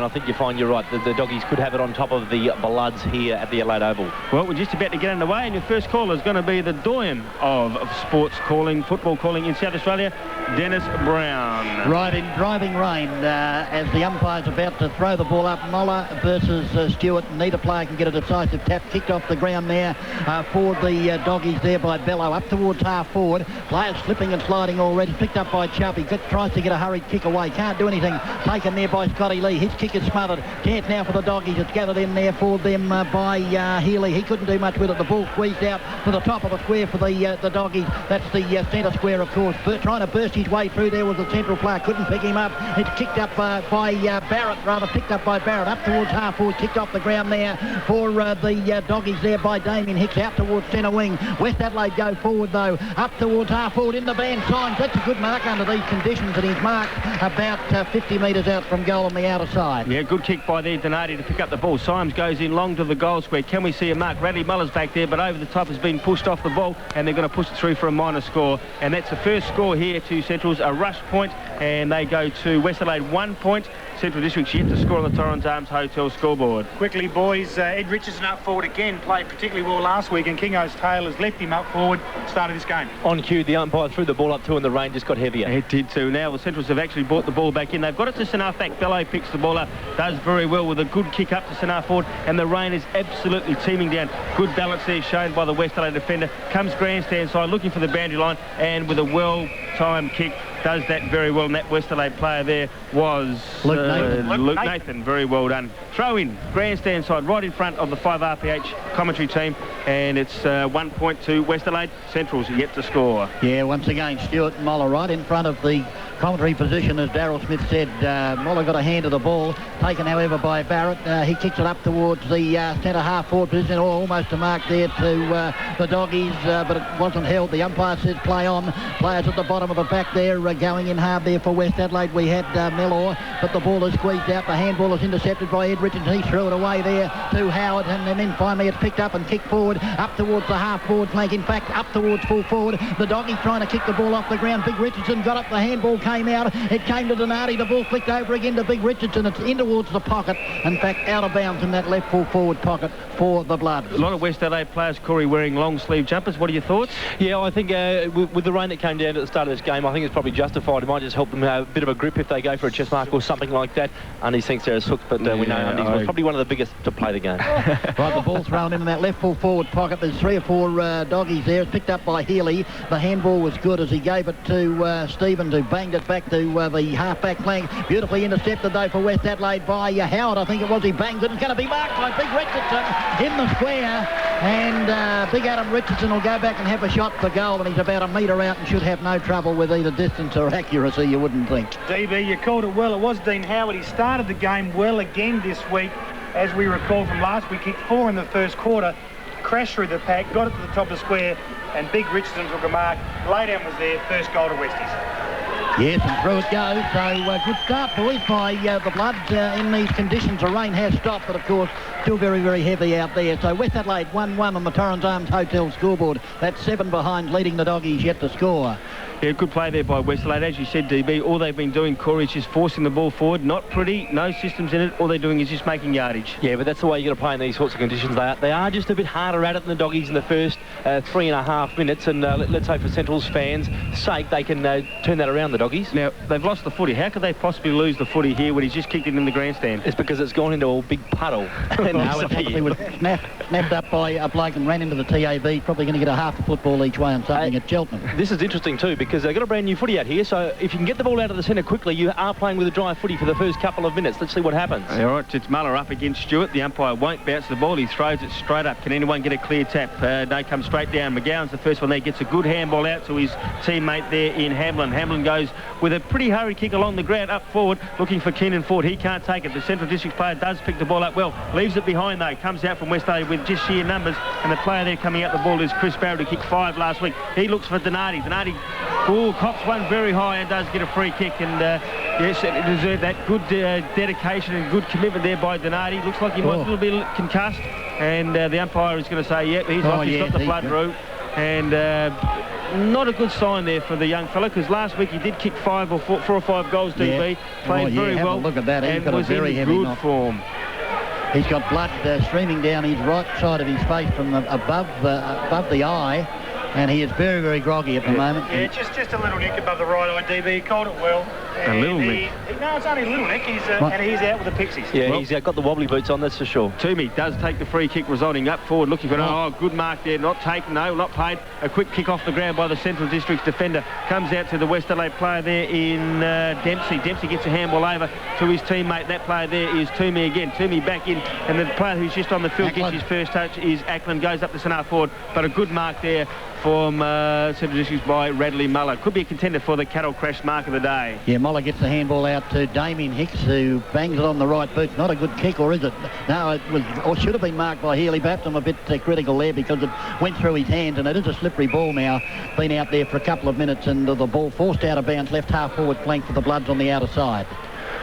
I think you find you're right. The doggies could have it on top of the Bloods here at the Adelaide Oval. Well, we're just about to get underway, and your first caller is going to be the doyen of sports calling, football calling in South Australia, Dennis Brown. Right in driving rain as the umpire's about to throw the ball up. Moller versus Stewart. Neither player can get a decisive tap. Kicked off the ground there for the doggies there by Bello. Up towards half forward. Players slipping and sliding already. Picked up by Chubb. He tries to get a hurried kick away. Can't do anything. Taken there by Scotty Lee. His kick is smothered. Chance now for the doggies. It's gathered in there for them by Healy. He couldn't do much with it. The ball squeezed out to the top of the square for the doggies. That's the centre square, of course. Trying to burst his way through there was the central player. Couldn't pick him up. It's kicked up by Barrett, rather picked up by Barrett. Up towards half forward. Kicked off the ground there for the doggies there by Damien Hicks. Out towards centre wing. West Adelaide go forward though. Up towards half forward in the band signs. That's a good mark under these conditions, and he's marked about 50 metres out from goal on the outer side. Yeah, good kick by there, Donati, to pick up the ball. Symes goes in long to the goal square. Can we see a mark? Radley Muller's back there, but over the top has been pushed off the ball, and they're going to push it through for a minor score. And that's the first score here to Central's, a rush point, and they go to West Adelaide 1 point. Central District's yet to score on the Torrens Arms Hotel scoreboard. Quickly, boys, Ed Richardson up forward again, played particularly well last week, and Kingo's tail has left him up forward, started this game. On cue, the umpire threw the ball up too, and the rain just got heavier. It did too. Now the Centrals have actually brought the ball back in. They've got it to Sanaf back. Bello picks the ball up, does very well with a good kick up to Sanaf forward, and the rain is absolutely teeming down. Good balance there shown by the West Adelaide defender. Comes grandstand side looking for the boundary line, and with a well-timed kick, does that very well. And that West Adelaide player there was Luke Nathan. Very well done. Throw in, grandstand side, right in front of the 5RPH commentary team, and it's 1 point to West Adelaide. Central's yet to score. Yeah, once again, Stewart and Moller right in front of the commentary position, as Darryl Smith said. Moller got a hand of the ball, taken however by Barrett. He kicks it up towards the centre half forward position, almost a mark there to the doggies, but it wasn't held. The umpire says play on. Players at the bottom of the back there going in hard there for West Adelaide. We had Mellor, but the ball is squeezed out. The handball is intercepted by Ed Richardson. He threw it away there to Howard, and then finally it's picked up and kicked forward up towards the half forward flank. In fact, up towards full forward. The doggies trying to kick the ball off the ground. Big Richardson got up. The handball came out. It came to Donati. The ball flicked over again to Big Richardson. It's in towards the pocket. In fact, out of bounds in that left full forward pocket for the Bloods. A lot of West Adelaide players, Corey, wearing long sleeve jumpers. What are your thoughts? Yeah, I think with the rain that came down at the start of this game, I think it's probably justified. It might just help them have a bit of a grip if they go for a chest mark or something like that. Undies thinks they're a hook, but we know Undies was probably one of the biggest to play the game. Right, the ball thrown in that left full forward pocket. There's 3 or 4 doggies there. It's picked up by Healy. The handball was good as he gave it to Stevens, who banged it back to the half-back flank. Beautifully intercepted though for West Adelaide by Howard. I think it was. He banged it. It's going to be marked by Big Richardson in the square, and Big Adam Richardson will go back and have a shot for goal, and he's about a metre out and should have no trouble with either distance or accuracy, you wouldn't think. DB, you called it well. It was Dean Howard. He started the game well again this week. As we recall from last week, kicked 4 in the first quarter, crashed through the pack, got it to the top of the square, and Big Richardson took a mark. Laydown was there, first goal to Westies. Yes, and through it goes. So good start, boys, by the Bloods in these conditions. The rain has stopped, but of course still very, very heavy out there. So West Adelaide 1-1 on the Torrens Arms Hotel scoreboard. That's 7 behind, leading the doggies yet to score. Yeah, good play there by West Adelaide. As you said, DB, all they've been doing, Corey, is just forcing the ball forward. Not pretty, no systems in it. All they're doing is just making yardage. Yeah, but that's the way you got to play in these sorts of conditions. They are just a bit harder at it than the doggies in the first 3.5 minutes. And let's hope for Central's fans' sake they can turn that around, the doggies. Now, they've lost the footy. How could they possibly lose the footy here when he's just kicked it in the grandstand? It's because it's gone into a big puddle. No, it actually was snapped up by a bloke and ran into the TAB. Probably going to get a half a football each way on something at Cheltenham. This is interesting too, because they've got a brand new footy out here, so if you can get the ball out of the centre quickly, you are playing with a dry footy for the first couple of minutes. Let's see what happens. All right, it's Muller up against Stewart. The umpire won't bounce the ball. He throws it straight up. Can anyone get a clear tap? No, comes straight down. McGowan's the first one there. Gets a good handball out to his teammate there in Hamlin. Hamlin goes with a pretty hurried kick along the ground up forward, looking for Keenan Ford. He can't take it. The Central District player does pick the ball up well. Leaves it behind though. Comes out from West Adelaide with just sheer numbers, and the player there coming out the ball is Chris Barrett, who kicked 5 last week. He looks for Donati. Donati cops one very high and does get a free kick, and yes, it deserved that. Good dedication and good commitment there by Donati. Looks like he might be a little bit concussed, and the umpire is going to say, yep, he's off. He's got the blood route, and not a good sign there for the young fella, because last week he did kick 4 or 5 goals, DB. Played very have well. A look at that. He's and got was a very in heavy good knock. form. He's got blood streaming down his right side of his face from above the eye, and he is very, very groggy at the moment. Yeah, just a little nick above the right eye, DB. He called it well. A little nick? No, it's only a little nick. And he's out with the Pixies. Yeah, Well, he's got the wobbly boots on, that's for sure. Toomey does take the free kick, resulting up forward, looking for good mark there, not taken, no, not paid. A quick kick off the ground by the Central District's defender. Comes out to the West Adelaide player there in Dempsey. Dempsey gets a handball over to his teammate. That player there is Toomey again. Toomey back in, and the player who's just on the field gets his first touch is Ackland, goes up the centre forward, but a good mark there from Central Districts by Radley Muller. Could be a contender for the cattle crash mark of the day. Yeah, Muller gets the handball out to Damien Hicks, who bangs it on the right boot. Not a good kick, or is it? No, it was, or should have been marked by Healy. Perhaps I'm a bit critical there because it went through his hands, and it is a slippery ball now. Been out there for a couple of minutes, and the ball forced out of bounds, left half forward flank for the Bloods on the outer side.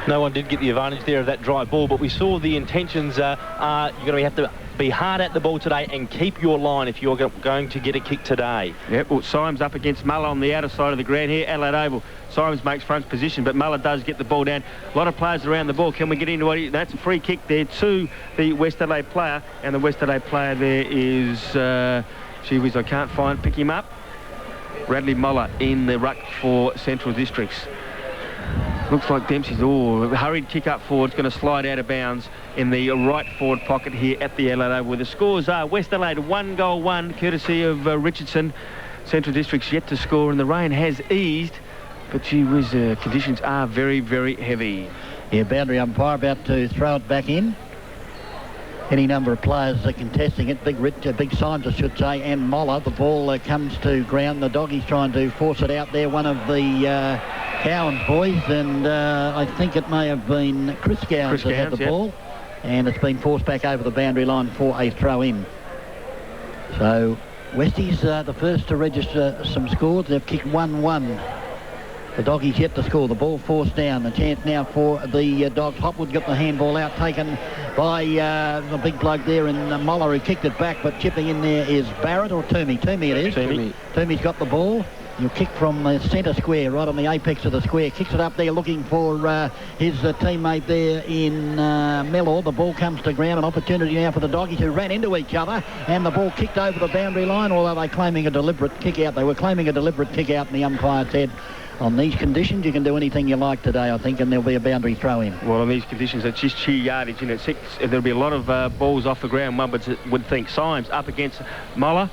No one did get the advantage there of that dry ball, but we saw the intentions are you're going to have to be hard at the ball today and keep your line if you're going to get a kick today. Yep, well, Symes up against Muller on the outer side of the ground here, Adelaide Oval. Symes makes front position, but Muller does get the ball down. A lot of players around the ball. Can we get into it? That's a free kick there to the West Adelaide player, and the West Adelaide player there is, gee whiz, I can't pick him up. Radley Muller in the ruck for Central Districts. Looks like Dempsey's, hurried kick up forward. It's going to slide out of bounds in the right forward pocket here at the Adelaide Oval, where the scores are West Adelaide 1-1, courtesy of Richardson. Central District's yet to score, and the rain has eased, but gee whiz, conditions are very, very heavy. Yeah, boundary umpire about to throw it back in. Any number of players contesting it. Big Symes, I should say, and Muller. The ball comes to ground. The doggies trying to force it out there. One of the Cowan's boys, and I think it may have been Chris Gowans that had the ball, and it's been forced back over the boundary line for a throw-in. So Westies the first to register some scores. They've kicked 1-1. The doggies yet to score. The ball forced down. The chance now for the Dogs. Hopwood got the handball out, taken by the big bloke there in Muller, who kicked it back, but chipping in there is Barrett or Toomey. Toomey it is. Toomey's got the ball. He'll kick from the centre square, right on the apex of the square. Kicks it up there looking for his teammate there in Mellor. The ball comes to ground. An opportunity now for the doggies, who ran into each other, and the ball kicked over the boundary line, although they're claiming a deliberate kick out. They were claiming a deliberate kick out, and the umpire said, on these conditions, you can do anything you like today, I think, and there'll be a boundary throw in. Well, on these conditions, it's just sheer yardage, and there'll be a lot of balls off the ground. One would think. Symes up against Muller.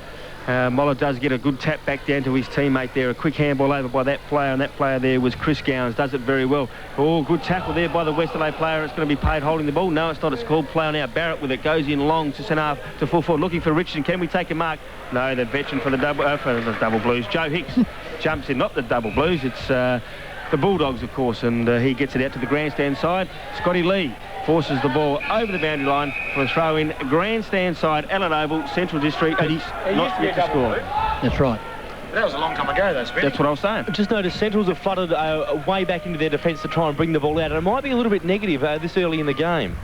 Muller does get a good tap back down to his teammate there. A quick handball over by that player, and that player there was Chris Gowans. Does it very well. Oh, good tackle there by the West Adelaide player. It's going to be paid holding the ball. No, it's not. It's called play on out. Barrett with it goes in long to centre half to full forward, looking for Richardson. Can we take a mark? No, the veteran for the double Blues, Joe Hicks, jumps in. Not the double Blues. It's the Bulldogs, of course, and he gets it out to the grandstand side. Scotty Lee forces the ball over the boundary line for a throw-in. Grandstand side, Adelaide Oval, Central District. Not yet to score. That's right. That was a long time ago, though, Spin. That's what I was saying. Just noticed Centrals have flooded way back into their defence to try and bring the ball out, and it might be a little bit negative this early in the game.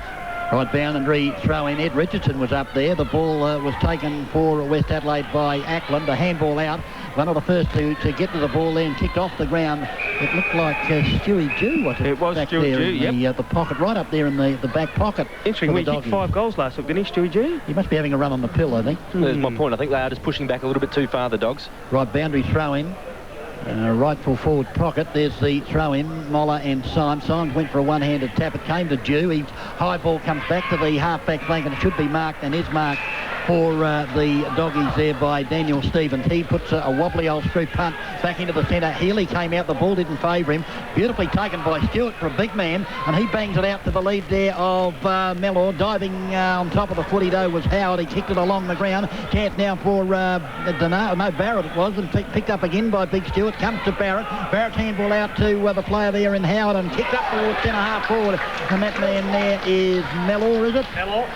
Right, boundary throw in. Ed Richardson was up there. The ball was taken for West Adelaide by Ackland. A handball out. One of the first to get to the ball there and kicked off the ground. It looked like Stewie Jew, was it? It was back Stewie there Jew, in the pocket, right up there in the back pocket. Interesting, he kicked 5 goals last week, didn't he, Stewie Jew? He must be having a run on the pill, I think. There's my point. I think they are just pushing back a little bit too far, the Dogs. Right, boundary throw in. Rightful forward pocket. There's the throw in. Muller and Symes. Symes went for a one-handed tap. It came to Jew. His high ball comes back to the half-back flank, and it should be marked, and is marked for the doggies there by Daniel Stevens. He puts a wobbly old screw punt back into the centre. Healy came out. The ball didn't favour him. Beautifully taken by Stewart for a big man, and he bangs it out to the lead there of Mellor. Diving on top of the footy, though, was Howard. He kicked it along the ground. Chance now for Barrett it was, and picked up again by Big Stewart. Comes to Barrett. Barrett's handball out to the player there in Howard, and kicked up towards centre half forward. And that man there is Mellor, is it? Mellor.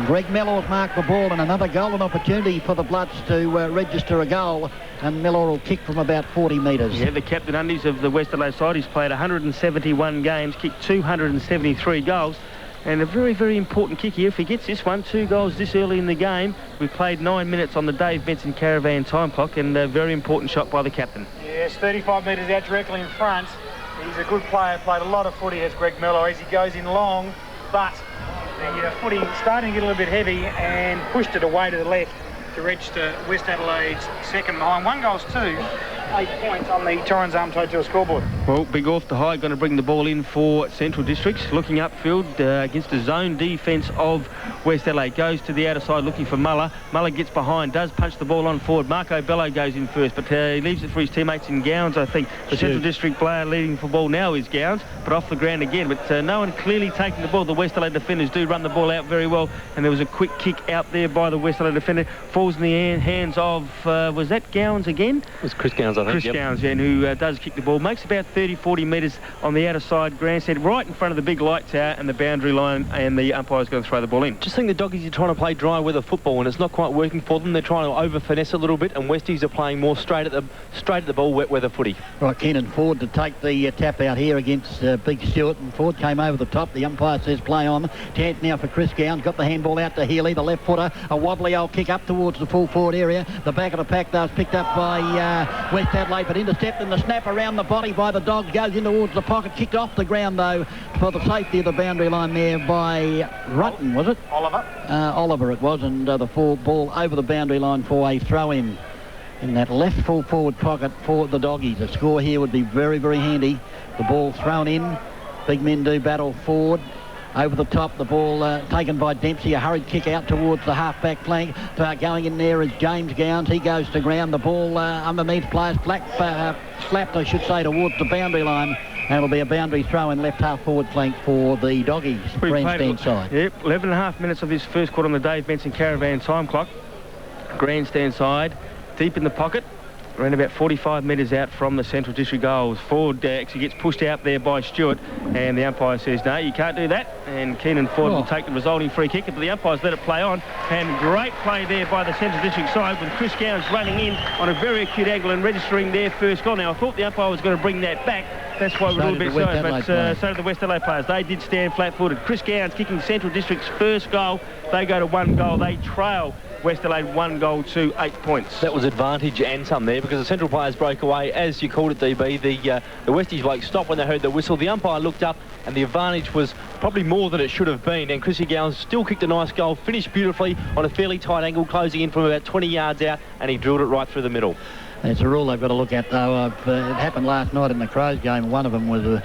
Greg Mellor's marked the ball, and another golden opportunity for the Bloods to register a goal, and Mellor will kick from about 40 metres. Yeah, the captain undies of the West Adelaide side. He's played 171 games, kicked 273 goals. And a very, very important kick here. If he gets this one, 2 goals this early in the game. We played 9 minutes on the Dave Benson Caravan time clock, and a very important shot by the captain. Yes, 35 metres out directly in front. He's a good player, played a lot of footy as Greg Merlo as he goes in long, but the footy starting to get a little bit heavy and pushed it away to the left to register West Adelaide's second behind. 1 goals 2, 8 points on the Torrens Arms Hotel scoreboard. Well, Big Off the High going to bring the ball in for Central Districts. Looking upfield against the zone defence of West Adelaide. Goes to the outer side looking for Muller. Muller gets behind, does punch the ball on forward. Marco Bello goes in first, but he leaves it for his teammates in Gowns, I think. The Central District player leading for ball now is Gowns, but off the ground again. But no one clearly taking the ball. The West Adelaide defenders do run the ball out very well, and there was a quick kick out there by the West Adelaide defender. Falls in the hands of, was that Gowns again? It was Chris Gowns, I think. Chris Gowns, yeah, who does kick the ball. Makes about 30-40 metres on the outer side grandstand, right in front of the big light tower and the boundary line, and the umpire's going to throw the ball in. Just think the doggies are trying to play dry weather football, and it's not quite working for them. They're trying to over-finesse a little bit, and Westies are playing more straight at the ball, wet weather footy. Right, Keenan Ford to take the tap out here against Big Stewart, and Ford came over the top. The umpire says play on. Chance now for Chris Gowns. Got the handball out to Healy, the left footer. A wobbly old kick up towards the full forward area. The back of the pack though is picked up by West Adelaide, but intercepted, and the snap around the body by the Dogs goes in towards the pocket. Kicked off the ground though for the safety of the boundary line there by Rutten, was it? Oliver it was, and the full ball over the boundary line for a throw-in in that left full forward pocket for the Doggies. A score here would be very, very handy. The ball thrown in. Big men do battle forward. Over the top, the ball taken by Dempsey. A hurried kick out towards the half-back flank. Going in there is James Gowns. He goes to ground. The ball underneath players slapped, I should say, towards the boundary line. And it'll be a boundary throw in left half-forward flank for the Doggies, grandstand side. Yep, 11 and a half minutes of this first quarter on the Dave Benson Caravan time clock. Grandstand side, deep in the pocket. Around about 45 metres out from the Central District goals. Ford actually gets pushed out there by Stewart, and the umpire says, no, you can't do that. And Keenan Ford will take the resulting free kick, but the umpires let it play on. And great play there by the Central District side, with Chris Gowns running in on a very acute angle and registering their first goal. Now, I thought the umpire was going to bring that back. That's why we're a little bit sorry, but so did the West Adelaide players. They did stand flat-footed. Chris Gowns kicking Central District's first goal. They go to 1 goal. They trail West Adelaide 1 goal to 8 points. That was advantage and some there, because the Central players broke away, as you called it, DB. The Westies blokes stopped when they heard the whistle. The umpire looked up, and the advantage was probably more than it should have been. And Chrissy Gowns still kicked a nice goal, finished beautifully on a fairly tight angle, closing in from about 20 yards out, and he drilled it right through the middle. It's a rule they've got to look at, though. It happened last night in the Crows game. One of them was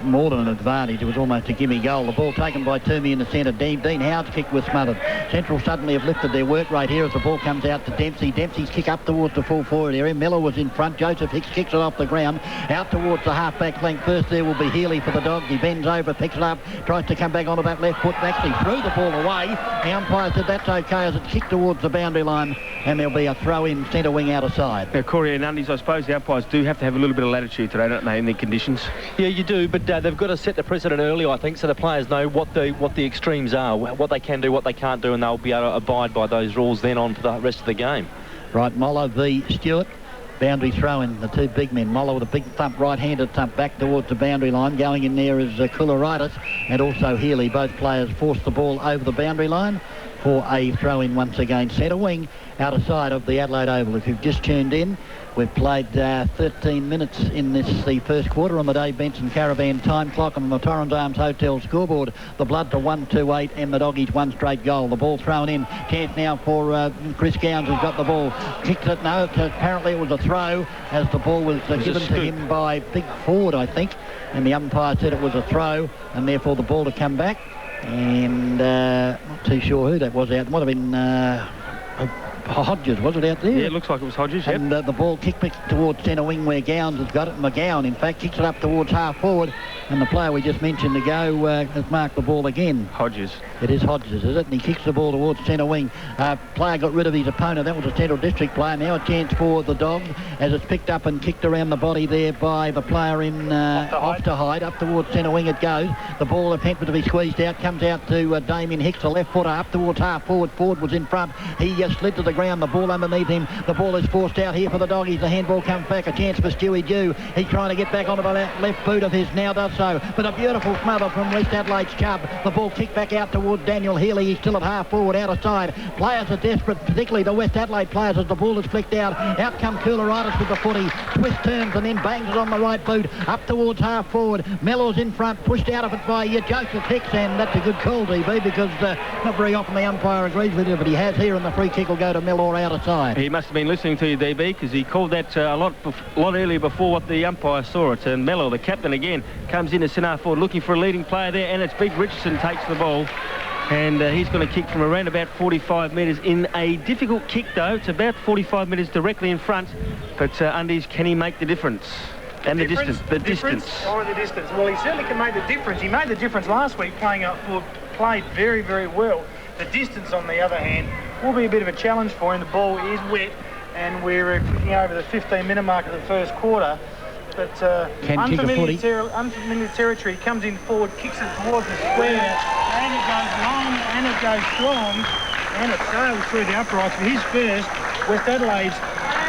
more than an advantage. It was almost a gimme goal. The ball taken by Toomey in the centre. Dean Howard's kick was smothered. Central suddenly have lifted their work rate here as the ball comes out to Dempsey. Dempsey's kick up towards the full forward area. Miller was in front. Joseph Hicks kicks it off the ground. Out towards the half-back flank. First there will be Healy for the Dogs. He bends over, picks it up, tries to come back onto that left foot. Actually threw the ball away. The umpire said that's okay as it kicked towards the boundary line, and there'll be a throw-in centre wing out of side. Now, Corey and Undies, I suppose the umpires do have to have a little bit of latitude today, don't they, in their conditions? Yeah, you do, but they've got to set the precedent early, I think, so the players know what the extremes are, what they can do, what they can't do, and they'll be able to abide by those rules then on for the rest of the game. Right, Moller v Stewart. Boundary throw in, the two big men. Moller with a big thump, right-handed thump back towards the boundary line. Going in there is Koularitis and also Healy. Both players force the ball over the boundary line for a throw-in once again. Centre wing, outer side of the Adelaide Oval. If you've just tuned in, we've played 13 minutes in the first quarter on the Dave Benson Caravan time clock on the Torrens Arms Hotel scoreboard. The Blood to 1-2-8 and the Doggies 1 straight goal. The ball thrown in. Chance now for Chris Gowns, who's got the ball. Kicks it. No, apparently it was a throw as the ball was given to him by Big Ford, I think. And the umpire said it was a throw, and therefore the ball to come back. And not too sure who that was out. It might have been Hodges, was it out there? Yeah, it looks like it was Hodges, yep. And the ball kicked back towards centre wing where Gowns has got it. McGowan, in fact, kicks it up towards half forward. And the player we just mentioned ago has marked the ball again. Hodges. It is Hodges, is it? And he kicks the ball towards centre wing. Player got rid of his opponent. That was a Central District player. Now a chance for the Dogs as it's picked up and kicked around the body there by the player in off to hide. Up towards centre wing it goes. The ball attempted to be squeezed out. Comes out to Damien Hicks, the left footer, up towards half forward. Ford was in front. He slid to the ground. The ball underneath him. The ball is forced out here for the doggies. The handball comes back. A chance for Stewie Dew. He's trying to get back onto the left boot of his, now does so. But a beautiful smother from West Adelaide's Chubb. The ball kicked back out towards Daniel Healy. He's still at half forward, out of side. Players are desperate, particularly the West Adelaide players, as the ball is flicked out. Out come Cooleritis with the footy. Twist turns and then bangs it on the right boot. Up towards half forward. Mellors in front, pushed out of it by Joseph Hicks, and that's a good call, DB, because not very often the umpire agrees with you, but he has here, and the free kick will go to Mellor out of side. He must have been listening to you, DB, because he called that a lot earlier before what the umpire saw it. And Mellor, the captain again, comes in to centre forward looking for a leading player there, and it's Big Richardson takes the ball. And he's going to kick from around about 45 metres in a difficult kick, though. It's about 45 metres directly in front. But Undies, can he make the difference? And the distance. Oh, the distance. Well, he certainly can make the difference. He made the difference last week played very, very well. The distance, on the other hand, will be a bit of a challenge for him. The ball is wet, and we're kicking over the 15-minute mark of the first quarter. But unfamiliar territory, comes in forward, kicks it towards the square, and it goes long, and it goes strong, and it sails through the uprights for his first, West Adelaide's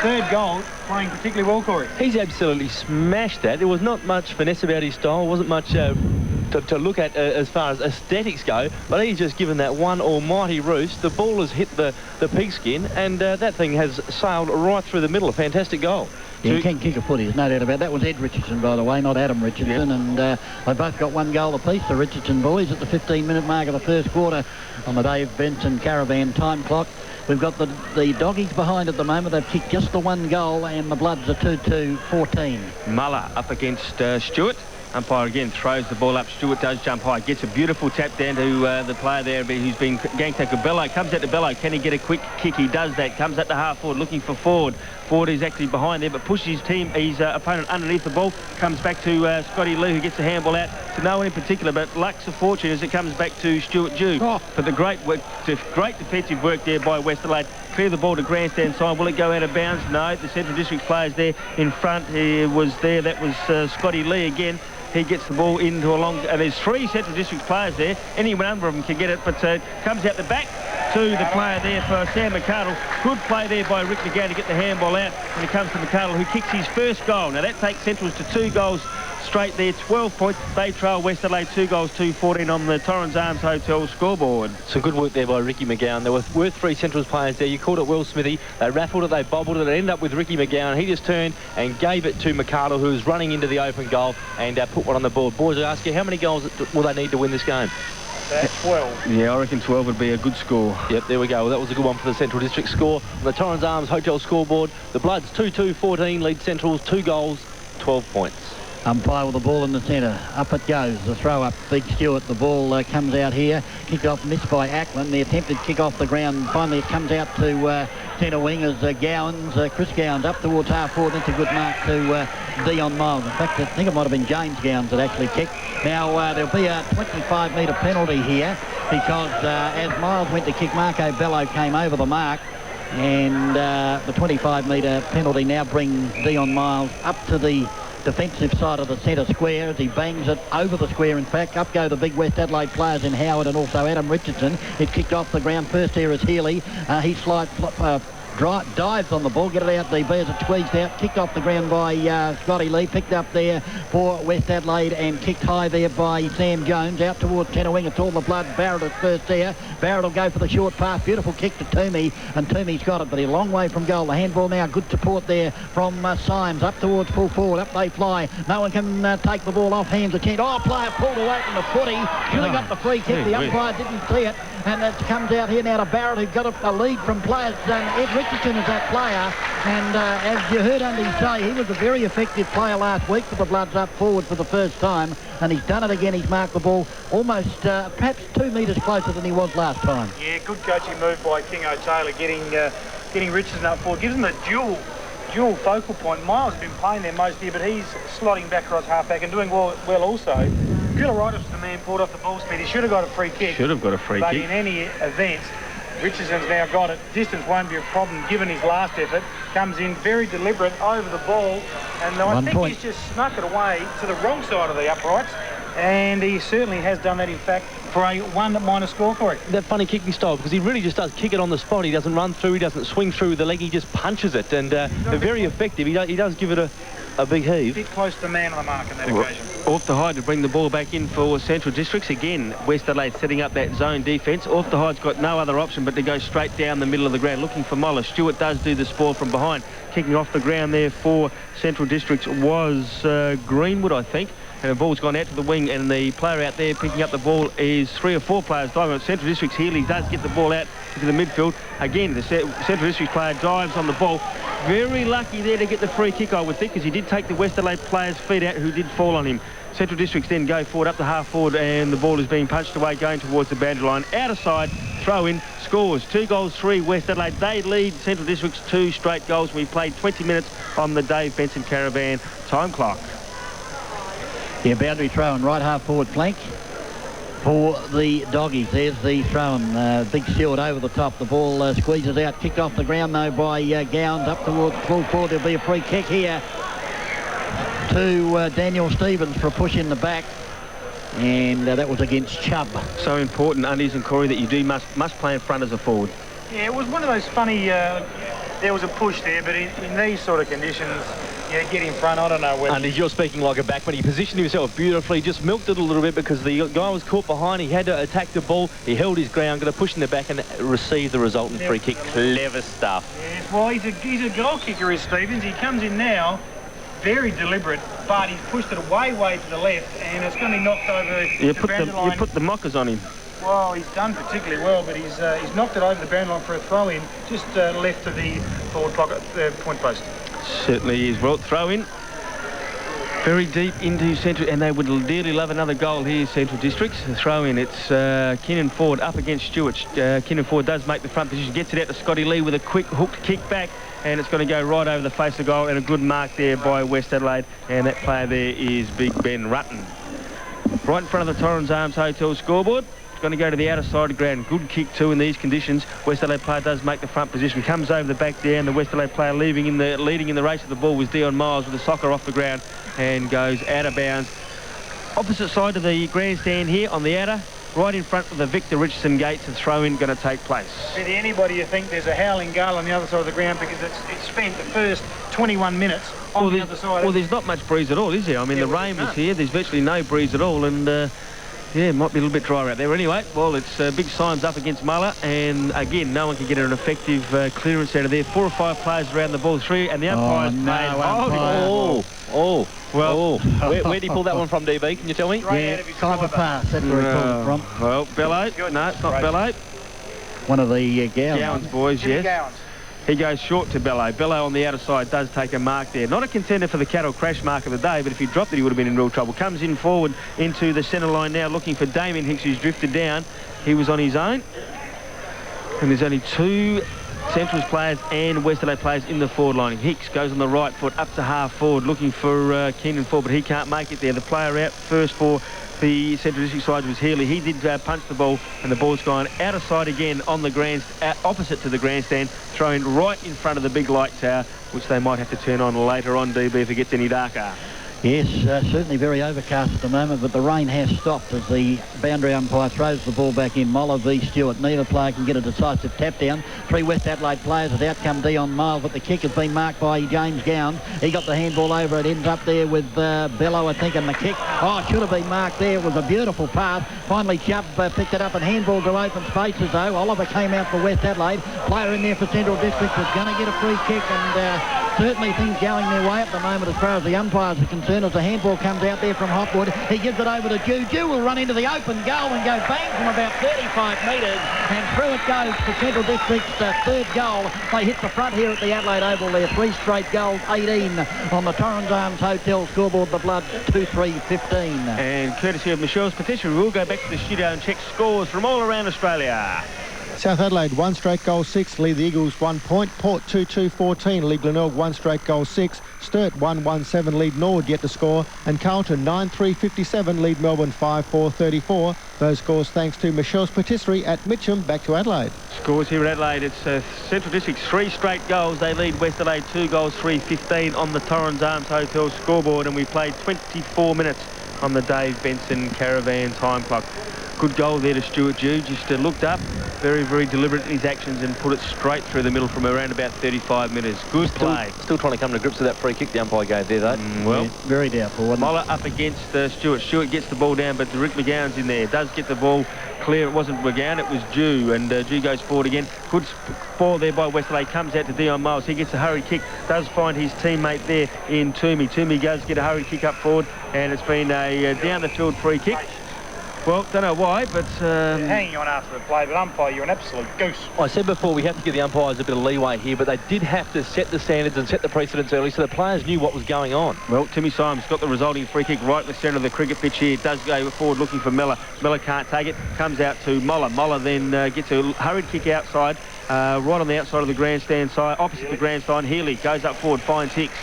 third goal, playing particularly well, Corey. He's absolutely smashed that. There was not much finesse about his style, wasn't much to look at as far as aesthetics go, but he's just given that one almighty roost. The ball has hit the pigskin, and that thing has sailed right through the middle. A fantastic goal. Yeah, he can kick a footy, there's no doubt about that. Was Ed Richardson, by the way, not Adam Richardson. Yep. And they both got one goal apiece, the Richardson boys, at the 15-minute mark of the first quarter on the Dave Benson Caravan time clock. We've got the doggies behind at the moment. They've kicked just the one goal, and the Bloods are 2-2-14. Muller up against Stewart. Umpire again throws the ball up. Stewart does jump high. Gets a beautiful tap down to the player there who's been gang tackled. Bello comes out to Bello. Can he get a quick kick? He does that. Comes out to half forward looking for Ford. Ford is actually behind there, but pushes his opponent underneath the ball. Comes back to Scotty Lee, who gets the handball out to no one in particular, but luck's a fortune as it comes back to Stuart Dew. Oh. But the great defensive work there by West Adelaide. Clear the ball to grandstand side. Will it go out of bounds? No. The Central District players there in front. He was there. That was Scotty Lee again. He gets the ball into a long... And there's three Central District players there. Any number of them can get it, but comes out the back to the player there for Sam McArdle. Good play there by Rick McGowan to get the handball out when it comes to McArdle, who kicks his first goal. Now, that takes Centrals to 2 goals straight there, 12 points. They trail West Adelaide 2 goals, 2-14 on the Torrens Arms Hotel scoreboard. Some good work there by Ricky McGowan. There were 3 Centrals players there. You called it well, Smithy. They raffled it, they bobbled it. It ended up with Ricky McGowan. He just turned and gave it to McArdle, who was running into the open goal, and put one on the board. Boys, I ask you, how many goals will they need to win this game? 12. Yeah, I reckon 12 would be a good score. Yep, there we go. Well, that was a good one for the Central District score. On the Torrens Arms Hotel scoreboard, the Bloods 2-2-14, lead Centrals 2 goals, 12 points. Umpire with the ball in the centre. Up it goes. The throw up. Big Stewart. The ball comes out here. Kicked off, missed by Ackland. The attempted kick off the ground. Finally it comes out to centre wing as Chris Gowans up towards half forward. That's a good mark to Dion Miles. In fact, I think it might have been James Gowans that actually kicked. Now there'll be a 25-metre penalty here because as Miles went to kick, Marco Bello came over the mark. And the 25-metre penalty now brings Dion Miles up to the defensive side of the centre square as he bangs it over the square. In fact, up go the big West Adelaide players in Howard and also Adam Richardson. It kicked off the ground. First here is Healy. He dives on the ball, get it out DB as it squeezed out, kicked off the ground by Scotty Lee, picked up there for West Adelaide and kicked high there by Sam Jones, out towards centre wing. It's all the Blood. Barrett is first there. Barrett will go for the short pass, beautiful kick to Toomey, and Toomey's got it, but he's a long way from goal. The handball now, good support there from Symes, up towards full forward, up they fly. No one can take the ball off hands. A chance. Oh, player pulled away from the footy, really got the free kick. The umpire didn't see it, and it comes out here now to Barrett, who got a lead from players. Ed Richardson is that player, and as you heard Andy say, he was a very effective player last week for the Bloods up forward for the first time, and he's done it again. He's marked the ball almost perhaps 2 metres closer than he was last time. Yeah, good coaching move by King O'Taylor, getting Richardson up forward. Gives him a dual focal point. Miles has been playing there most here, but he's slotting back across half-back and doing well also. Cooleritis was the man pulled off the ball speed. He should have got a free kick. But in any event, Richardson's now got it. Distance won't be a problem given his last effort. Comes in very deliberate over the ball, and I think he's just snuck it away to the wrong side of the uprights, and he certainly has done that. In fact, for a 1- score for it. That funny kicking style, because he really just does kick it on the spot. He doesn't run through, he doesn't swing through the leg, he just punches it, and very effective. He does give it a big heave. A bit close to the man on the mark on that occasion. Off the hide to bring the ball back in for Central Districts. Again, West Adelaide setting up that zone defence. Off the hide's got no other option but to go straight down the middle of the ground, looking for Moller. Stewart does do the spoil from behind. Kicking off the ground there for Central Districts was Greenwood, I think. And the ball's gone out to the wing, and the player out there picking up the ball is 3 or 4 players diving. Central Districts, Healy does get the ball out into the midfield. Again, the Central Districts player dives on the ball. Very lucky there to get the free kick, I would think, because he did take the West Adelaide player's feet out, who did fall on him. Central Districts then go forward up to half forward, and the ball is being punched away, going towards the boundary line. Out of side, throw in, scores. 2 goals, 3 West Adelaide. They lead Central Districts 2 straight goals. We played 20 minutes on the Dave Benson Caravan time clock. Yeah, boundary throw and right half forward flank for the Doggies. There's the throw-in. Big Stewart over the top. The ball squeezes out. Kicked off the ground, though, by Gowns up towards full forward. There'll be a free kick here to Daniel Stevens for a push in the back. And that was against Chubb. So important, Undies and Corey, that you do must play in front as a forward. Yeah, it was one of those funny... there was a push there, but in these sort of conditions... Yeah, get in front, I don't know whether... And you're speaking like a backman. He positioned himself beautifully, just milked it a little bit because the guy was caught behind. He had to attack the ball. He held his ground, got a push in the back and received the resultant free kick. Clever stuff. Yes, well, he's a goal kicker, is Stevens. He comes in now, very deliberate, but he's pushed it way to the left, and it's going to be knocked over You line. put the mockers on him. Well, he's done particularly well, but he's knocked it over the boundary line for a throw-in, just left of the forward pocket, point post. Certainly is. Well, throw in. Very deep into Central, and they would dearly love another goal here, Central Districts. The throw in, it's Kinnan Ford up against Stewart. Kinnan Ford does make the front position, gets it out to Scotty Lee with a quick hooked kick back, and it's going to go right over the face of goal, and a good mark there by West Adelaide, and that player there is Big Ben Rutten. Right in front of the Torrens Arms Hotel scoreboard. Going to go to the outer side of the ground. Good kick too in these conditions. West Adelaide player does make the front position. Comes over the back down. The West Adelaide player leading in the race of the ball was Dion Miles with the soccer off the ground and goes out of bounds. Opposite side of the grandstand here on the outer, right in front of the Victor Richardson gates. And throw-in going to take place. Did anybody you think there's a howling gale on the other side of the ground because it's spent the first 21 minutes on the other side? Well, there's not much breeze at all, is there? I mean, the rain was here. There's virtually no breeze at all, and yeah, it might be a little bit drier out there. Anyway, well, it's big signs up against Muller, and again, no one can get an effective clearance out of there. 4 or 5 players around the ball, 3, and the umpire's Where did he pull that one from, DB? Can you tell me? Yeah, Khyber Pass. That's where he pulled it from. Well, Bello. No, it's not Bello. One of the Gowans boys, yes. Gowans. He goes short to Bello. Bello on the outer side does take a mark there. Not a contender for the cattle crash mark of the day, but if he dropped it, he would have been in real trouble. Comes in forward into the centre line now, looking for Damien Hicks, who's drifted down. He was on his own. And there's only 2 Central's players and West Adelaide players in the forward line. Hicks goes on the right foot up to half forward, looking for Keenan Ford, but he can't make it there. The player out first for the Central District side was Healy. He did punch the ball, and the ball's gone out of sight again on the opposite to the grandstand, thrown right in front of the big light tower, which they might have to turn on later on, DB, if it gets any darker. Yes, certainly very overcast at the moment, but the rain has stopped as the boundary umpire throws the ball back in. Moller v Stewart. Neither player can get a decisive tap down. 3 West Adelaide players. As out come Dion Miles, but the kick has been marked by James Gowns. He got the handball over. It ends up there with Bello, I think, and the kick. Oh, it should have been marked there. It was a beautiful pass. Finally, Chubb picked it up and handball to open spaces, though. Oliver came out for West Adelaide. Player in there for Central District was going to get a free kick, and certainly things going their way at the moment as far as the umpires are concerned. As the handball comes out there from Hopwood, he gives it over to Jew. Jew will run into the open goal and go bang from about 35 metres, and through it goes for Central District's 3rd goal. They hit the front here at the Adelaide Oval there. 3 straight goals, 18 on the Torrens Arms Hotel scoreboard. The Blood 2-3-15. And courtesy of Michelle's petition, we'll go back to the studio and check scores from all around Australia. South Adelaide 1 straight goal 6, lead the Eagles 1 point. Port 2-2-14, lead Glenelg 1 straight goal 6. Sturt 1-1-7, lead Norwood yet to score. And Carlton 9-3-57, lead Melbourne 5-4-34. Those scores thanks to Michelle's patisserie at Mitcham. Back to Adelaide. Scores here at Adelaide. It's Central District 3 straight goals. They lead West Adelaide 2 goals 3-15 on the Torrens Arms Hotel scoreboard, and we played 24 minutes on the Dave Benson Caravan time clock. Good goal there to Stuart Dew. Just looked up, very, very deliberate in his actions and put it straight through the middle from around about 35 metres. Good play. Still trying to come to grips with that free kick the umpire gave there, though. Well, yeah, very doubtful, wasn't Moller up against Stewart. Stewart gets the ball down, but Rick McGowan's in there. Does get the ball clear. It wasn't McGowan, it was Dew, and Dew goes forward again. Good ball there by Westerley. Comes out to Dion Miles. He gets a hurried kick. Does find his teammate there in Toomey. Toomey goes get a hurried kick up forward, and it's been a down the field free kick. Well, don't know why, but... hanging on after the play, but umpire, you're an absolute goose. I said before, we have to give the umpires a bit of leeway here, but they did have to set the standards and set the precedents early so the players knew what was going on. Well, Timmy Symes got the resulting free kick right in the centre of the cricket pitch here. Does go forward looking for Miller. Miller can't take it. Comes out to Moller. Moller then gets a hurried kick outside, right on the outside of the grandstand side, opposite the grandstand. Healy goes up forward, finds Hicks.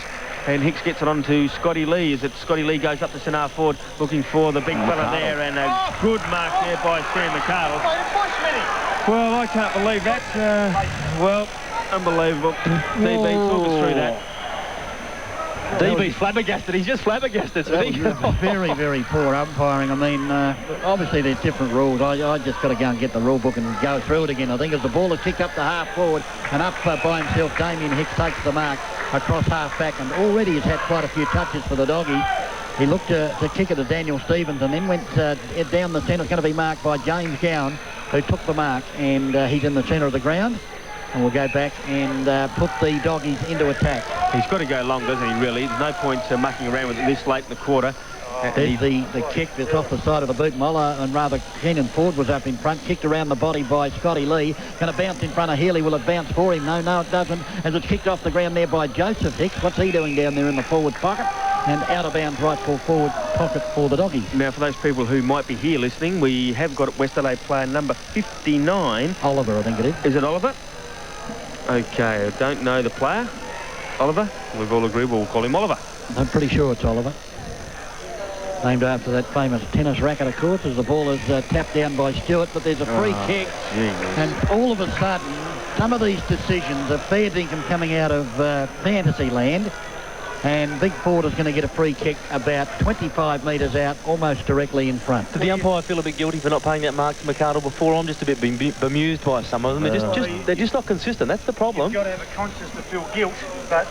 And Hicks gets it on to Scotty Lee. As Scotty Lee goes up to centre forward looking for the big fella there, and a good mark there by Sam McArdle. Well, I can't believe that. Well, unbelievable. DB, talk us through that. DB's flabbergasted. He's just flabbergasted. Very, very poor umpiring. I mean, obviously there's different rules. I just got to go and get the rule book and go through it again. I think as the ball is kicked up the half forward and up by himself, Damien Hicks takes the mark across half back, and already has had quite a few touches for the doggies. He looked to kick it to Daniel Stevens and then went down the centre. It's going to be marked by James Gowan, who took the mark, and he's in the centre of the ground. And we'll go back and put the doggies into attack. He's got to go long, doesn't he, really? There's no point mucking around with it this late in the quarter. There's the kick that's off the side of the boot. Moller, and rather Kenan Ford was up in front, kicked around the body by Scotty Lee. Going to bounce in front of Healy. Will it bounce for him? No, it doesn't. As it's kicked off the ground there by Joseph Hicks. What's he doing down there in the forward pocket? And out of bounds right forward pocket for the doggies. Now, for those people who might be here listening, we have got West Adelaide player number 59. Oliver, I think it is. Is it Oliver? Okay, I don't know the player. Oliver? We've all agreed we'll call him Oliver. I'm pretty sure it's Oliver. Named after that famous tennis racket, of course, as the ball is tapped down by Stewart, but there's a free kick. And all of a sudden, some of these decisions are fair dinkum coming out of fantasy land. And Big Ford is going to get a free kick about 25 metres out, almost directly in front. Did the umpire feel a bit guilty for not paying that mark to McArdle before? I'm just a bit bemused by some of them. They're just not consistent. That's the problem. You've got to have a conscience to feel guilt. But,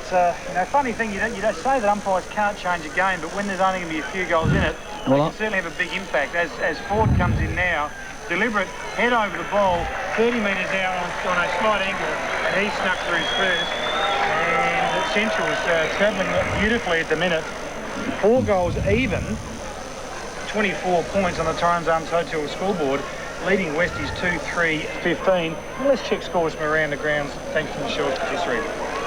funny thing, you don't say that umpires can't change a game, but when there's only going to be a few goals in it, they can certainly have a big impact. As Ford comes in now, deliberate, head over the ball, 30 metres out on a slight angle, and he snuck through his first. Central is travelling beautifully at the minute. 4 goals even, 24 points on the Torrens Arms Hotel scoreboard, leading Westies 2-3-15. Let's check scores from around the grounds. Thanks to Michelle's patisserie.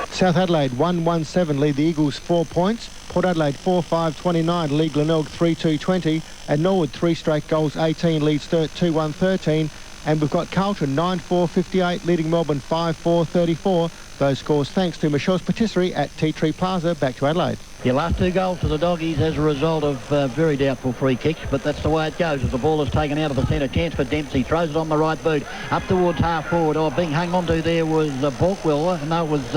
South Adelaide 1-1-7 lead the Eagles 4 points. Port Adelaide 4-5-29 lead Glenelg 3-2-20. And Norwood 3 straight goals 18 lead Sturt 2-1-13. And we've got Carlton 9-4-58 leading Melbourne 5-4-34. Those scores thanks to Michelle's Patisserie at Tea Tree Plaza. Back to Adelaide. Your last 2 goals to the doggies as a result of very doubtful free kicks, but that's the way it goes as the ball is taken out of the centre. Chance for Dempsey, throws it on the right boot, up towards half forward. Being hung on to there was Borkwell. No, it was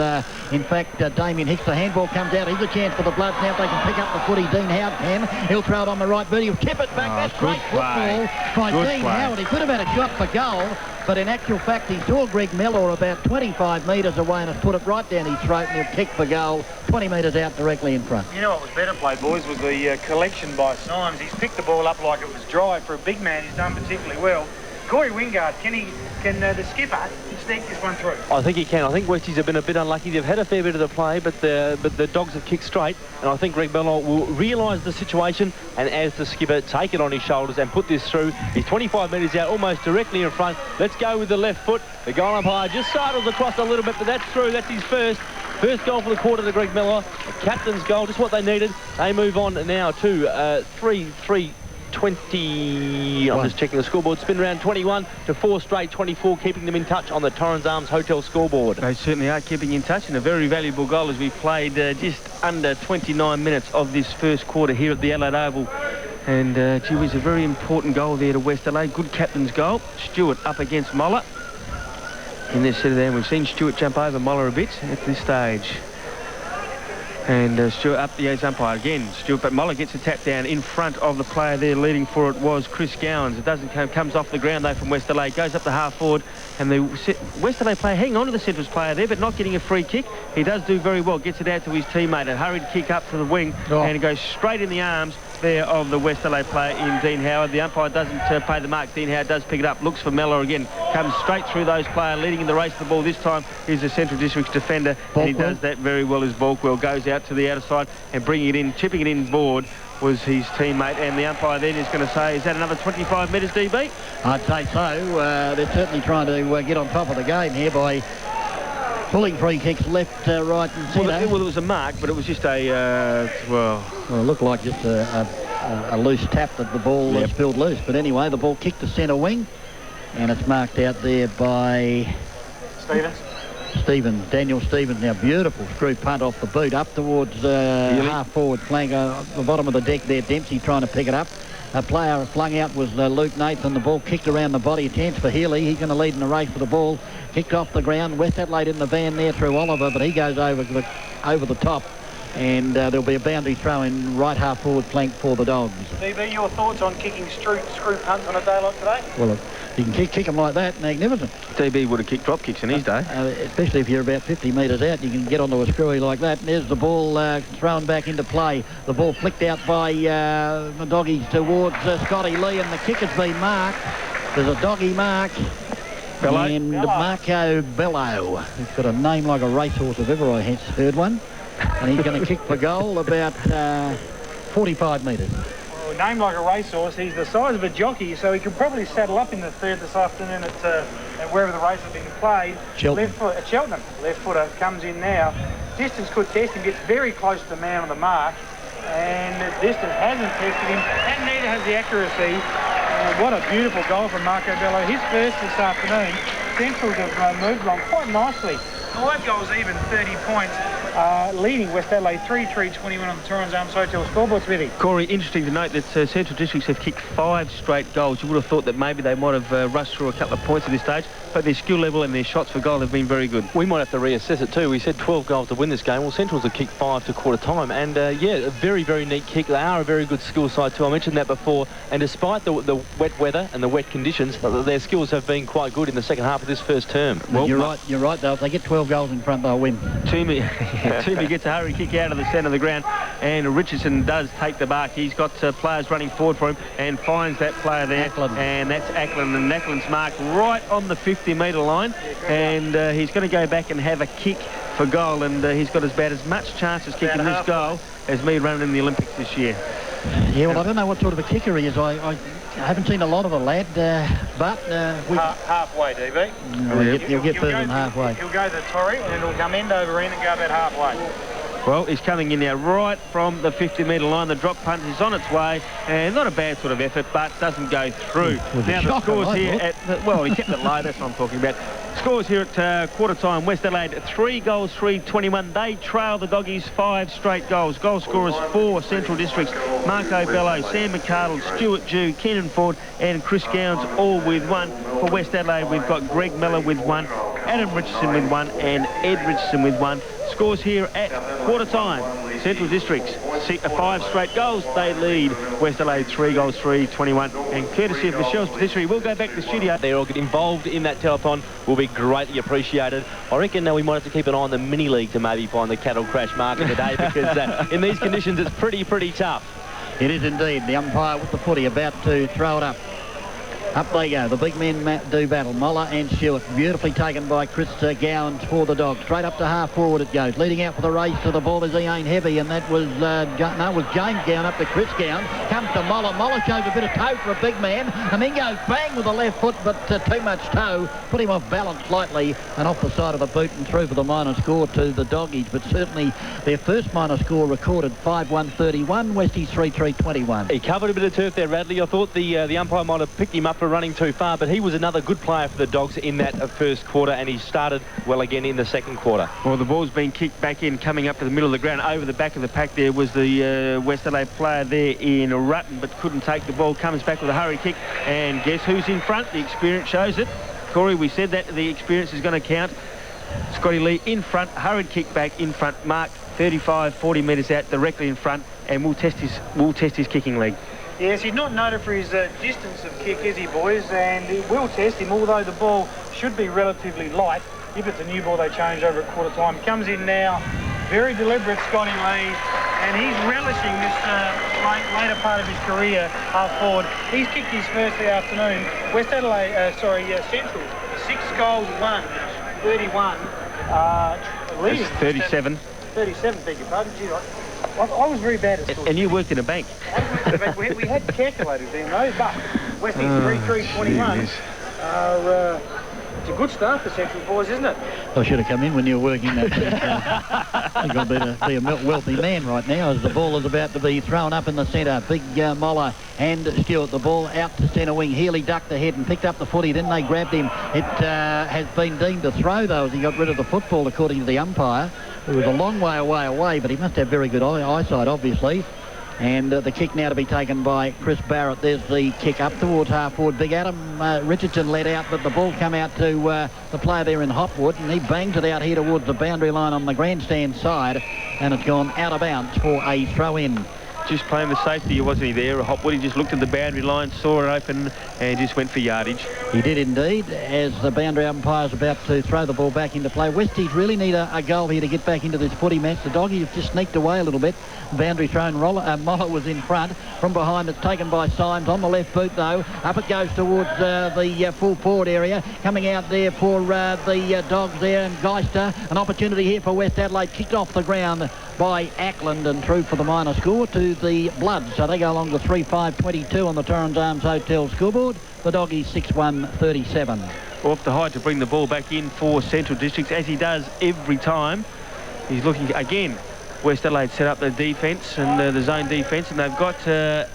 in fact Damien Hicks. The handball comes out. Here's a chance for the Bloods now. If they can pick up the footy, Dean Howard can. He'll throw it on the right boot. He'll tip it back. That's great football by Dean Howard. He could have had a shot for goal, but in actual fact he saw Greg Mellor about 25 metres away and has put it right down his throat, and he'll kick for goal 20 metres out directly in front. You know what was better play, boys, was the collection by Symes. He's picked the ball up like it was dry. For a big man, he's done particularly well. Corey Wingard, can the skipper sneak this one through? I think he can. I think Westies have been a bit unlucky. They've had a fair bit of the play, but the Dogs have kicked straight. And I think Greg Mellor will realise the situation and, as the skipper, take it on his shoulders and put this through. He's 25 metres out, almost directly in front. Let's go with the left foot. The goal umpire just sidles across a little bit, but that's through. That's his first goal for the quarter to Greg Mellor. The captain's goal, just what they needed. They move on now to 3-3-20. I'm just checking the scoreboard. Spin round 21 to 4 straight 24, keeping them in touch on the Torrens Arms Hotel scoreboard. They certainly are keeping in touch, and a very valuable goal as we played just under 29 minutes of this first quarter here at the Adelaide Oval. And gee whiz, a very important goal there to West Adelaide. Good captain's goal. Stewart up against Moller in this set of there. We've seen Stewart jump over Moller a bit at this stage. And Stewart up the ace umpire again. Stewart, but Moller gets a tap down in front of the player there. Leading for it was Chris Gowans. It doesn't comes off the ground though from West Adelaide. Goes up the half forward, and the West Adelaide player hanging on to the Central's player there, but not getting a free kick. He does do very well. Gets it out to his teammate. A hurried kick up to the wing, and it goes straight in the arms there of the West Adelaide player in Dean Howard. The umpire doesn't pay the mark. Dean Howard does pick it up. Looks for Mellor again. Comes straight through those players. Leading in the race to the ball this time is the Central District's defender, and he does that very well as Balkwell goes out to the outer side and bringing it in, chipping it in board was his teammate, and the umpire then is going to say, is that another 25 metres, DB? I'd say so. They're certainly trying to get on top of the game here by pulling free kicks left, right and centre. Well, it was a mark, but it was just a, well, it looked like just a loose tap that the ball spilled loose. But anyway, the ball kicked to centre wing, and it's marked out there by Daniel Stevens. Now, beautiful screw punt off the boot up towards half-forward flank, the bottom of the deck there. Dempsey trying to pick it up. A player flung out was Luke Nathan. The ball kicked around the body. A chance for Healy. He's going to lead in the race for the ball. Kicked off the ground. West Adelaide in the van there through Oliver, but he goes over the top. And there'll be a boundary throw in right half-forward flank for the Dogs. DB, your thoughts on kicking screw punts on a day like today? Well, you can kick them like that, magnificent. DB would have kicked drop kicks in his day. Especially if you're about 50 metres out, you can get onto a screwy like that. And there's the ball thrown back into play. The ball flicked out by the Doggies towards Scotty Lee, and the kick has been marked. There's a doggy mark. Bello. And Marco Bello. He's got a name like a racehorse if ever I heard one. And he's going to kick for goal about 45 metres. Well, named like a racehorse, he's the size of a jockey, so he could probably saddle up in the third this afternoon at wherever the race has been played. Cheltenham. Left foot, at Cheltenham. Left footer comes in now. Distance could test him, gets very close to the man on the mark, and the distance hasn't tested him, and neither has the accuracy. What a beautiful goal from Marco Bello. His first this afternoon. Centrals have moved along quite nicely. 5 goals even, 30 points. Leading West Adelaide 3-3-21 on the Torrens Arms Hotel scoreboard, Smithy. Corey, interesting to note that Central Districts have kicked 5 straight goals. You would have thought that maybe they might have rushed through a couple of points at this stage, but their skill level and their shots for goal have been very good. We might have to reassess it too. We said 12 goals to win this game. Well, Centrals have kicked 5 to quarter time, and yeah, a very, very neat kick. They are a very good skill side too. I mentioned that before, and despite the wet weather and the wet conditions, their skills have been quite good in the second half of this first term. Well, you're right though. If they get 12 goals in front, they'll win. Toomey gets a hurry kick out of the centre of the ground, and Richardson does take the mark. He's got players running forward for him and finds that player there, and that's Ackland, and Ackland's marked right on the 50-metre line, and he's going to go back and have a kick for goal, and he's got about as much chance of kicking this goal as me running in the Olympics this year. Yeah, well, I don't know what sort of a kicker he is. I haven't seen a lot of the lad, but... halfway, DB. He'll get further than halfway. He'll go to the Torrey, and it'll come end over end and go about halfway. Well, he's coming in now right from the 50-metre line. The drop punt is on its way, and not a bad sort of effort, but doesn't go through. Now the scores here at... Well, he kept it low, that's what I'm talking about. Scores here at quarter time. West Adelaide 3 goals, 3-21. They trail the Doggies 5 straight goals. Goal scorers 4 Central Districts. Marco Bello, Sam McCardle, Stuart Jew, Kenan Ford and Chris Gowans all with 1. For West Adelaide, we've got Greg Miller with 1, Adam Richardson with 1 and Ed Richardson with 1. Scores here at quarter time. Central Districts 5 straight goals. They lead West Adelaide 3 goals, 3-21. And courtesy of Michelle's Patisserie, we'll go back to the studio. They all get involved in that telethon will be greatly appreciated. I reckon we might have to keep an eye on the mini league to maybe find the cattle crash market today, because in these conditions it's pretty tough. It is indeed. The umpire with the footy about to throw it up. Up they go. The big men do battle. Moller and Stewart. Beautifully taken by Chris Gowans for the Dogs. Straight up to half forward it goes. Leading out for the race to the ball is he ain't heavy, and that was was James Gowan up to Chris Gowans. Comes to Moller. Moller shows a bit of toe for a big man, and then goes bang with the left foot, but too much toe. Put him off balance slightly and off the side of the boot and through for the minor score to the Doggies. But certainly their first minor score recorded 5-1-31. Westies 3-3-21. He covered a bit of turf there, Radley. I thought the umpire might have picked him up for running too far, but he was another good player for the Dogs in that first quarter, and he started well again in the second quarter. Well, the ball's been kicked back in, coming up to the middle of the ground. Over the back of the pack there was the West Adelaide player there in Rutten, but couldn't take the ball. Comes back with a hurry kick, and guess who's in front? The experience shows it. Corey, we said that the experience is going to count. Scotty Lee in front, hurried kick back in front, marked 35, 40 metres out, directly in front, and will test his kicking leg. Yes, he's not noted for his distance of kick, is he, boys? And it will test him, although the ball should be relatively light. If it's a new ball, they change over at quarter time. Comes in now, very deliberate, Scotty Lee, and he's relishing this later part of his career half forward. He's kicked his first the afternoon. West Adelaide, Central, 6 goals, 1, 31. It's 37. 37, beg your pardon. Gee, I was very bad at school. And you worked in a bank. We had calculators then, though, but Westies 3-3-21 are... it's a good start for Central boys, isn't it? I should have come in when you were working that. You've got to be a wealthy man right now as the ball is about to be thrown up in the centre. Big Moller and Stewart. The ball out to centre wing. Healy ducked the head and picked up the footy. Then they grabbed him. It has been deemed a throw, though, as he got rid of the football, according to the umpire. It was a long way away, but he must have very good eyesight, obviously. And the kick now to be taken by Chris Barrett. There's the kick up towards half forward. Big Adam Richardson let out, but the ball come out to the player there in Hopwood, and he bangs it out here towards the boundary line on the grandstand side, and it's gone out of bounds for a throw-in. Just playing the safety, wasn't he there? Hopwood, he just looked at the boundary line, saw it open, and just went for yardage. He did indeed, as the boundary umpire's about to throw the ball back into play. Westies really need a goal here to get back into this footy match. The Doggies have just sneaked away a little bit. Boundary thrown, Moller was in front. From behind, it's taken by Symes on the left boot, though. Up it goes towards the full forward area. Coming out there for the Dogs there, and Geister. An opportunity here for West Adelaide. Kicked off the ground by Ackland and through for the minor score to the Bloods. So they go along to 3-5-22 on the Torrens Arms Hotel scoreboard. The Doggies 6-1-37. Off the height to bring the ball back in for Central Districts, as he does every time. He's looking again. West Adelaide set up the defence and the zone defence, and they've got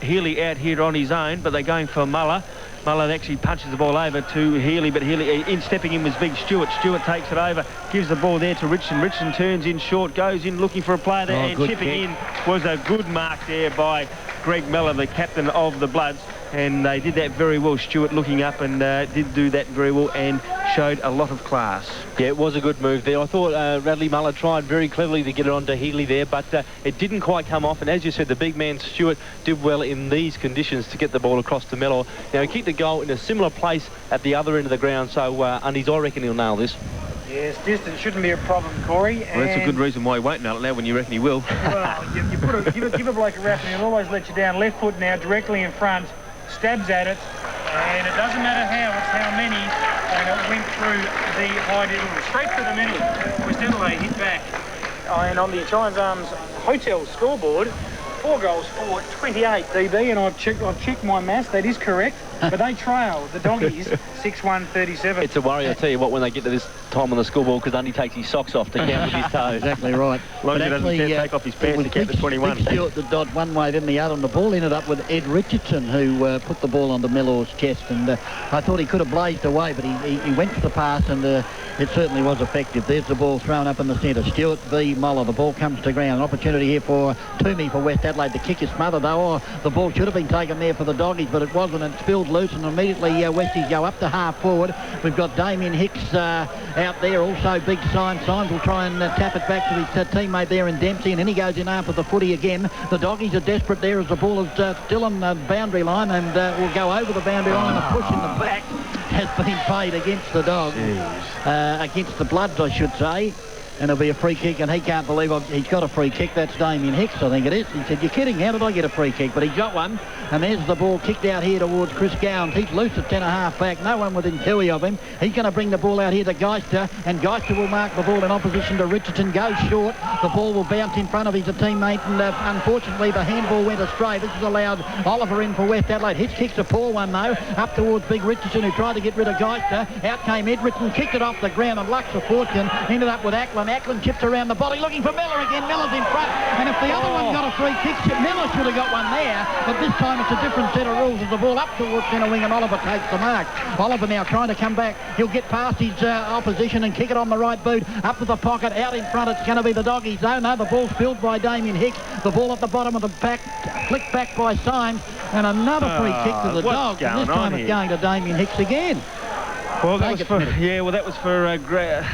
Healy out here on his own, but they're going for Muller. Muller actually punches the ball over to Healy, but Healy, in stepping in was big Stewart. Stewart takes it over, gives the ball there to Richardson. Richardson turns in short, goes in looking for a player there, and chipping in was a good mark there by Greg Mellor, the captain of the Bloods. And they did that very well. Stewart looking up and did do that very well and showed a lot of class. Yeah, it was a good move there. I thought Radley Muller tried very cleverly to get it onto Healy there, but it didn't quite come off. And as you said, the big man Stewart did well in these conditions to get the ball across to Mellor. Now, he kicked the goal in a similar place at the other end of the ground, so Undies, I reckon he'll nail this. Yes, distance shouldn't be a problem, Corey. Well, that's a good reason why he won't nail it now when you reckon he will. Well, give a bloke a rap and he'll always let you down. Left foot now, directly in front. Stabs at it, and it doesn't matter how, it's how many, and it went through the high middle, straight to the middle. West Adelaide hit back, and on the Torrens Arms Hotel scoreboard, 4 goals for 28 DB, and I've checked my maths, that is correct, but they trail the Doggies 6-1-37. It's a worry, I tell you what, when they get to this time on the scoreboard, because Undy takes his socks off to count with his toes. Exactly right. As long as he doesn't take off his pants to count the 21. Big Stewart that dodged one way, then the other, and the ball ended up with Ed Richardson, who put the ball onto Mellor's chest, and I thought he could have blazed away, but he went for the pass, and it certainly was effective. There's the ball thrown up in the centre. Stewart v. Moller. The ball comes to ground. An opportunity here for Toomey for West Adelaide. The kick is smothered, though. Oh, the ball should have been taken there for the Doggies, but it wasn't. It spilled loose, and immediately Westies go up to half forward. We've got Damien Hicks out there, also big Symes. Symes will try and tap it back to his teammate there in Dempsey, and then he goes in after the footy again. The Doggies are desperate there as the ball is still on the boundary line, and will go over the boundary line. A push in the back has been paid against the Dogs, against the Bloods, I should say. And it'll be a free kick, and he can't believe he's got a free kick. That's Damien Hicks, I think it is. He said, "You're kidding, how did I get a free kick?" But he got one, and there's the ball kicked out here towards Chris Gowans. He's loose at 10.5 back, no one within 2 of him. He's going to bring the ball out here to Geister, and Geister will mark the ball in opposition to Richardson. Goes short, the ball will bounce in front of his teammate, and unfortunately the handball went astray. This has allowed Oliver in for West Adelaide. His kick's a poor one, though, up towards Big Richardson, who tried to get rid of Geister. Out came Edritton, kicked it off the ground, and Lux of Fortune ended up with Ackland. Ackland chips around the body, looking for Miller again. Miller's in front, and if the other one got a free kick, Miller should have got one there, but this time it's a different set of rules as the ball up towards centre wing, and Oliver takes the mark. Oliver now trying to come back. He'll get past his opposition and kick it on the right boot, up to the pocket, out in front. It's going to be the Doggies, though. No, the ball's filled by Damien Hicks. The ball at the bottom of the pack, flicked back by Symes, and another free kick to the Dogs. And this time it's going to Damien Hicks again. Well, that was for, that was for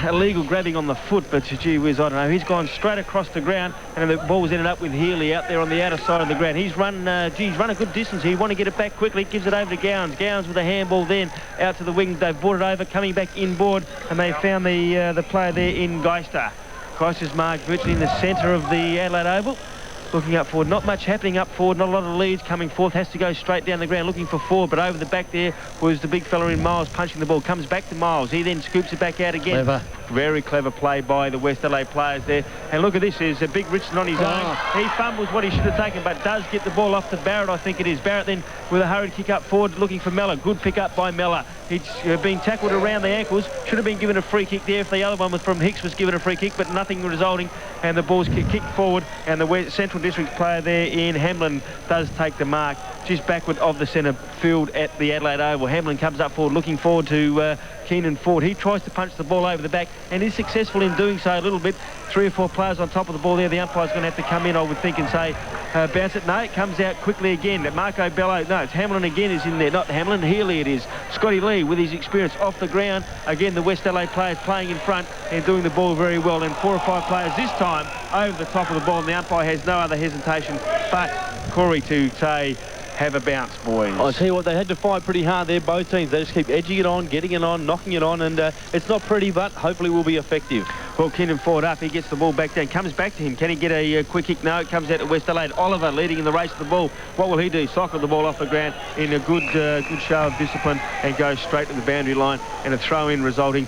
illegal grabbing on the foot, but gee whiz, I don't know. He's gone straight across the ground, and the ball was ended up with Healy out there on the outer side of the ground. He's run, he's run a good distance. He want to get it back quickly. Gives it over to Gowns. Gowns with a handball then out to the wing. They've brought it over, coming back inboard, and they found the player there in Geister. Geister's marked virtually in the centre of the Adelaide Oval. Looking up forward, not much happening up forward, not a lot of leads coming forth, has to go straight down the ground looking for forward, but over the back there was the big fella in Miles punching the ball, comes back to Miles, he then scoops it back out again. Clever. Very clever play by the West Adelaide players there, and look at this, there's a big Richardson on his own, he fumbles what he should have taken, but does get the ball off to Barrett, I think it is. Barrett then with a hurried kick up forward looking for Mellor, good pick up by Mellor. He's been tackled around the ankles, should have been given a free kick there if the other one was from Hicks was given a free kick, but nothing resulting, and the ball's kicked forward, and the Central District player there in Hamlin does take the mark just backward of the centre field at the Adelaide Oval. Hamlin comes up forward looking forward to Keenan Ford. He tries to punch the ball over the back and is successful in doing so a little bit. 3 or 4 players on top of the ball there. The umpire's going to have to come in, I would think, and say bounce it. No, it comes out quickly again. Marco Bello, no, it's Hamlin again is in there. Not Hamlin, Healy it is. Scotty Lee with his experience off the ground. Again, the West Adelaide players playing in front and doing the ball very well. And 4 or 5 players this time over the top of the ball, and the umpire has no other hesitation but Corey to say, have a bounce, boys. I'll tell you what, they had to fight pretty hard there, both teams. They just keep edging it on, getting it on, knocking it on, and it's not pretty, but hopefully will be effective. Well, Keenan Ford up, he gets the ball back down, comes back to him. Can he get a quick kick? No, it comes out to West Adelaide. Oliver leading in the race to the ball. What will he do? Cycle the ball off the ground in a good show of discipline and goes straight to the boundary line, and a throw-in resulting.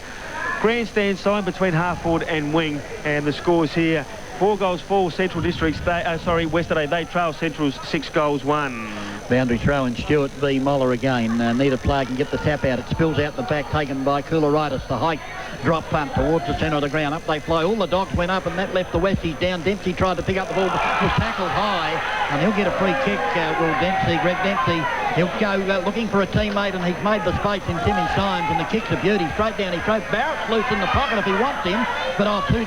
Grandstand sign between half forward and wing, and the scores here. 4 goals for Central Districts. West Adelaide, they trail Central's 6 goals 1. Boundary throw in Stewart v. Moller again. Neither player can get the tap out. It spills out the back, taken by Cooleritis. The hike drop punt towards the centre of the ground. Up they fly. All the dogs went up, and that left the Westies down. Dempsey tried to pick up the ball, was tackled high, and he'll get a free kick. Greg Dempsey, he'll go looking for a teammate, and he's made the space in Timmy Symes, and the kick's a beauty. Straight down his throat. Barrett's loose in the pocket if he wants him, but too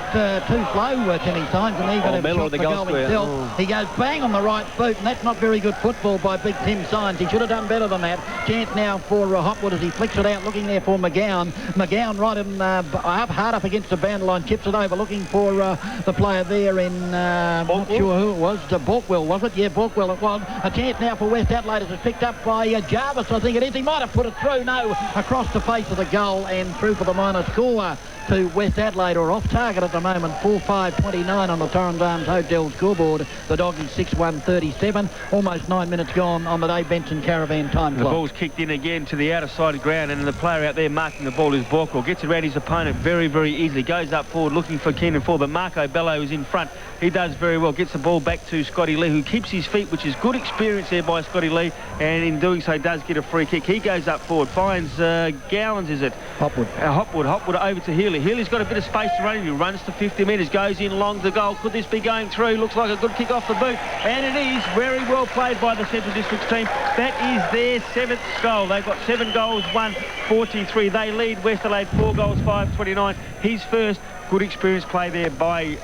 slow, Timmy Symes, and he's going to shot the goal himself. He goes bang on the right boot, and that's not very good football by big Tim Symes. He should have done better than that. Chance now for Hopwood as he flicks it out, looking there for McGowan. McGowan right in hard up against the boundary line, chips it over, looking for the player there in, not sure who it was, Borkwell, was it? Yeah, Borkwell it was. A chance now for West Adelaide as it's picked up by Jarvis, I think it is. He might have put it through, no, across the face of the goal and through for the minor score to West Adelaide, or off target at the moment. 4-5-29 on the Torrens Arms Hotel scoreboard. The Doggies 6-1-37. Almost 9 minutes gone on the Dave Benson Caravan time clock. The ball's kicked in again to the outer side of the ground, and the player out there marking the ball is Borkwell. Gets around his opponent very, very easily. Goes up forward looking for Keenan Ford, but Marco Bello is in front. He does very well. Gets the ball back to Scotty Lee, who keeps his feet, which is good experience there by Scotty Lee, and in doing so does get a free kick. He goes up forward, finds Gowans, is it? Hopwood. Hopwood over to Healy. Healy's got a bit of space to run in. He runs to 50 metres, goes in long to goal. Could this be going through? Looks like a good kick off the boot, and it is. Very well played by the Central Districts team. That is their 7th goal. They've got 7 goals, 1-43. They lead West Adelaide 4 goals, 5-29. His first. Good experience play there by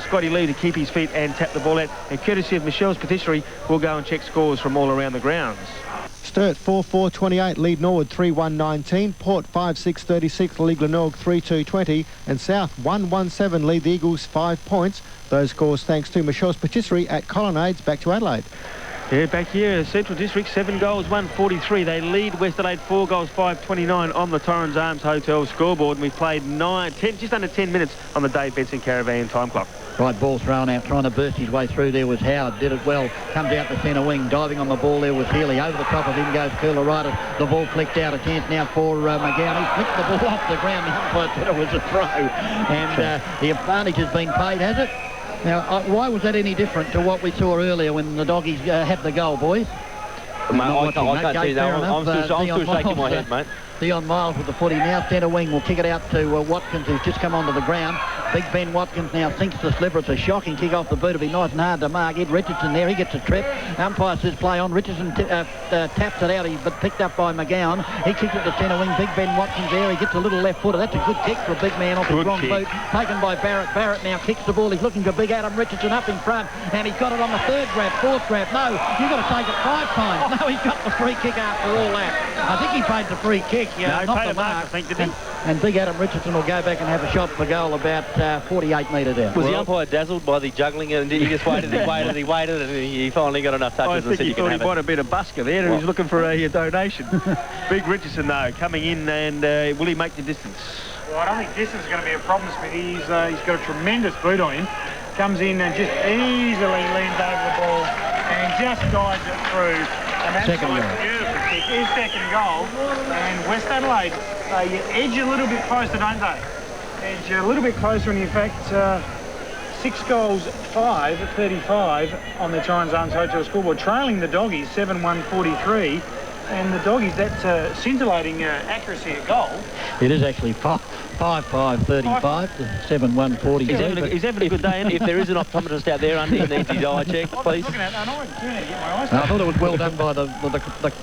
Scotty Lee to keep his feet and tap the ball out. And courtesy of Michelle's Patisserie, we'll go and check scores from all around the grounds. Sturt 4-4-28, lead Norwood 3-1-19, Port 5-6-36, lead Glenorg 3-2-20, and South 1-1-7, lead the Eagles 5 points. Those scores thanks to Michelle's Patisserie at Colonnades. Back to Adelaide. Yeah, back here, Central District 7 goals, 1-43. They lead West Adelaide 4 goals, 5-29 on the Torrens Arms Hotel scoreboard. And we've played just under 10 minutes on the Dave Benson Caravan time clock. Right, ball thrown out, trying to burst his way through there was Howard, did it well, comes out the centre wing, diving on the ball there was Healy, over the top of him goes Cooleritis, the ball flicked out, a chance now for McGowan, he flicked the ball off the ground, the umpire said it was a throw, and the advantage has been paid, has it? Now, why was that any different to what we saw earlier when the Doggies had the goal, boys? Mate, I can't see that. I'm still shaking my head, mate. Dion Miles with the footy now, centre wing will kick it out to Watkins, who's just come onto the ground. Big Ben Watkins now sinks the slipper. It's a shocking kick off the boot. It'll be nice and hard to mark. Ed Richardson there. He gets a trip. Umpire says play on. Richardson taps it out, but picked up by McGowan. He kicks it to centre wing. Big Ben Watkins there. He gets a little left footer. That's a good kick for a big man off his wrong boot. Taken by Barrett. Barrett now kicks the ball. He's looking for big Adam Richardson up in front, and he's got it on the third grab, fourth grab. No, you've got to take it 5 times. No, he's got the free kick after all that. I think he paid the free kick. Yeah, no, not the mark. I think, did he? And big Adam Richardson will go back and have a shot for goal about 48 metres out. Was the umpire dazzled by the juggling, and he just waited and he finally got enough touches? I think he thought he might have been a busker there, and he's looking for a donation. Big Richardson, though, coming in, and will he make the distance? Well, I don't think distance is going to be a problem, Smithy. He's got a tremendous boot on him. Comes in and just easily leans over the ball and just guides it through. And that's second goal. Beautiful kick. His second goal. And West Adelaide, they edge a little bit closer, don't they? Edge a little bit closer, and in fact, 6 goals, 5, 35 on the Torrens Arms Hotel scoreboard, trailing the Doggies 7-1-43. And the Doggies, that's scintillating accuracy at goal. It is actually 5-5-35 to 7-1-43. He's having a good day, and if there is an optometrist out there under, he needs his eye checked, please. I thought it was well done by the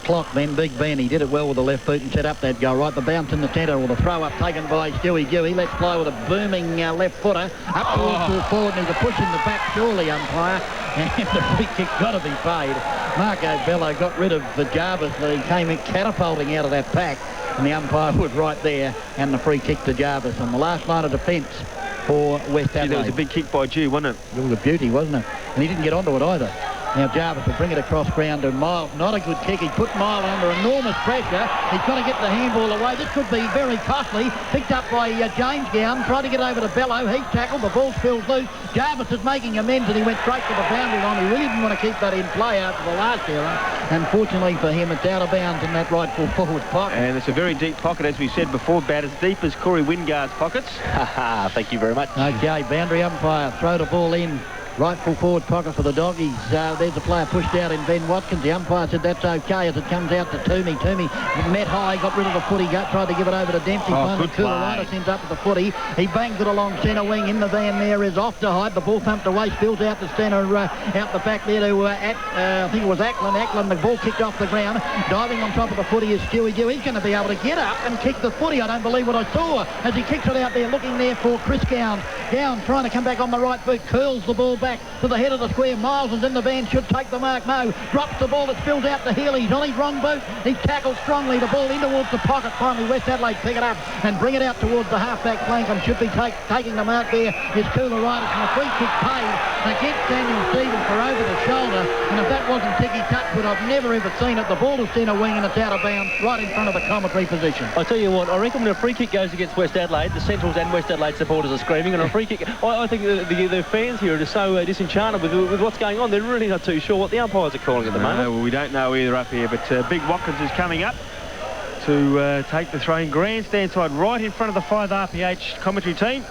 clock then, Big Ben. He did it well with the left boot and set up that goal. Right, the bounce in the centre, or the throw up taken by Stewie Dewey. Let's play with a booming left footer. Up towards the forward, and he's a push in the back, surely, umpire. And the free kick got to be paid. Marco Bello got rid of the Jarvis. He came in catapulting out of that pack, and the umpire was right there, and the free kick to Jarvis on the last line of defence for West Adelaide. That was a big kick by Jew, wasn't it? It was a beauty, wasn't it? And he didn't get onto it either. Now Jarvis will bring it across ground to Miles. Not a good kick. He put Miles under enormous pressure. He's got to get the handball away. This could be very costly. Picked up by James Gown. Tried to get over to Bello. He's tackled. The ball spills loose. Jarvis is making amends, and he went straight to the boundary line. He really didn't want to keep that in play after the last error. And fortunately for him, it's out of bounds in that rightful forward pocket. And it's a very deep pocket, as we said before, about as deep as Corey Wingard's pockets. Thank you very much. Okay, boundary umpire. Throw the ball in. Rightful forward pocket for the Doggies. There's a player pushed out in Ben Watkins. The umpire said that's okay as it comes out to Toomey. Toomey met high, got rid of the footy, tried to give it over to Dempsey. Finally, Cooler ends up with the footy. He bangs it along centre wing. In the van there is off to hide. The ball thumped away, spills out to centre, out the back there to, I think it was Ackland. Ackland, the ball kicked off the ground. Diving on top of the footy is Stewie Dew. He's going to be able to get up and kick the footy. I don't believe what I saw as he kicks it out there, looking there for Chris Gown. Gown trying to come back on the right boot, curls the ball back to the head of the square. Miles is in the van, should take the mark. No, drops the ball. It spills out to Healy. He's on his wrong boot. He's tackled strongly. The ball in towards the pocket. Finally, West Adelaide pick it up and bring it out towards the half-back flank, and should be taking the mark there is Cooler Riders, and the free kick paid against Daniel Stevens for over the shoulder. And if that wasn't Ticky Touchwood, I've never ever seen it. The ball is centre wing, and it's out of bounds right in front of the commentary position. I tell you what, I reckon when a free kick goes against West Adelaide, the Centrals and West Adelaide supporters are screaming, and a free kick, I think the fans here are just so disenchanted with what's going on. They're really not too sure what the umpires are calling at the moment. Well, we don't know either up here, but Big Watkins is coming up to take the throw in grandstand side right in front of the 5 RPH commentary team.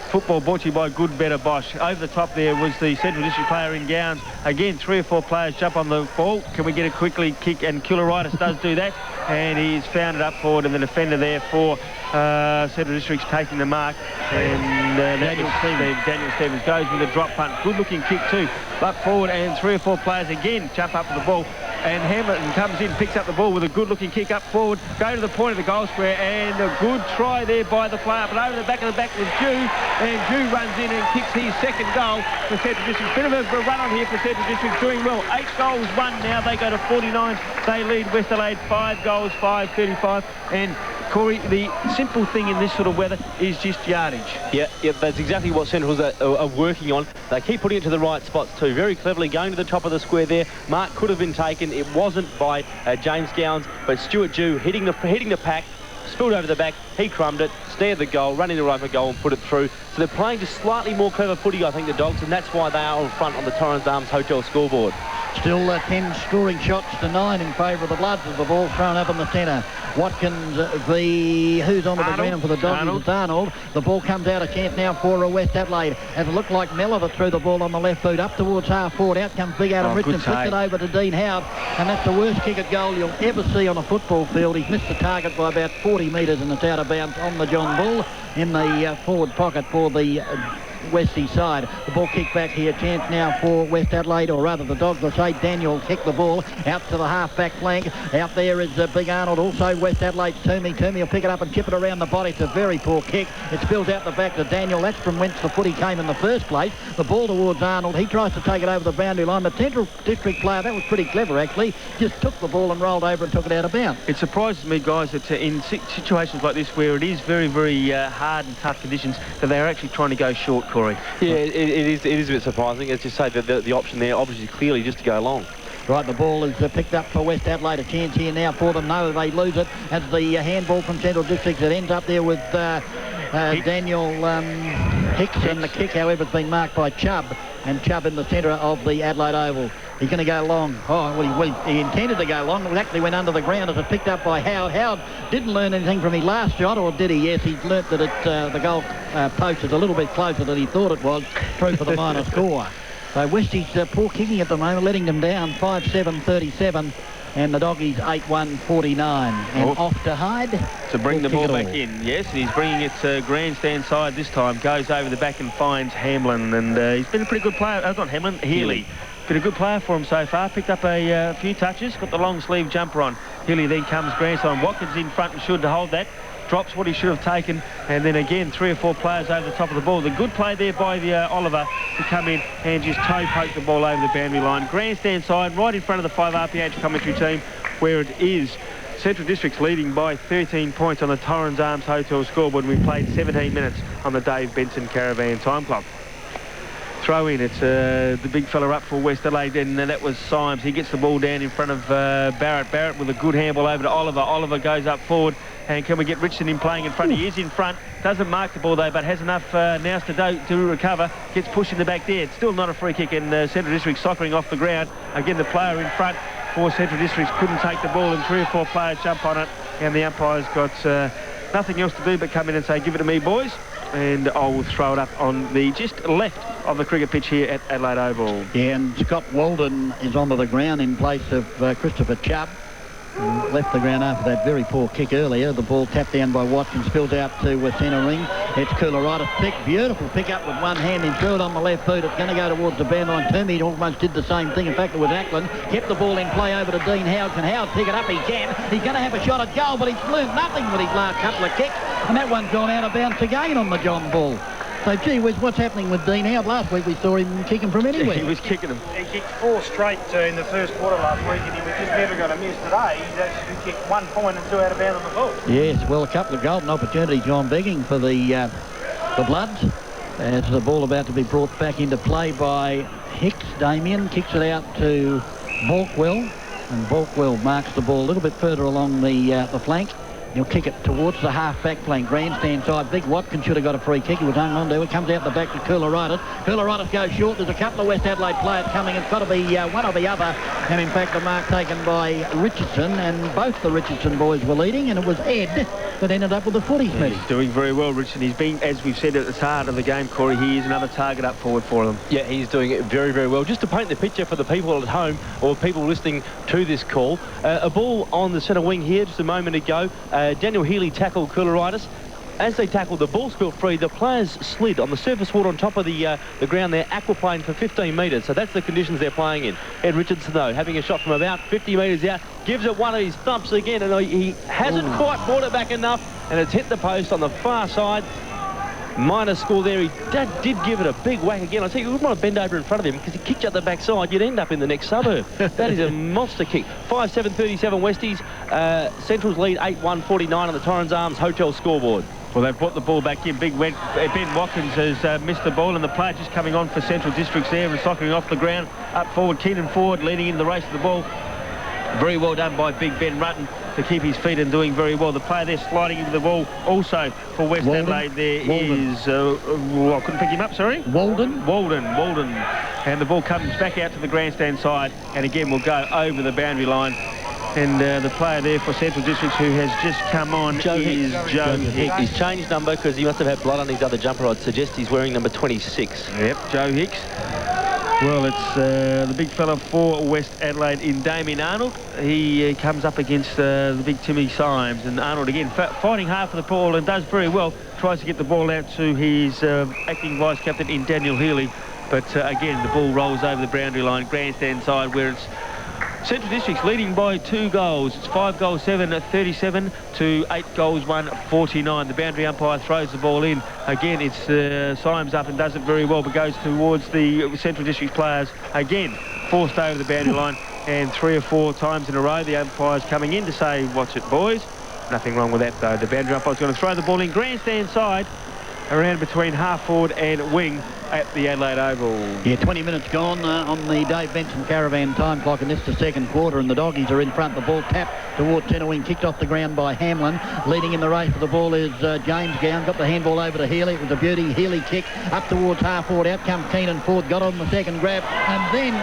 Football brought to you by Good Better Bosch. Over the top there was the Central District player in Gowns. Again, 3 or 4 players jump on the ball. Can we get a quickly kick? And Kularitis does do that. And he's found it up forward, and the defender there for Central District's taking the mark. And Daniel Stevens goes with a drop punt. Good looking kick too. Up forward, and 3 or 4 players again jump up to the ball. And Hamilton comes in, picks up the ball with a good-looking kick up forward, go to the point of the goal square, and a good try there by the player. But over the back of the back was Jew, and Jew runs in and kicks his second goal for Central District. Bit of a run on here for Central District, doing well. 8 goals, 1 now. They go to 49. They lead West Adelaide 5 goals, 5, 35. And Corey, the simple thing in this sort of weather is just yardage. Yeah, that's exactly what Centrals are working on. They keep putting it to the right spots too. Very cleverly going to the top of the square there. Mark could have been taken. It wasn't by James Gowns, but Stuart Jew hitting the pack, spilled over the back. He crumbed it, snared the goal, ran into the right for goal and put it through. So they're playing just slightly more clever footy, I think, the Dogs, and that's why they are on front on the Torrens Arms Hotel scoreboard. Still 10 scoring shots to 9 in favour of the Bloods as the ball thrown up in the centre. Watkins who's on the ground for the Doggies? It's Arnold. The ball comes out, a chance now for West Adelaide. As it looked like Miller that threw the ball on the left boot up towards half forward. Out comes Big Adam Richardson, flicked it over to Dean Howard, and that's the worst kick at goal you'll ever see on a football field. He's missed the target by about 40 metres and it's out of bounds on the John Bull in the forward pocket for the Westie side. The ball kicked back here, chance now for West Adelaide, or rather the Dogs will say. Daniel kicked the ball out to the half-back flank. Out there is Big Arnold, also West Adelaide's Toomey. Toomey will pick it up and chip it around the body. It's a very poor kick. It spills out the back to Daniel. That's from whence the footy came in the first place. The ball towards Arnold. He tries to take it over the boundary line. The Central District player, that was pretty clever actually, just took the ball and rolled over and took it out of bounds. It surprises me, guys, that in situations like this where it is very, very hard and tough conditions, that they're actually trying to go short, Corey. Yeah, it is a bit surprising. As you say, the option there, obviously, clearly just to go long. Right, the ball is picked up for West Adelaide. A chance here now for them. No, they lose it. As the handball from Central District, it ends up there with Daniel Hicks, and the kick, however, has been marked by Chubb, and Chubb in the centre of the Adelaide Oval. He's going to go long. Oh, well, he intended to go long. It actually went under the ground as it picked up by Howard. Howard didn't learn anything from his last shot, or did he? Yes, he's learnt that the goal post is a little bit closer than he thought it was, through for the minor score. So Westie's poor kicking at the moment, letting them down 5-7-37, and the Doggies 8-1-49. And off to Hyde to bring the ball back in. Yes, and he's bringing it to grandstand side this time. Goes over the back and finds Hamlin, and he's been a pretty good player. Not Hamlin, Healy. Been a good player for him so far. Picked up a few touches. Got the long sleeve jumper on. Healy then comes grandstand. Watkins in front and should hold that. Drops what he should have taken, and then again 3 or 4 players over the top of the ball. The good play there by the Oliver to come in and just toe poke the ball over the boundary line. Grandstand side, right in front of the 5 RPH commentary team, where it is Central District's leading by 13 points on the Torrens Arms Hotel scoreboard. We played 17 minutes on the Dave Benson Caravan Time Clock. Throw in, it's the big fella up for West Adelaide, and that was Symes. He gets the ball down in front of Barrett. Barrett with a good handball over to Oliver. Oliver goes up forward, and can we get Richardson in playing in front? He is in front, doesn't mark the ball though, but has enough nous to recover. Gets pushed in the back there. It's still not a free kick, and Central District soccering off the ground. Again, the player in front for Central District couldn't take the ball, and 3 or 4 players jump on it, and the umpire's got nothing else to do but come in and say, give it to me, boys. And I will throw it up on the just left of the cricket pitch here at Adelaide Oval. Yeah, and Scott Walden is onto the ground in place of Christopher Chubb. Left the ground after that very poor kick earlier. The ball tapped down by Watkins, spilled out to centre ring. It's Cooleritis pick, beautiful pick up with one hand and threw it on the left boot. It's going to go towards the boundary line. Toomey almost did the same thing. In fact, it was Ackland. Kept the ball in play over to Dean Howard. Can Howard pick it up? He can. He's going to have a shot at goal, but he's learned nothing with his last couple of kicks. And that one's gone out of bounds again on the John Bull. So, gee whiz, what's happening with Dean Howard? Last week we saw him kicking from anywhere. He was kicking them. He kicked 4 straight in the first quarter last week, and he was just never going to miss today. He's actually kicked 1 point and 2 out of bounds on the ball. Yes, well, a couple of golden opportunities gone begging for the Bloods. As the ball about to be brought back into play by Hicks. Damien kicks it out to Balkwell, and Balkwell marks the ball a little bit further along the flank. He'll kick it towards the half-back flank, grandstand side. Big Watkins should have got a free kick. He was hung on to it. Comes out the back to Cooleritis. Cooleritis goes short. There's a couple of West Adelaide players coming. It's got to be one or the other. And, in fact, the mark taken by Richardson. And both the Richardson boys were leading. And it was Ed that ended up with the footy. He's doing very well, Richardson. He's been, as we've said at the start of the game, Corey, he is another target up forward for them. Yeah, he's doing it very, very well. Just to paint the picture for the people at home or people listening to this call, a ball on the centre wing here just a moment ago. Daniel Healy tackled Cooleritis. As they tackled, the ball spilled free. The players slid on the surface water on top of the ground there, aquaplane for 15 metres. So that's the conditions they're playing in. Ed Richardson, though, having a shot from about 50 metres out, gives it one of his thumps again, and he hasn't quite brought it back enough, and it's hit the post on the far side. Minor score there. He did give it a big whack again. I think you wouldn't want to bend over in front of him because he kicked you at the backside. You'd end up in the next suburb. That is a monster kick. 5-7-37 Westies. Central's lead 8-1-49 on the Torrens Arms Hotel scoreboard. Well, they've brought the ball back in. Ben Watkins has missed the ball, and the player just coming on for Central Districts there and soccering off the ground. Up forward, Keenan forward, leading into the race of the ball. Very well done by Big Ben Rutten. to keep his feet and doing very well. The player there sliding into the ball also for West Adelaide there is... I couldn't pick him up, sorry. Walden. And the ball comes back out to the grandstand side, and again will go over the boundary line. And the player there for Central Districts who has just come on is Joe Hicks. He's changed number because he must have had blood on his other jumper. I'd suggest he's wearing number 26. Yep, Joe Hicks. Well, it's the big fella for West Adelaide in Damien Arnold. He comes up against the big Timmy Symes, and Arnold again fighting hard for the ball and does very well. Tries to get the ball out to his acting vice-captain in Daniel Healy. But again, the ball rolls over the boundary line, grandstand side, where it's Central Districts leading by 2 goals. It's 5 goals 7 at 37 to 8 goals 1 49. The boundary umpire throws the ball in. Again, it's Symes up and does it very well, but goes towards the Central Districts players. Again, forced over the boundary line, and 3 or 4 times in a row the umpire's coming in to say, watch it, boys. Nothing wrong with that, though. The boundary umpire's going to throw the ball in grandstand side, around between half forward and wing at the Adelaide Oval. Yeah, 20 minutes gone on the Dave Benson Caravan time clock, and this is the second quarter, and the Doggies are in front. The ball tapped toward centre wing, kicked off the ground by Hamlin. Leading in the race for the ball is James Gown. Got the handball over to Healy. It was a beauty. Healy kick up towards half forward. Out comes Keenan Ford. Got on the second grab, and then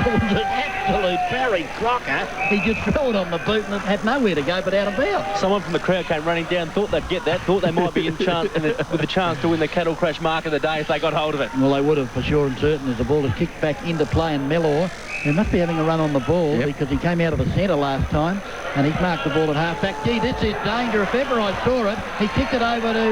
it was an absolute Barry Crocker. He just threw it on the boot and it had nowhere to go but out of bounds. Someone from the crowd came running down, thought they'd get that, thought they might be with a chance to win the cattle crash mark of the day if they got hold of it. Well, they would have for sure and certain, as the ball is kicked back into play, and Mellor, who must be having a run on the ball because he came out of the centre last time, and he's marked the ball at half-back. Gee, this is danger. If ever I saw it, he kicked it over to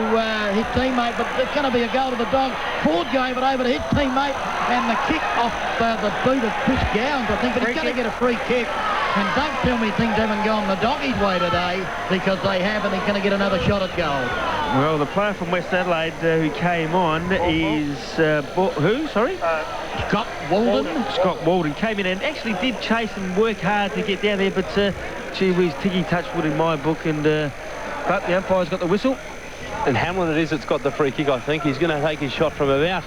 his teammate, but it's going to be a goal to the Dogs. Ford gave it over to his teammate, and the kick off the boot of Chris Gowns, I think, but he's going to get a free kick. And don't tell me things haven't gone the Doggies' way today, because they have, and he's going to get another shot at goal. Well, the player from West Adelaide who came on is... who? Sorry? Scott Walden. Scott Walden came in and actually did chase and work hard to get down there, but gee whiz, Tiggy Touchwood in my book, and but the umpire's got the whistle. And Hamlin it is that's got the free kick, I think. He's going to take his shot from about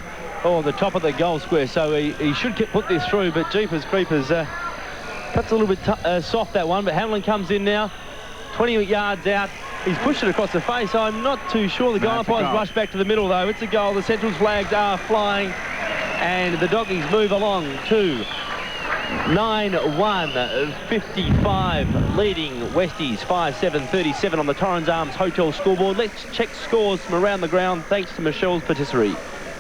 the top of the goal square, so he should put this through, but Jeepers Creepers... Perhaps a little bit soft, that one, but Hamlin comes in now, 20 yards out. He's pushed it across the face. I'm not too sure. The goal umpire's rushed back to the middle, though. It's a goal. The Central's flags are flying, and the Doggies move along to 9-1, 55, leading Westies 5-7, 37 on the Torrens Arms Hotel scoreboard. Let's check scores from around the ground, thanks to Michelle's patisserie.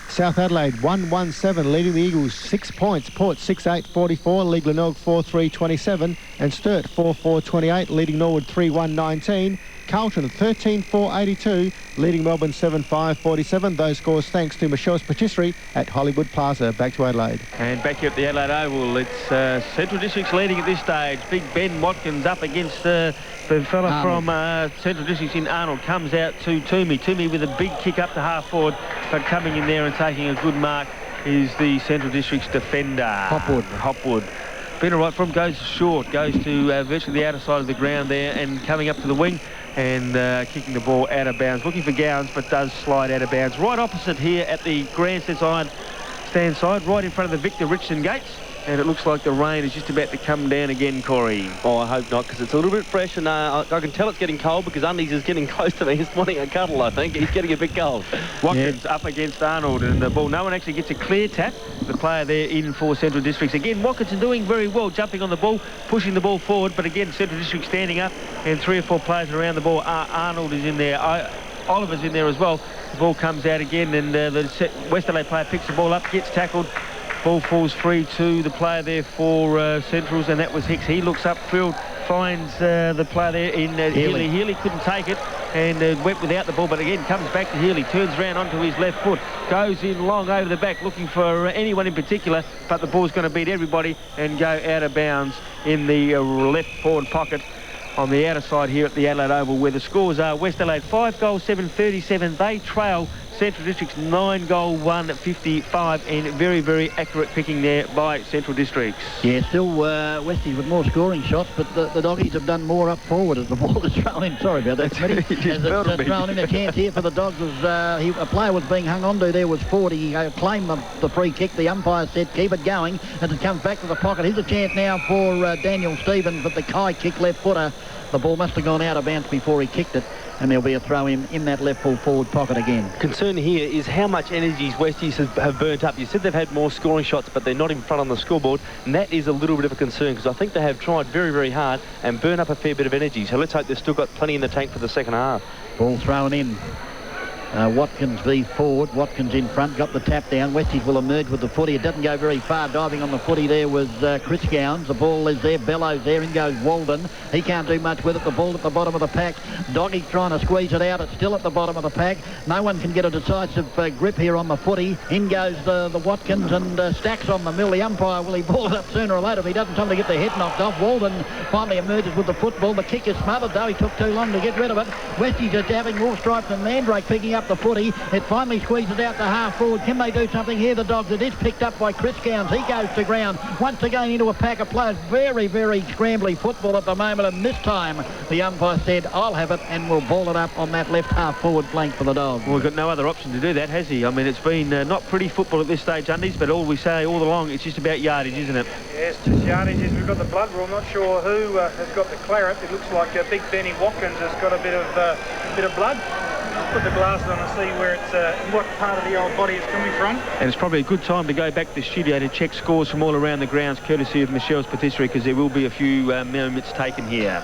South Adelaide 1-1-7, leading the Eagles 6 points. Port 6-8-44, League Glenorg 4-3-27, and Sturt 4-4-28, leading Norwood 3-1-19. Carlton 13-4-82, leading Melbourne 7-5-47. Those scores thanks to Michelle's Patisserie at Hollywood Plaza. Back to Adelaide. And back here at the Adelaide Oval, it's Central Districts leading at this stage. Big Ben Watkins up against the fella from Central Districts in Arnold. Comes out to Toomey. Toomey with a big kick up to half forward, but coming in there and taking a good mark is the Central Districts defender. Hopwood. Been all right from, goes short, goes to virtually the outer side of the ground there, and coming up to the wing and kicking the ball out of bounds. Looking for Gowns, but does slide out of bounds. Right opposite here at the grandstand side, right in front of the Victor Richardson gates. And it looks like the rain is just about to come down again, Corey. Oh, I hope not, because it's a little bit fresh, and I can tell it's getting cold because Undies is getting close to me. He's wanting a cuddle, I think. He's getting a bit cold. Watkins up against Arnold, and the ball, no one actually gets a clear tap. The player there in for Central Districts. Again, Watkinson doing very well, jumping on the ball, pushing the ball forward, but again, Central Districts standing up, and 3 or 4 players around the ball. Arnold is in there. Oliver's in there as well. The ball comes out again, and the West Adelaide player picks the ball up, gets tackled. Ball falls free to the player there for Centrals, and that was Hicks. He looks upfield, finds the player there in Healy. Healy couldn't take it and went without the ball, but again comes back to Healy, turns around onto his left foot, goes in long over the back looking for anyone in particular, but the ball's going to beat everybody and go out of bounds in the left forward pocket on the outer side here at the Adelaide Oval, where the scores are West Adelaide 5 goals 7 37. They trail Central Districts 9 goal 1 55, and very, very accurate picking there by Central Districts. Yeah, still Westies with more scoring shots, but the Doggies have done more up forward as the ball is thrown in. Sorry about that, Smitty. As it's thrown in, a chance here for the Dogs was a player was being hung onto. There was Ford. He claimed the free kick. The umpire said keep it going as it comes back to the pocket. Here's a chance now for Daniel Stevens, but the high kick left footer The ball must have gone out of bounds before he kicked it, and there'll be a throw in that left full forward pocket again. Concern here is how much energy Westies have burnt up. You said they've had more scoring shots, but they're not in front on the scoreboard, and that is a little bit of a concern because I think they have tried very, very hard and burn up a fair bit of energy. So let's hope they've still got plenty in the tank for the second half. Ball thrown in. Watkins v forward. Watkins in front, got the tap down. Westies will emerge with the footy. It doesn't go very far. Diving on the footy there was Chris Gowns. The ball is there. Bellows there. In goes Walden. He can't do much with it. The ball at the bottom of the pack. Doggy's trying to squeeze it out. It's still at the bottom of the pack. No one can get a decisive grip here on the footy. In goes the Watkins and Stacks on the mill. The umpire, will he ball it up sooner or later? If he doesn't, time to get the head knocked off. Walden finally emerges with the football. The kick is smothered though. He took too long to get rid of it. Westies are having more stripes than Mandrake picking up the footy. It finally squeezes out the half forward. Can they do something here, the Dogs? It is picked up by Chris Gowns. He goes to ground once again into a pack of players. Very, very scrambly football at the moment, and this time the umpire said, I'll have it, and we'll ball it up on that left half forward flank for the Dogs. Well, we've got no other option to do that, has he? I mean, it's been not pretty football at this stage, Undies, but all we say all along, it's just about yardage, isn't it? Yes, just yardage. We've got the blood rule. I'm not sure who has got the claret. It looks like Big Benny Watkins has got a bit of blood. Put the glasses on and see where it's, in what part of the old body it's coming from. And it's probably a good time to go back to the studio to check scores from all around the grounds, courtesy of Michelle's Patisserie, because there will be a few moments taken here.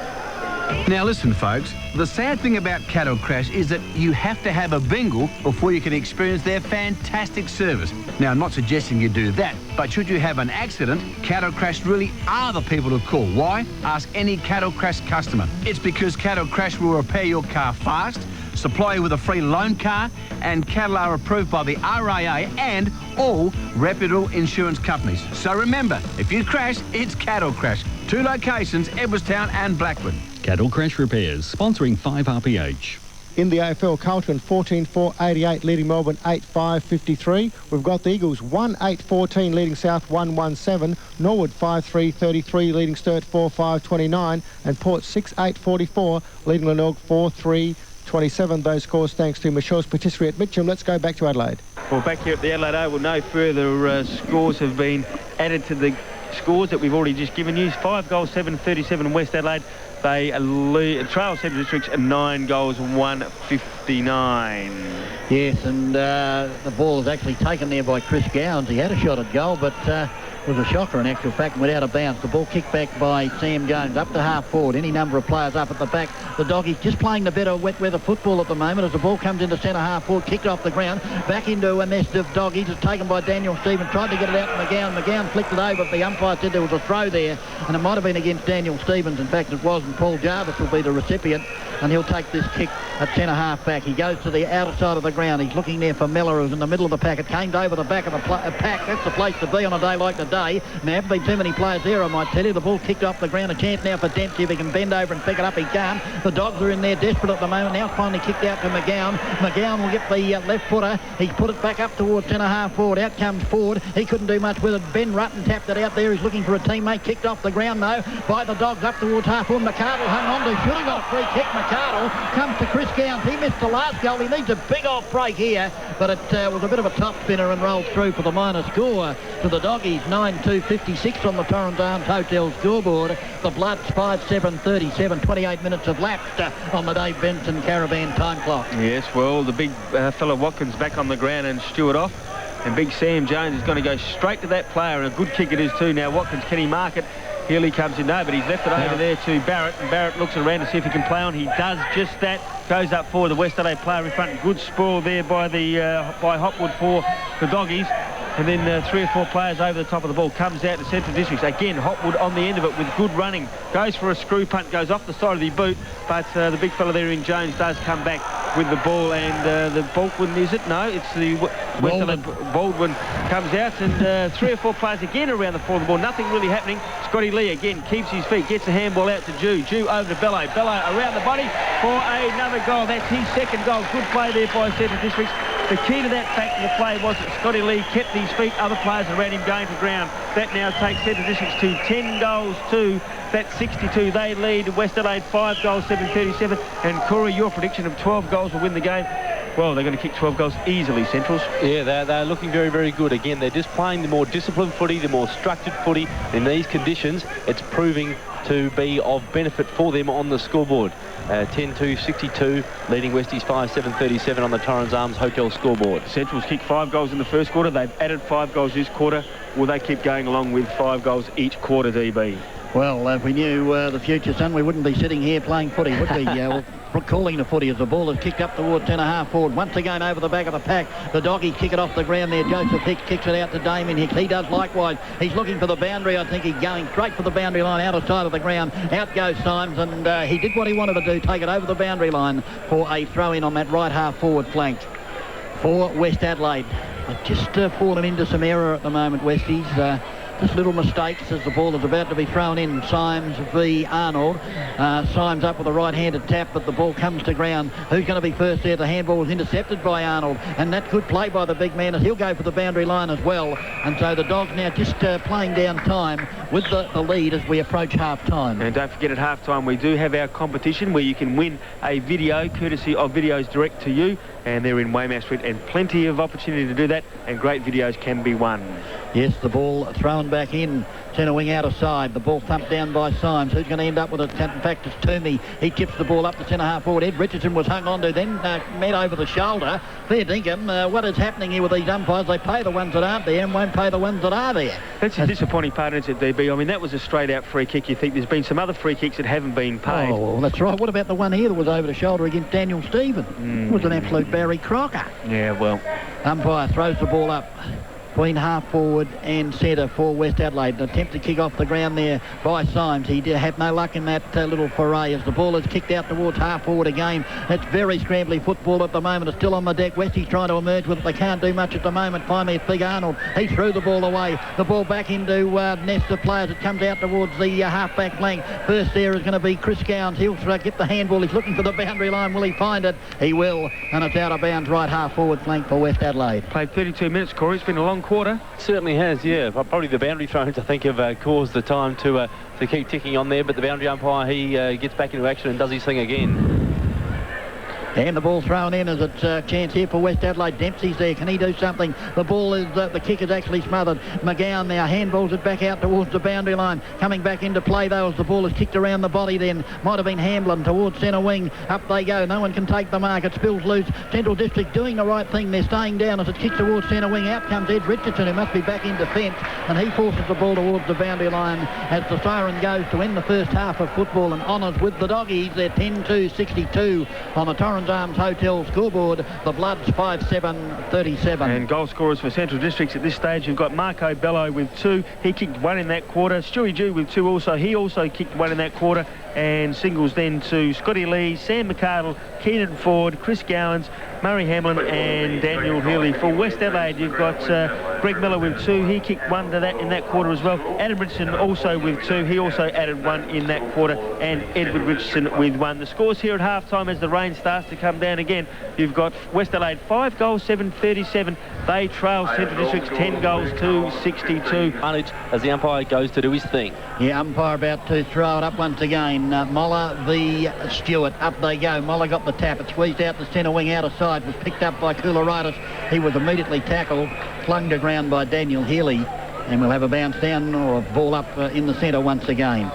Now listen, folks, the sad thing about Cattle Crash is that you have to have a bingle before you can experience their fantastic service. Now, I'm not suggesting you do that, but should you have an accident, Cattle Crash really are the people to call. Why? Ask any Cattle Crash customer. It's because Cattle Crash will repair your car fast, supply you with a free loan car, and cattle are approved by the RAA and all reputable insurance companies. So remember, if you crash, it's Cattle Crash. 2 locations, Edwardstown and Blackwood. Cattle Crash Repairs, sponsoring 5RPH. In the AFL, Carlton 14-4-88 leading Melbourne 8-5-53. We've got the Eagles 1-8-14 leading South 1-1-7. Norwood 5-3-33 leading Sturt 4-5-29. And Port 6-8-44 leading Glenelg 4-3-27. Those scores thanks to Michelle's Patisserie at Mitcham. Let's go back to Adelaide. Well, back here at the Adelaide Oval, no further scores have been added to the scores that we've already just given you. 5 goals, 7-37 West Adelaide. They trail Central Districts 9 goals, 159. Yes, and the ball is actually taken there by Chris Gowns. He had a shot at goal, but was a shocker in actual fact and went out of bounds. The ball kicked back by Sam Jones up to half forward. Any number of players up at the back. The Doggies just playing the better wet weather football at the moment as the ball comes into centre half forward, kicked off the ground, back into a nest of Doggies. It's taken by Daniel Stevens, tried to get it out to McGowan. McGowan flicked it over, but the umpire said there was a throw there, and it might have been against Daniel Stevens. In fact, it was, and Paul Jarvis will be the recipient, and he'll take this kick at centre half back. He goes to the outer side of the ground. He's looking there for Miller, who's in the middle of the pack. It came over the back of the pack. That's the place to be on a day like today. And there haven't been too many players there, I might tell you. The ball kicked off the ground. A chance now for Dempsey. If he can bend over and pick it up, he can't. The Dogs are in there desperate at the moment. Now it's finally kicked out to McGowan. McGowan will get the left footer. He's put it back up towards centre half forward. Out comes Ford. He couldn't do much with it. Ben Rutten tapped it out there. He's looking for a teammate. Kicked off the ground though by the Dogs up towards half forward. McCardle hung on to. Should have got a free kick. McCardle comes to Chris Gowns. He missed the last goal. He needs a big old break here, but it was a bit of a top spinner and rolled through for the minor score to the Doggies. 9-2-56 on the Torrens Arms Hotel scoreboard. The Bloods 5-7-37. 28 minutes have lapsed on the Dave Benson Caravan time clock. Yes, well, the big fella Watkins back on the ground and Stewart off. And big Sam Jones is going to go straight to that player. And a good kick it is too. Now Watkins, can he mark it? Healy comes in, no, but he's left it over there to Barrett, and Barrett looks around to see if he can play on. He does just that. Goes up for the West Adelaide player in front. Good spoil there by Hopwood for the Doggies. And then 3 or 4 players over the top of the ball. Comes out to Central Districts. Again, Hopwood on the end of it with good running. Goes for a screw punt, goes off the side of the boot. But the big fella there in Jones does come back with the ball. And the Baldwin, is it? No, it's the West Adelaide Baldwin comes out. And 3 or 4 players again around the floor of the ball. Nothing really happening. Scotty Lee again keeps his feet. Gets the handball out to Jew. Jew over to Bello. Bello around the body for another goal. That's his second goal. Good play there by Central Districts. The key to that fact of the play was that Scotty Lee kept his feet, other players around him going to ground. That now takes Central Districts to 10 goals to that 62. They lead West Adelaide 5 goals, 7-37. And Corey, your prediction of 12 goals will win the game. Well, they're going to kick 12 goals easily, Centrals. Yeah, they're looking very, very good. Again, they're just playing the more disciplined footy, the more structured footy. In these conditions, it's proving to be of benefit for them on the scoreboard. 10-2-62, leading Westies 5-7-37 on the Torrens Arms Hotel scoreboard. Central's kicked 5 goals in the first quarter. They've added 5 goals this quarter. Will they keep going along with 5 goals each quarter, DB? Well, if we knew the future, son, we wouldn't be sitting here playing footy, would we? Calling the footy as the ball is kicked up towards centre-half forward. Once again over the back of the pack. The doggies kick it off the ground there. Joseph Hicks kicks it out to Damien Hicks. He does likewise. He's looking for the boundary. I think he's going straight for the boundary line, out of sight of the ground. Out goes Symes, and he did what he wanted to do, take it over the boundary line for a throw-in on that right half forward flank for West Adelaide. They've just fallen into some error at the moment, Westies. Just little mistakes as the ball is about to be thrown in. Symes v Arnold. Symes up with a right-handed tap, but the ball comes to ground. Who's going to be first there? The handball was intercepted by Arnold, and that good play by the big man as he'll go for the boundary line as well. And so the Dogs now just playing down time with the lead as we approach half-time. And don't forget, at half-time we do have our competition where you can win a video courtesy of Videos Direct to You, and they're in Weymouth Street, and plenty of opportunity to do that, and great videos can be won. Yes, the ball thrown back in. Centre wing out of side. The ball thumped down by Symes. Who's going to end up with it? In fact, it's Toomey. He tips the ball up to centre half forward. Ed Richardson was hung on to, then met over the shoulder. Fair dinkum. What is happening here with these umpires? They pay the ones that aren't there and won't pay the ones that are there. That's a disappointing part, isn't it, DB? I mean, that was a straight-out free kick. You think there's been some other free kicks that haven't been paid. Oh, that's right. What about the one here that was over the shoulder against Daniel Stephen? It was an absolute Barry Crocker. Yeah, well. Umpire throws the ball up between half forward and centre for West Adelaide. An attempt to kick off the ground there by Symes. He did have no luck in that little foray as the ball is kicked out towards half forward again. It's very scrambly football at the moment. It's still on the deck. Westie's trying to emerge with it. They can't do much at the moment. Finally, it's Big Arnold. He threw the ball away. The ball back into nest of players. It comes out towards the half-back flank. First there is going to be Chris Gowans. He'll get the handball. He's looking for the boundary line. Will he find it? He will. And it's out of bounds right half forward flank for West Adelaide. Played 32 minutes, Corey. It's been a long quarter. Certainly has, yeah. Probably the boundary throws, I think, have caused the time to keep ticking on there. But the boundary umpire, he gets back into action and does his thing again. And the ball thrown in as it's a chance here for West Adelaide. Dempsey's there. Can he do something? The ball is, the kick is actually smothered. McGowan now handballs it back out towards the boundary line. Coming back into play though as the ball is kicked around the body then. Might have been Hamblin towards centre wing. Up they go. No one can take the mark. It spills loose. Central District doing the right thing. They're staying down as it kicks towards centre wing. Out comes Ed Richardson, who must be back in defence. And he forces the ball towards the boundary line as the siren goes to end the first half of football and honours with the Doggies. They're 10-2-62 on the Torrens Arms Hotel scoreboard. The Bloods 5-7-37. And goal scorers for Central Districts at this stage, you've got Marco Bello with 2. He kicked 1 in that quarter. Stewie Jew with 2 also. He also kicked 1 in that quarter. And singles then to Scotty Lee, Sam McArdle, Keenan Ford, Chris Gowans, Murray Hamlin and Daniel Healy. For West Adelaide, you've got Greg Miller with 2. He kicked 1 to that in that quarter as well. Adam Richardson also with 2. He also added 1 in that quarter. And Edward Richardson with 1. The scores here at half-time as the rain starts to come down again. You've got West Adelaide 5 goals, 7-37. They trail Central Districts 10 goals to 62. As the umpire goes to do his thing. Yeah, umpire about to throw it up once again. Moller v Stewart. Up they go. Moller got the tap. It squeezed out the centre wing out of side. Was picked up by Koularitis. He was immediately tackled. Flung to ground by Daniel Healy. And we'll have a bounce down or a ball up in the centre once again.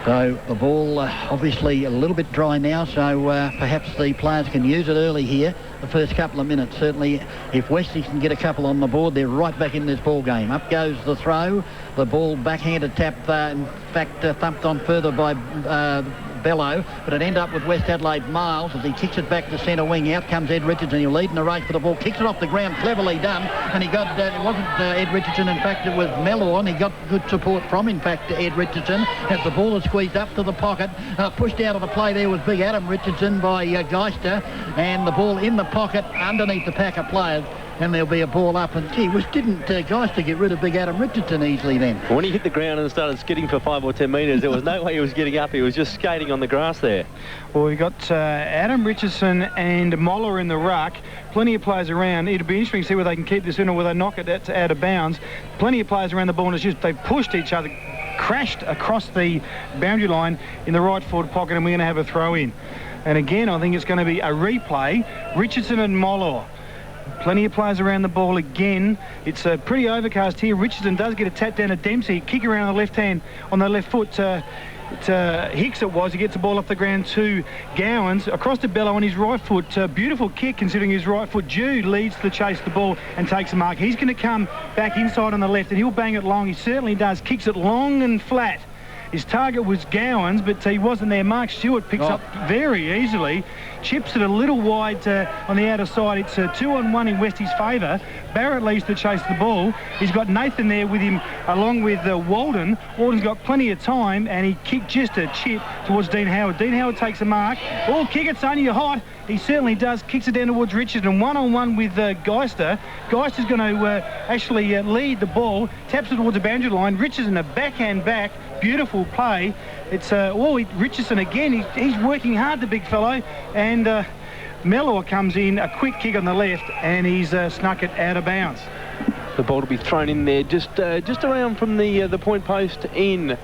So the ball obviously a little bit dry now, so perhaps the players can use it early here, the first couple of minutes. Certainly if Westies can get a couple on the board, they're right back in this ball game. Up goes the throw. The ball backhanded tap, in fact thumped on further by Bello, but it ended up with West Adelaide Miles as he kicks it back to centre wing. Out comes Ed Richardson. He'll lead in the race for the ball. Kicks it off the ground. Cleverly done. And he got, it wasn't Ed Richardson. In fact, it was Mellor, and he got good support from, in fact, Ed Richardson. As the ball is squeezed up to the pocket. Pushed out of the play there was Big Adam Richardson by Geister. And the ball in the pocket underneath the pack of players. And there'll be a ball up, and gee, didn't Geister get rid of Big Adam Richardson easily then? When he hit the ground and started skidding for 5 or 10 metres, there was no way he was getting up. He was just skating on the grass there. Well, we got Adam Richardson and Moller in the ruck. Plenty of players around. It'll be interesting to see whether they can keep this in or whether they knock it out of bounds. Plenty of players around the ball, and it's just they've pushed each other, crashed across the boundary line in the right forward pocket, and we're going to have a throw in. And again, I think it's going to be a replay. Richardson and Moller. Plenty of players around the ball again. It's pretty overcast here. Richardson does get a tap down to Dempsey. Kick around on the left hand, on the left foot. Hicks it was. He gets the ball off the ground to Gowans. Across to Bello on his right foot. Beautiful kick considering his right foot. Jude leads the chase the ball and takes a mark. He's going to come back inside on the left and he'll bang it long. He certainly does. Kicks it long and flat. His target was Gowans, but he wasn't there. Mark Stewart picks up very easily. Chips it a little wide on the outer side. It's 2-on-1 in Westie's favour. Barrett leads to chase the ball. He's got Nathan there with him along with Walden. Walden's got plenty of time and he kicked just a chip towards Dean Howard. Dean Howard takes a mark. Oh, kick it, son, you're hot. He certainly does. Kicks it down towards Richardson. One-on-one with Geister. Geister's going to actually lead the ball. Taps it towards the boundary line. Richardson a backhand back. Beautiful play. It's Richardson again. He's working hard, the big fellow. And Mellor comes in, a quick kick on the left, and he's snuck it out of bounds. The ball to be thrown in there, just around from the point post in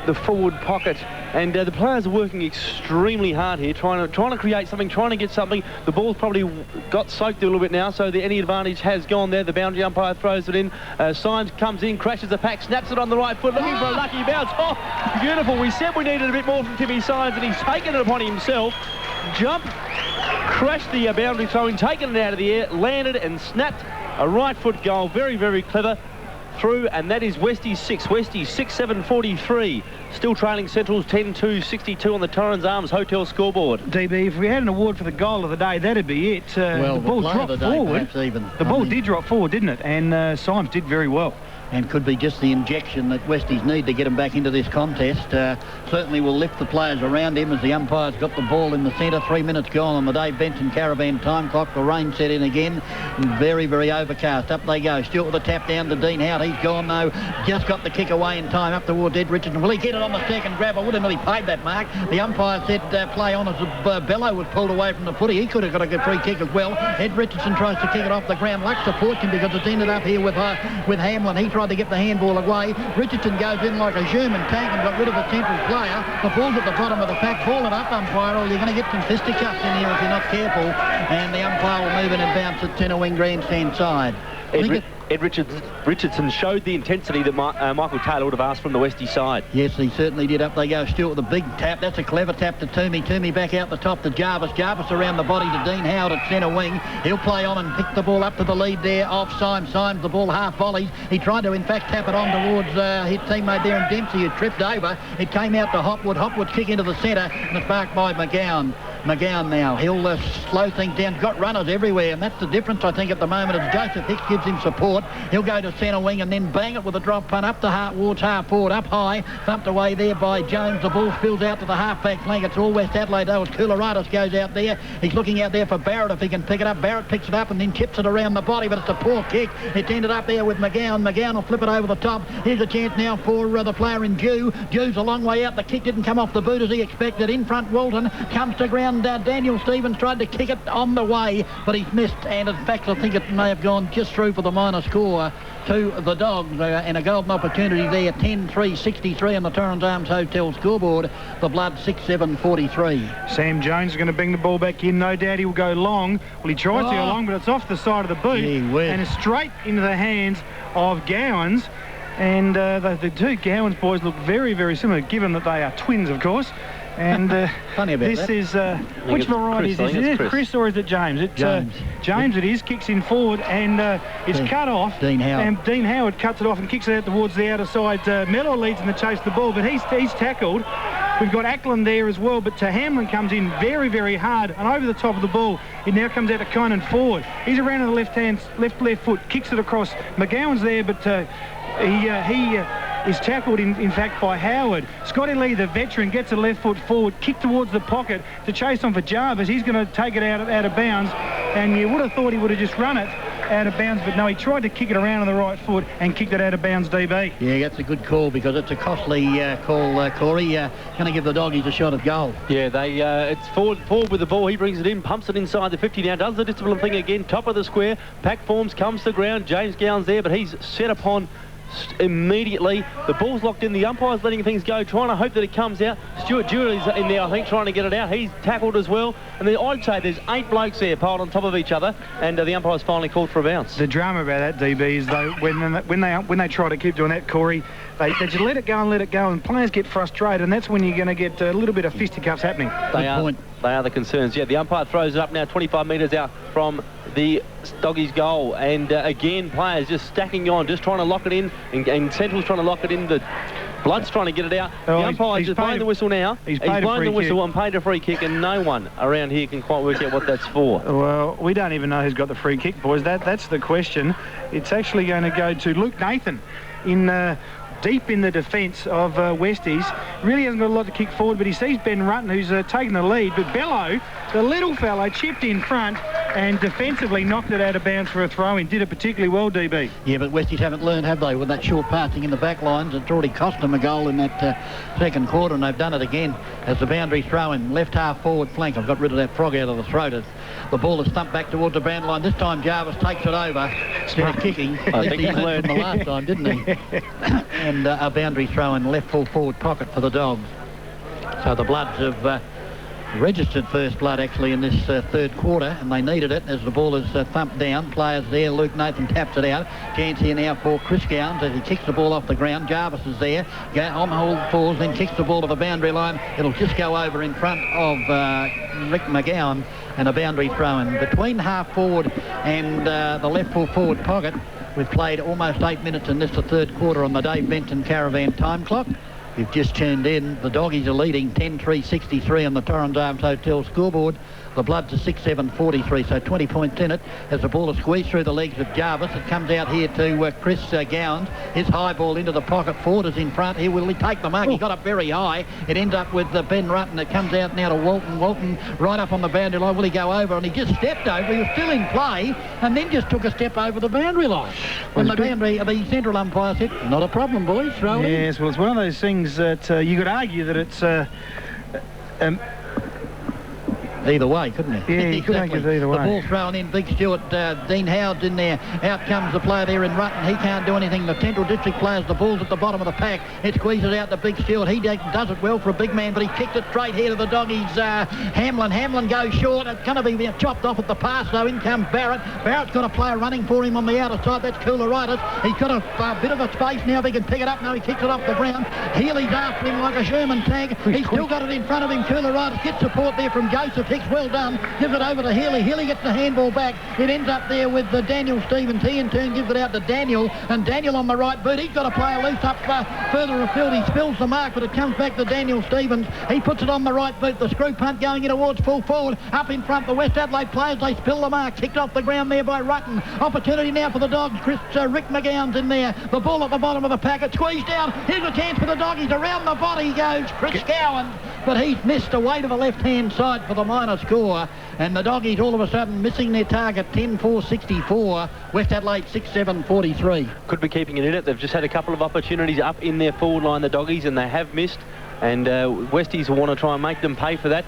the forward pocket, and the players are working extremely hard here, trying to create something, trying to get something. The ball's probably got soaked a little bit now, so any advantage has gone there. The boundary umpire throws it in. Symes comes in, crashes the pack, snaps it on the right foot, looking for a lucky bounce. Oh, beautiful. We said we needed a bit more from Timmy Symes, and he's taken it upon himself. Jump, crashed the boundary throw-in, taken it out of the air, landed and snapped a right foot goal. Very, very clever. Through, and that is Westie's 6. Westie's 6-7-43. Still trailing Central's 10-2-62 on the Torrens Arms Hotel scoreboard. DB, if we had an award for the goal of the day, that'd be it. Well, the ball dropped forward. The ball did drop forward, didn't it? And Symes did very well. And could be just the injection that Westies need to get him back into this contest. Certainly will lift the players around him as the umpire's got the ball in the centre. 3 minutes gone on the Dave Benson Caravan time clock. The rain set in again. Very, very overcast. Up they go. Stewart with a tap down to Dean Howard. He's gone though. Just got the kick away in time up towards Ed Richardson. Will he get it on the second grab? I would have nearly paid that mark. The umpire said play on as Bello was pulled away from the footy. He could have got a good free kick as well. Ed Richardson tries to kick it off the ground. Luck to fortune because it's ended up here with Hamlin. He tried to get the handball away. Richardson goes in like a Sherman tank and got rid of the central player. The ball's at the bottom of the pack. Ball it up, umpire, or you're going to get some fisticuffs in here if you're not careful. And the umpire will move in and bounce at centre wing grandstand side. Ed Richardson showed the intensity that Michael Taylor would have asked from the Westie side. Yes, he certainly did. Up they go. Stewart with a big tap. That's a clever tap to Toomey. Toomey back out the top to Jarvis. Jarvis around the body to Dean Howard at centre wing. He'll play on and pick the ball up to the lead there off Symes. Symes, the ball half volleys. He tried to, in fact, tap it on towards his teammate there and Dempsey, who tripped over. It came out to Hopwood. Hopwood kick into the centre, and it's marked by McGowan. McGowan now, he'll slow things down. Got runners everywhere, and that's the difference, I think, at the moment, as Joseph Hicks gives him support. He'll go to centre wing and then bang it with a drop punt up to towards half forward, up high, thumped away there by Jones. The ball spills out to the half-back flank. It's all West Adelaide, though, as Koularatis goes out there. He's looking out there for Barrett if he can pick it up. Barrett picks it up and then chips it around the body, but it's a poor kick. It's ended up there with McGowan. McGowan will flip it over the top. Here's a chance now for the player in Dew. Dew's a long way out. The kick didn't come off the boot as he expected. In front, Walton comes to ground. Daniel Stevens tried to kick it on the way, but he's missed, and in fact I think it may have gone just through for the minor score to the Dogs, and a golden opportunity there. 10-3-63 on the Torrens Arms Hotel scoreboard. The Blood 6-7-43. Sam Jones is going to bring the ball back in. No doubt he will go long. Well, he tries to go long, but it's off the side of the boot and it's straight into the hands of Gowans. And the two Gowans boys look very, very similar, given that they are twins, of course. And funny about this that. Is which variety is this? Is it Chris or is it James? It's James. It is. Kicks in forward and it's cut off. Dean Howard. And Dean Howard cuts it off and kicks it out towards the outer side. Mellor leads in the chase the ball, but he's tackled. We've got Ackland there as well, but Hamlin comes in very, very hard and over the top of the ball. It now comes out to Conan forward. He's around on the left foot, kicks it across. McGowan's there, but he is tackled, in fact, by Howard. Scotty Lee, the veteran, gets a left foot forward, kick towards the pocket to chase on for Jarvis. He's going to take it out of bounds, and you would have thought he would have just run it out of bounds, but no, he tried to kick it around on the right foot and kicked it out of bounds, DB. Yeah, that's a good call because it's a costly call, Corey. Going to give the Doggies a shot at goal. Yeah, it's forward with the ball. He brings it in, pumps it inside the 50 now, does the discipline thing again, top of the square. Pack forms, comes to ground. James Gowans there, but he's set upon immediately. The ball's locked in. The umpire's letting things go, trying to hope that it comes out. Stuart Jewett is in there, I think, trying to get it out. He's tackled as well. And then I'd say there's 8 blokes there piled on top of each other, and the umpire's finally called for a bounce. The drama about that, DB, is though when they try to keep doing that, Corey, they just let it go, and players get frustrated, and that's when you're going to get a little bit of fisticuffs happening. They are the concerns. Yeah, the umpire throws it up now 25 metres out from the Doggies' goal, and again, players just stacking on, just trying to lock it in, and Central's trying to lock it in. The Blood's trying to get it out. The umpire's just blowing the whistle now. He's blown the whistle and paid a free kick, and no one around here can quite work out what that's for. Well, we don't even know who's got the free kick, boys. That's the question. It's actually going to go to Luke Nathan in deep in the defence of Westies. Really hasn't got a lot to kick forward, but he sees Ben Rutten, who's taken the lead. But Bello, the little fellow, chipped in front and defensively knocked it out of bounds for a throw-in. Did it particularly well, DB. Yeah, but Westies haven't learned, have they, with that short passing in the back lines? It's already cost them a goal in that second quarter, and they've done it again as the boundary throw-in. Left half forward flank. I've got rid of that frog out of the throat. The ball is thumped back towards the boundary line. This time Jarvis takes it over instead of kicking. I think he learned from the last time, didn't he? And a boundary throw-in left full forward pocket for the Dogs. So the Bloods have registered first blood actually in this third quarter, and they needed it as the ball is thumped down. Players there. Luke Nathan taps it out. Chance here now for Chris Gowns as he kicks the ball off the ground. Jarvis is there. On hold falls, then kicks the ball to the boundary line. It'll just go over in front of Rick McGowan, and a boundary throw-in between half forward and the left full forward pocket. We've played almost 8 minutes in this, the third quarter, on the Dave Benton Caravan time clock. We've just tuned in. The Doggies are leading 10-3-63 on the Torrens Arms Hotel scoreboard. The Bloods are 6-7-43, so 20 points in it as the ball is squeezed through the legs of Jarvis. It comes out here to Chris Gowns. His high ball into the pocket. Ford is in front. Here will he take the mark? He got up very high. It ends up with Ben Rutten. It comes out now to Walton. Walton right up on the boundary line. Will he go over? And he just stepped over. He was still in play and then just took a step over the boundary line. And the central umpire said, not a problem, boys. Throw it in. Yes, well, it's one of those things that you could argue that it's either way, couldn't he? Yeah, he could make it either way. The ball thrown in, Big Stewart, Dean Howard's in there. Out comes the player there in Rutten. He can't do anything. The Central District players, the ball's at the bottom of the pack. It squeezes out to Big Stewart. He does it well for a big man, but he kicked it straight here to the Doggies. Hamlin. Hamlin goes short. It's going to be chopped off at the pass, so in comes Barrett. Barrett's got a player running for him on the outer side. That's Cooleritis. He's got a bit of a space now if he can pick it up. No, he kicks it off the ground. Healy's after him like a Sherman tank. He's still got it in front of him. Cooleritis gets support there from Joseph Hicks. Well done. Gives it over to Healy. Healy gets the handball back. It ends up there with Daniel Stevens. He in turn gives it out to Daniel, and Daniel on the right boot. He's got a player loose up further afield. He spills the mark, but it comes back to Daniel Stevens. He puts it on the right boot. The screw punt going in towards full forward. Up in front, the West Adelaide players, they spill the mark. Kicked off the ground there by Rutten. Opportunity now for the Dogs. Rick McGowan's in there. The ball at the bottom of the packet. Squeezed down. Here's a chance for the Doggies. Around the body goes Chris Gowan, but he's missed away to the left-hand side for the minor score. And the Doggies all of a sudden missing their target, 10-4-64. West Adelaide 6-7-43. Could be keeping it in it. They've just had a couple of opportunities up in their forward line, the Doggies, and they have missed. And Westies will want to try and make them pay for that.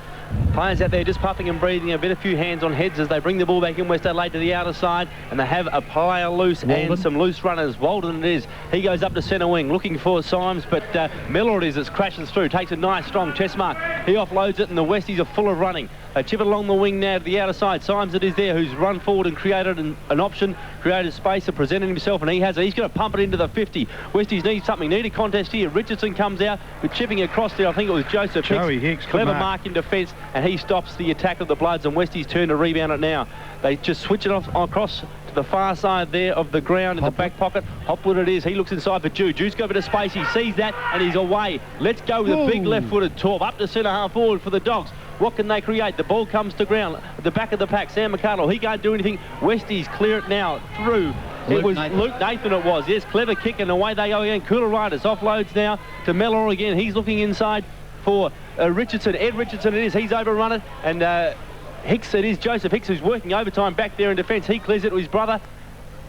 Players out there just puffing and breathing, a few hands on heads as they bring the ball back in. West Adelaide to the outer side, and they have a player loose and some loose runners. Walden it is. He goes up to centre wing looking for Symes, but Miller it is that's crashes through, takes a nice strong chest mark. He offloads it, and the Westies are full of running. They chip it along the wing now to the outer side. Symes it is there who's run forward and created an option, created space and presented himself, and he has it. He's going to pump it into the 50. Westies need something, need a contest here. Richardson comes out with chipping across there. I think it was Joseph Hicks. Clever mark in defence, and he stops the attack of the Bloods, and Westies turn to rebound it now. They just switch it off across to the far side there of the ground in the back pocket. Hopwood it is. He looks inside for Jude. Jude's got a bit of space. He sees that, and he's away. Let's go with a big left-footed torp up to centre half forward for the Dogs. What can they create? The ball comes to ground at the back of the pack. Sam McCardle, he can't do anything. Westies clear it now through. Luke Nathan it was. Yes, clever kick, and away they go again. Cooleritis offloads now to Mellor again. He's looking inside for Richardson. Ed Richardson it is. He's overrun it, and Hicks it is. Joseph Hicks who's working overtime back there in defence. He clears it to his brother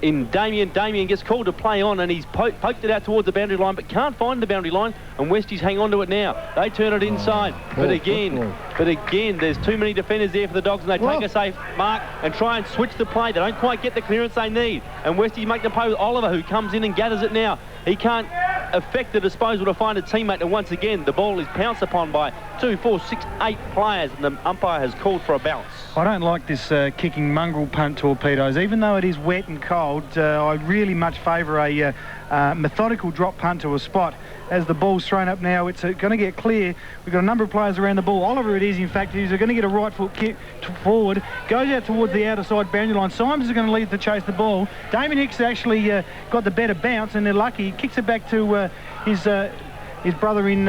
in Damien. Damien gets called to play on, and he's poked it out towards the boundary line, but can't find the boundary line, and Westies hang on to it now. They turn it inside, but again, there's too many defenders there for the Dogs, and they take a safe mark and try and switch the play. They don't quite get the clearance they need, and Westies make the play with Oliver, who comes in and gathers it now. He can't affect the disposal to find a teammate, and once again the ball is pounced upon by 2, 4, 6, 8 players, and the umpire has called for a bounce. I don't like this kicking mongrel punt torpedoes. Even though it is wet and cold, I really much favour a methodical drop punt to a spot. As the ball's thrown up now, it's going to get clear. We've got a number of players around the ball. Oliver it is, in fact, he's going to get a right foot kick forward, goes out towards the outer side boundary line. Symes is going to lead to chase the ball. Damien Hicks actually got the better bounce, and they're lucky. He kicks it back to his brother in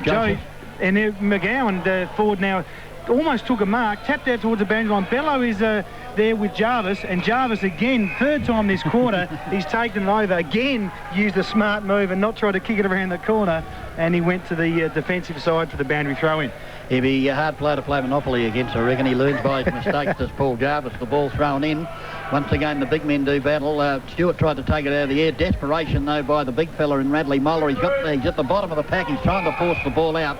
Joe, and McGowan forward now. Almost took a mark, tapped out towards the boundary line. Bello is there with Jarvis, and Jarvis again, third time this quarter, he's taken it over. Again, used a smart move and not tried to kick it around the corner, and he went to the defensive side for the boundary throw-in. He'd be a hard player to play Monopoly against, I reckon. He learns by his mistakes, as Paul Jarvis. The ball thrown in. Once again, the big men do battle. Stewart tried to take it out of the air. Desperation, though, by the big fella in Radley Moller. He's at the bottom of the pack. He's trying to force the ball out,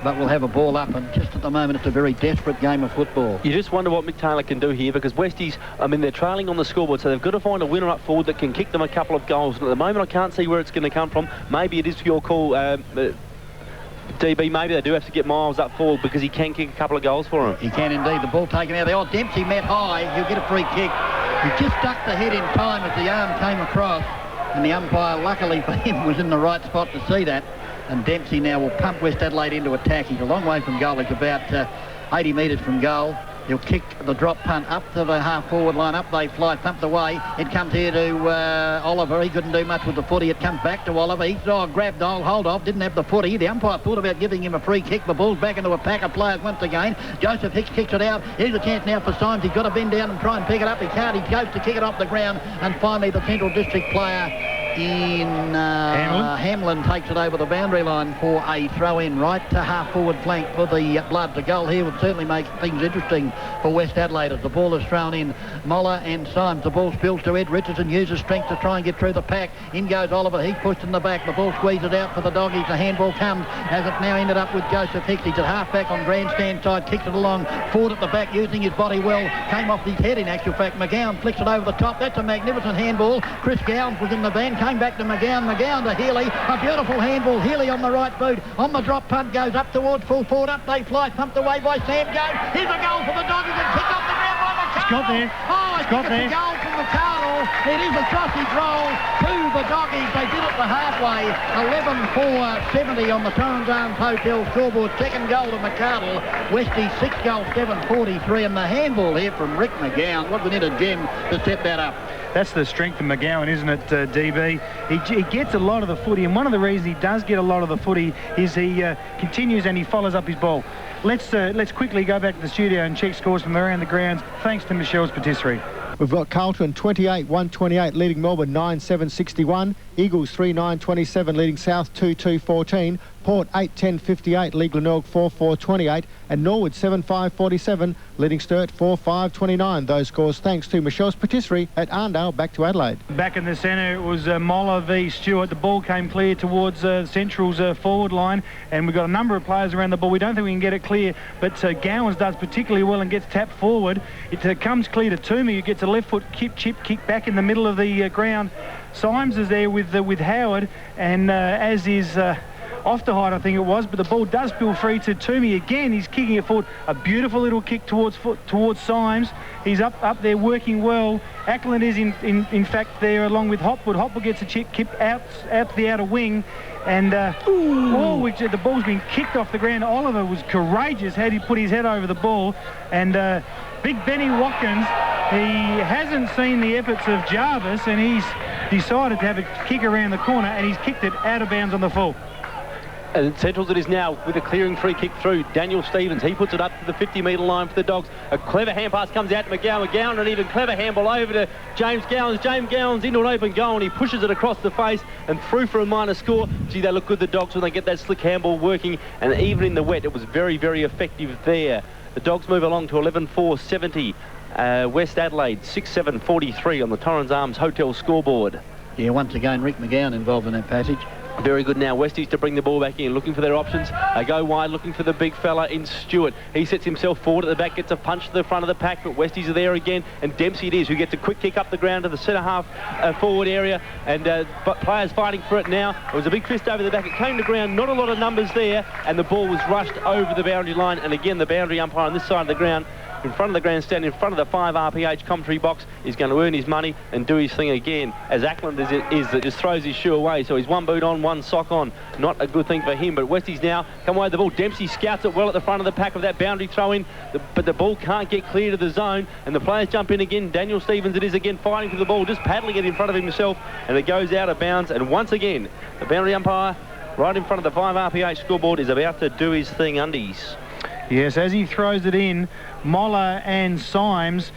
but we'll have a ball up, and just at the moment it's a very desperate game of football. You just wonder what Mick Taylor can do here, because Westies, I mean, they're trailing on the scoreboard, so they've got to find a winner up forward that can kick them a couple of goals. And at the moment I can't see where it's going to come from. Maybe it is your call, DB. Maybe they do have to get Miles up forward, because he can kick a couple of goals for him. He can indeed. The ball taken out there. Oh, Dempsey met high. He'll get a free kick. He just ducked the head in time as the arm came across, and the umpire, luckily for him, was in the right spot to see that. And Dempsey now will pump West Adelaide into attack. He's a long way from goal. He's about 80 metres from goal. He'll kick the drop punt up to the half-forward line. Up they fly, pumped away. It comes here to Oliver. He couldn't do much with the footy. It comes back to Oliver. He's grabbed hold of, didn't have the footy. The umpire thought about giving him a free kick. The ball's back into a pack of players once again. Joseph Hicks kicks it out. Here's a chance now for Symes. He's got to bend down and try and pick it up. He can't. He goes to kick it off the ground. And finally the Central District player in Hamlin takes it over the boundary line for a throw-in right to half-forward flank for the Bloods. A goal here would certainly make things interesting for West Adelaide as the ball is thrown in. Moller and Symes. The ball spills to Ed. Richardson uses strength to try and get through the pack. In goes Oliver. He's pushed in the back. The ball squeezes out for the Doggies. The handball comes as it now ended up with Joseph Hicks. He's at half-back on grandstand side. Kicks it along. Ford at the back using his body well. Came off his head in actual fact. McGowan flicks it over the top. That's a magnificent handball. Chris Gowns was in the van. Came back to McGowan. McGowan to Healy. A beautiful handball. Healy on the right boot. On the drop punt goes up towards full forward. Up they fly. Thumped away by Sam Jones. Here's a goal for the Doggies and kicked off the ground by McCardle. It's got there. Oh, it's got there. A goal from McCardle. It is a sausage roll to the Doggies. They did it the halfway. 11-4-70 on the Torrens Arms Hotel scoreboard. Second goal to McCardle. Westies 6 goals, 7-43. And the handball here from Rick McGowan. What we need a gem to set that up. That's the strength of McGowan, isn't it, DB? He gets a lot of the footy, and one of the reasons he does get a lot of the footy is he continues and he follows up his ball. Let's quickly go back to the studio and check scores from around the grounds, thanks to Michelle's patisserie. We've got Carlton 28-128 leading Melbourne 9-7-61. Eagles 3-9-27 leading South 2-2-14. Port 8-10-58 leading Glenelg 4-4-28. And Norwood 7-5-47 leading Sturt 4-5-29. Those scores thanks to Michelle's patisserie at Arndale. Back to Adelaide. Back in the centre, it was Moller v Stewart. The ball came clear towards Central's forward line, and we've got a number of players around the ball. We don't think we can get it clear, but Gowans does particularly well and gets tapped forward. It comes clear to Toomey, who gets a left foot chip kick back in the middle of the ground. Symes is there with Howard, and as is off the height, I think it was, but the ball does spill free to Toomey again. He's kicking it forward. A beautiful little kick towards Symes. He's up there working well. Ackland is in fact there along with Hopwood. Hopwood gets a chip kick out the outer wing, and the ball's been kicked off the ground. Oliver was courageous, had he put his head over the ball, and big Benny Watkins, he hasn't seen the efforts of Jarvis, and he's decided to have a kick around the corner, and he's kicked it out of bounds on the full. And Centrals it is now with a clearing free kick through. Daniel Stevens, he puts it up to the 50-metre line for the Dogs. A clever hand pass comes out to McGowan. McGowan, an even clever handball over to James Gowans. James Gowans into an open goal, and he pushes it across the face and through for a minor score. Gee, they look good, the Dogs, when they get that slick handball working. And even in the wet, it was very, very effective there. The Dogs move along to 11-4-70. West Adelaide 6-7-43 on the Torrens Arms Hotel scoreboard. Yeah, once again, Rick McGowan involved in that passage. Very good now. Westies to bring the ball back in, looking for their options. They go wide, looking for the big fella in Stewart. He sets himself forward at the back, gets a punch to the front of the pack, but Westies are there again. And Dempsey it is, who gets a quick kick up the ground to the centre half forward area. And but players fighting for it now. It was a big fist over the back. It came to ground, not a lot of numbers there. And the ball was rushed over the boundary line. And again, the boundary umpire on this side of the ground, in front of the grandstand, in front of the 5 RPH commentary box, is going to earn his money and do his thing again, as Ackland is that just throws his shoe away. So he's one boot on, one sock on. Not a good thing for him, but Westies now come away with the ball. Dempsey scouts it well at the front of the pack of that boundary throw-in, but the ball can't get clear to the zone, and the players jump in again. Daniel Stevens it is again, fighting for the ball, just paddling it in front of himself, and it goes out of bounds. And once again, the boundary umpire right in front of the 5 RPH scoreboard is about to do his thing undies. Yes, as he throws it in, Moller and Symes.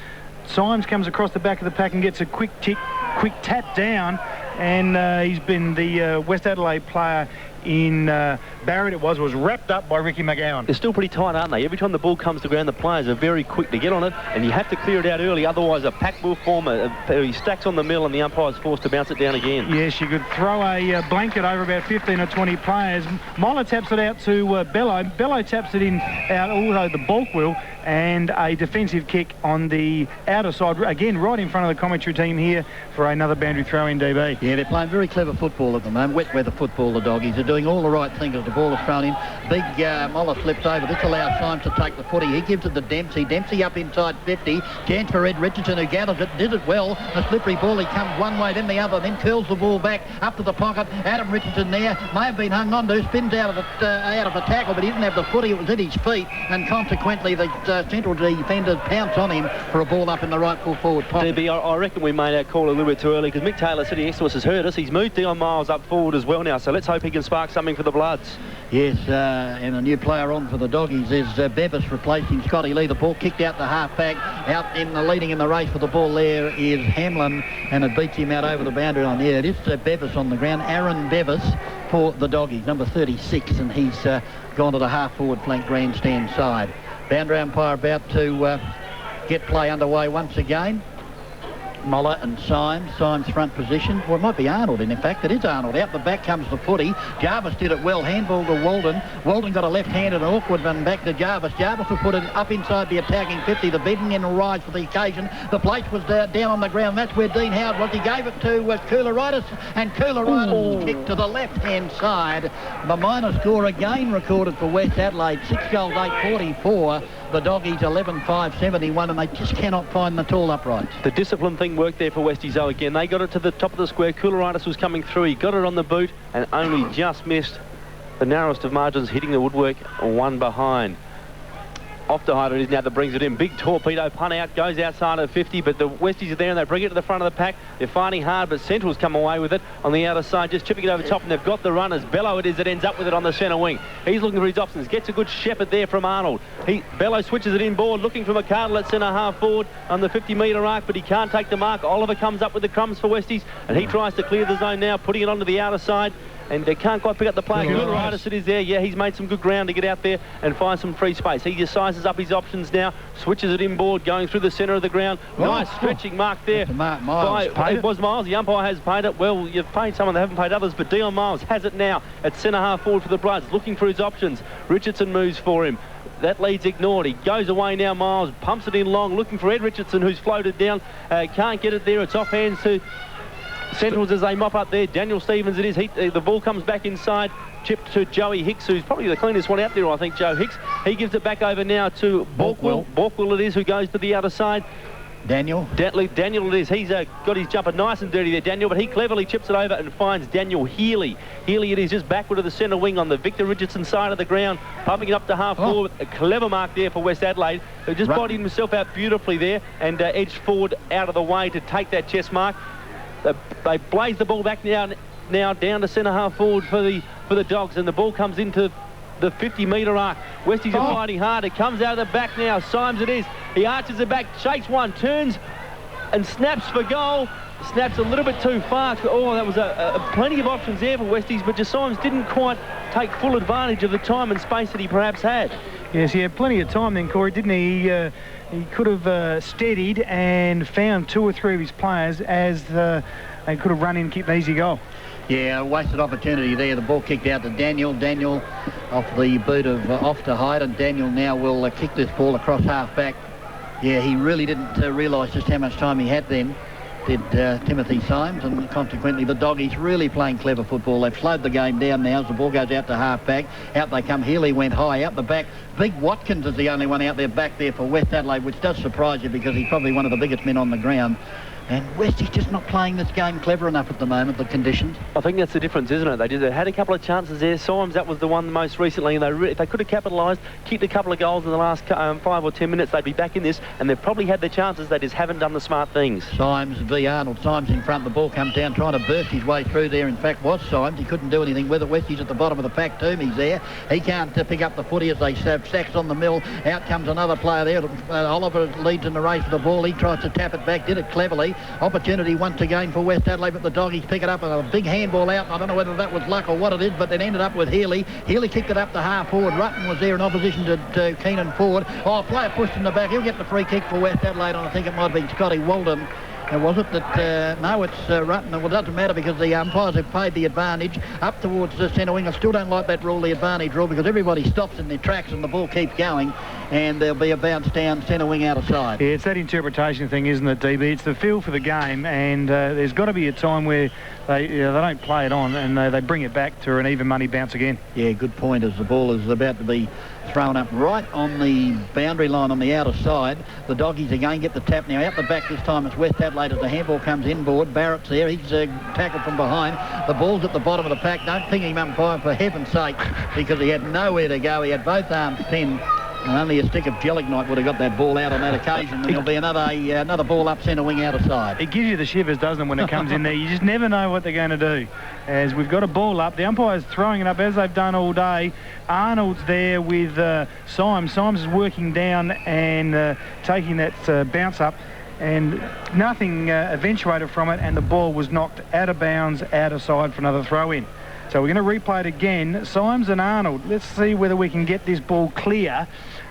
Symes comes across the back of the pack and gets a quick tap down, and he's been the West Adelaide player in Barrett it was wrapped up by Ricky McGowan. They're still pretty tight, aren't they? Every time the ball comes to ground, the players are very quick to get on it, and you have to clear it out early, otherwise a pack will form, he stacks on the middle and the umpire's forced to bounce it down again. Yes, you could throw a blanket over about 15 or 20 players. Moller taps it out to Bello. Bello taps it in out also the bulk wheel, and a defensive kick on the outer side, again right in front of the commentary team here for another boundary throw in, DB. Yeah, they're playing very clever football at the moment, wet weather football, the doggies. They're doing all the right things as the ball is thrown in. Big Moller flips over. This allows Symes to take the footy. He gives it to Dempsey. Dempsey up inside 50. Chance for Ed Richardson, who gathers it, did it well. A slippery ball. He comes one way, then the other, then curls the ball back up to the pocket. Adam Richardson there may have been hung on to, spins out of the tackle, but he didn't have the footy. It was at his feet, and consequently the central defenders pounce on him for a ball up in the right full forward pocket. DB, I reckon we made that call a little bit too early, because Mick Taylor sitting next to us has heard us. He's moved Dion Miles up forward as well now, so let's hope he can spark something for the Bloods. Yes, and a new player on for the doggies is Bevis replacing Scotty Lee. The ball kicked out the half-back. Out in the leading in the race for the ball there is Hamlin, and it beats him out over the boundary line. Yeah, it is Bevis on the ground. Aaron Bevis for the doggies, number 36, and he's gone to the half-forward flank grandstand side. Boundary umpire about to get play underway once again. Moller and Symes. Symes front position. Well, it might be Arnold, and in fact it is Arnold. Out the back comes the footy. Jarvis did it well. Handball to Walden. Walden got a left-handed and awkward one back to Jarvis. Jarvis will put it up inside the attacking 50. The beating in will rise for the occasion. The plate was down on the ground. That's where Dean Howard was. He gave it to Koularitis, and Koularitis kicked to the left-hand side. The minor score again recorded for West Adelaide. 6 goals, 8-44. The doggies 11-5-71, and they just cannot find the tall uprights. The discipline thing worked there for Westies though again. They got it to the top of the square. Koularitis was coming through. He got it on the boot and only just missed the narrowest of margins, hitting the woodwork, one behind. Off to Hyder it is now that brings it in. Big torpedo punt out, goes outside of 50, but the Westies are there and they bring it to the front of the pack. They're fighting hard, but Central's come away with it on the outer side, just chipping it over top, and they've got the runners. Bello it is that ends up with it on the centre wing. He's looking for his options, gets a good shepherd there from Arnold. Bello switches it inboard, looking for McCardle at centre half forward on the 50-metre arc, but he can't take the mark. Oliver comes up with the crumbs for Westies, and he tries to clear the zone now, putting it onto the outer side. And they can't quite pick up the player. Koularitis it is there. Yeah, he's made some good ground to get out there and find some free space. He just sizes up his options now, switches it inboard, going through the centre of the ground. Nice stretching mark there. Miles it was Miles. The umpire has paid it. Well, you've paid someone, they haven't paid others, but Dion Miles has it now at centre half forward for the Bloods, looking for his options. Richardson moves for him. That lead's ignored. He goes away now, Miles, pumps it in long, looking for Ed Richardson, who's floated down. Can't get it there. It's off hands to Centrals as they mop up there. Daniel Stevens it is. The ball comes back inside. Chipped to Joey Hicks, who's probably the cleanest one out there, I think, Joe Hicks. He gives it back over now to Borkwell. Borkwell it is, who goes to the other side. Daniel it is. He's got his jumper nice and dirty there, Daniel, but he cleverly chips it over and finds Daniel Healy. Healy it is, just backward to the centre wing on the Victor Richardson side of the ground, pumping it up to half forward. A clever mark there for West Adelaide, who just bodied himself out beautifully there and edged forward out of the way to take that chest mark. They blaze the ball back now down to centre half forward for the Dogs, and the ball comes into the 50-metre arc. Westies are fighting hard. It comes out of the back now. Symes it is. He arches it back, shakes one, turns and snaps for goal. Snaps a little bit too far. Oh, that was plenty of options there for Westies, but Symes didn't quite take full advantage of the time and space that he perhaps had. Yes, he had plenty of time then, Corey, didn't he? He could have steadied and found 2 or 3 of his players as they could have run in and kicked an easy goal. Yeah, wasted opportunity there. The ball kicked out to Daniel. Daniel off the boot of off to Hyde, and Daniel now will kick this ball across half-back. Yeah, he really didn't realise just how much time he had then, did Timothy Symes, and consequently the Doggies really playing clever football. They've slowed the game down now as the ball goes out to half-back. Out they come. Healy went high out the back. Big Watkins is the only one out there back there for West Adelaide, which does surprise you because he's probably one of the biggest men on the ground. And Westie's just not playing this game clever enough at the moment, the conditions. I think that's the difference, isn't it? They had a couple of chances there. Symes, that was the one most recently, and if they could have capitalised, kicked a couple of goals in the last 5 or 10 minutes, they'd be back in this, and they've probably had their chances. They just haven't done the smart things. Symes v Arnold. Symes in front. The ball comes down, trying to burst his way through there. In fact, was Symes. He couldn't do anything with it. Westie's at the bottom of the pack. Toomey's there. He can't pick up the footy as they have sacks on the mill. Out comes another player there. Oliver leads in the race for the ball. He tries to tap it back. Did it cleverly. Opportunity once again for West Adelaide, but the Doggies pick it up and a big handball out. I don't know whether that was luck or what it is, but it ended up with Healy. Healy kicked it up to half forward. Rutten was there in opposition to Keenan Ford. Oh, a player pushed in the back. He'll get the free kick for West Adelaide, and I think it might have been Scotty Walden. Was it that... no, it's Rutten. Well, it doesn't matter because the umpires have paid the advantage up towards the centre wing. I still don't like that rule, the advantage rule, because everybody stops in their tracks and the ball keeps going, and there'll be a bounce down centre wing out of side. Yeah, it's that interpretation thing, isn't it, DB? It's the feel for the game, and there's got to be a time where they don't play it on and they bring it back to an even money bounce again. Yeah, good point, as the ball is about to be thrown up right on the boundary line on the outer side. The Doggies again get the tap now. Out the back this time it's West Adelaide as the handball comes inboard. Barrett's there. He's tackled from behind. The ball's at the bottom of the pack. Don't ping him umpire for heaven's sake, because he had nowhere to go. He had both arms pinned. And only a stick of gelignite would have got that ball out on that occasion. And there'll be another ball up centre wing out of side. It gives you the shivers, doesn't it, when it comes in there? You just never know what they're going to do. As we've got a ball up, the umpire's throwing it up as they've done all day. Arnold's there with Symes. Symes is working down and taking that bounce up, and nothing eventuated from it, and the ball was knocked out of bounds, out of side for another throw-in. So we're going to replay it again. Symes and Arnold. Let's see whether we can get this ball clear.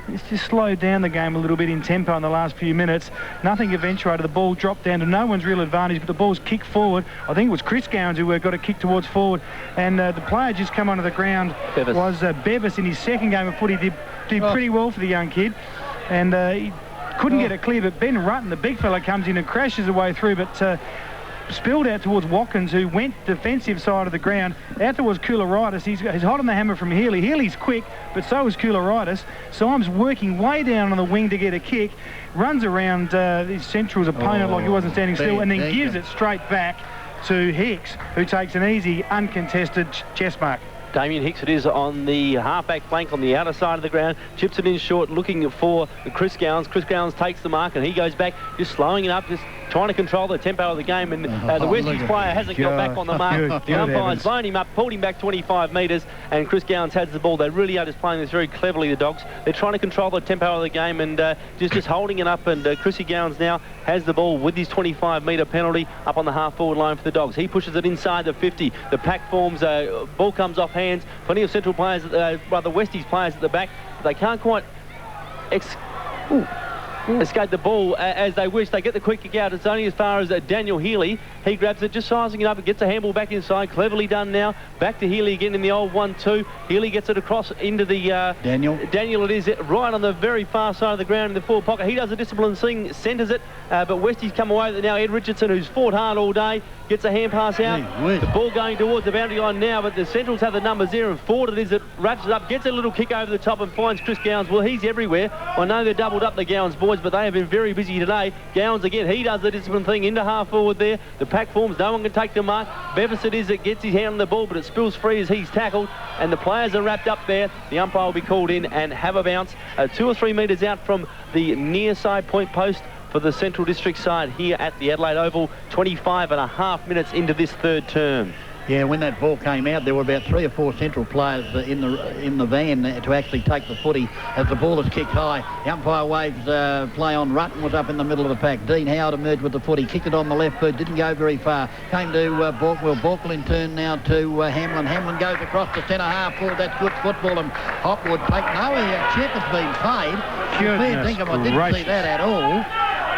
It's just slowed down the game a little bit in tempo in the last few minutes. Nothing eventuated. The ball dropped down to no one's real advantage, but the ball's kicked forward. I think it was Chris Gowans who got a kick towards forward, and the player just come onto the ground was Bevis in his second game of footy. Did pretty well for the young kid, and he couldn't get it clear, but Ben Rutten, the big fella, comes in and crashes away through, but spilled out towards Watkins, who went defensive side of the ground. Out towards Koularitis. He's hot on the hammer from Healy. Healy's quick, but so is Koularitis. Symes working way down on the wing to get a kick. Runs around his Central's opponent like he wasn't standing still, and then gives it straight back to Hicks, who takes an easy, uncontested chest mark. Damien Hicks it is on the half-back flank on the outer side of the ground. Chips it in short, looking for Chris Gowans. Chris Gowans takes the mark and he goes back, just slowing it up, just trying to control the tempo of the game. And the Westies player hasn't got back on the mark. The umpire's blown him up, pulled him back 25 metres, and Chris Gowans has the ball. They really are just playing this very cleverly, the Dogs. They're trying to control the tempo of the game and just holding it up. And Chrissy Gowans now has the ball with his 25-metre penalty up on the half-forward line for the Dogs. He pushes it inside the 50. The pack forms, ball comes off hands. Plenty of Central players, rather Westies players at the back. They can't quite escape the ball as they wish. They get the quick kick out. It's only as far as Daniel Healy. He grabs it, just sizing it up and gets a handball back inside. Cleverly done now. Back to Healy again in the old 1-2. Healy gets it across into the... Daniel it is, right on the very far side of the ground in the forward pocket. He does a disciplined thing, centres it, but Westies come away with it now. Ed Richardson, who's fought hard all day, gets a hand pass out. The ball going towards the boundary line now, but the Centrals have the numbers there, and Ford it is that wraps it up, gets a little kick over the top and finds Chris Gowans. Well, he's everywhere. I know they're doubled up, the Gowans boys, but they have been very busy today. Gowans again, he does the disciplined thing into half forward there. The pack forms, no one can take the mark. Bevis it is that gets his hand on the ball, but it spills free as he's tackled, and the players are wrapped up there. The umpire will be called in and have a bounce 2 or 3 metres out from the near side point post for the Central District side here at the Adelaide Oval. 25 and a half minutes into this third term. Yeah, when that ball came out, there were about 3 or 4 Central players in the van to actually take the footy as the ball is kicked high. The umpire waves play on. Rutten was up in the middle of the pack. Dean Howard emerged with the footy, kicked it on the left foot, didn't go very far. Came to Borkwell. Borkwell in turn now to Hamlin. Hamlin goes across the centre half forward. That's good football, and Hopwood take no. Shepherd's been paid. I didn't see that at all.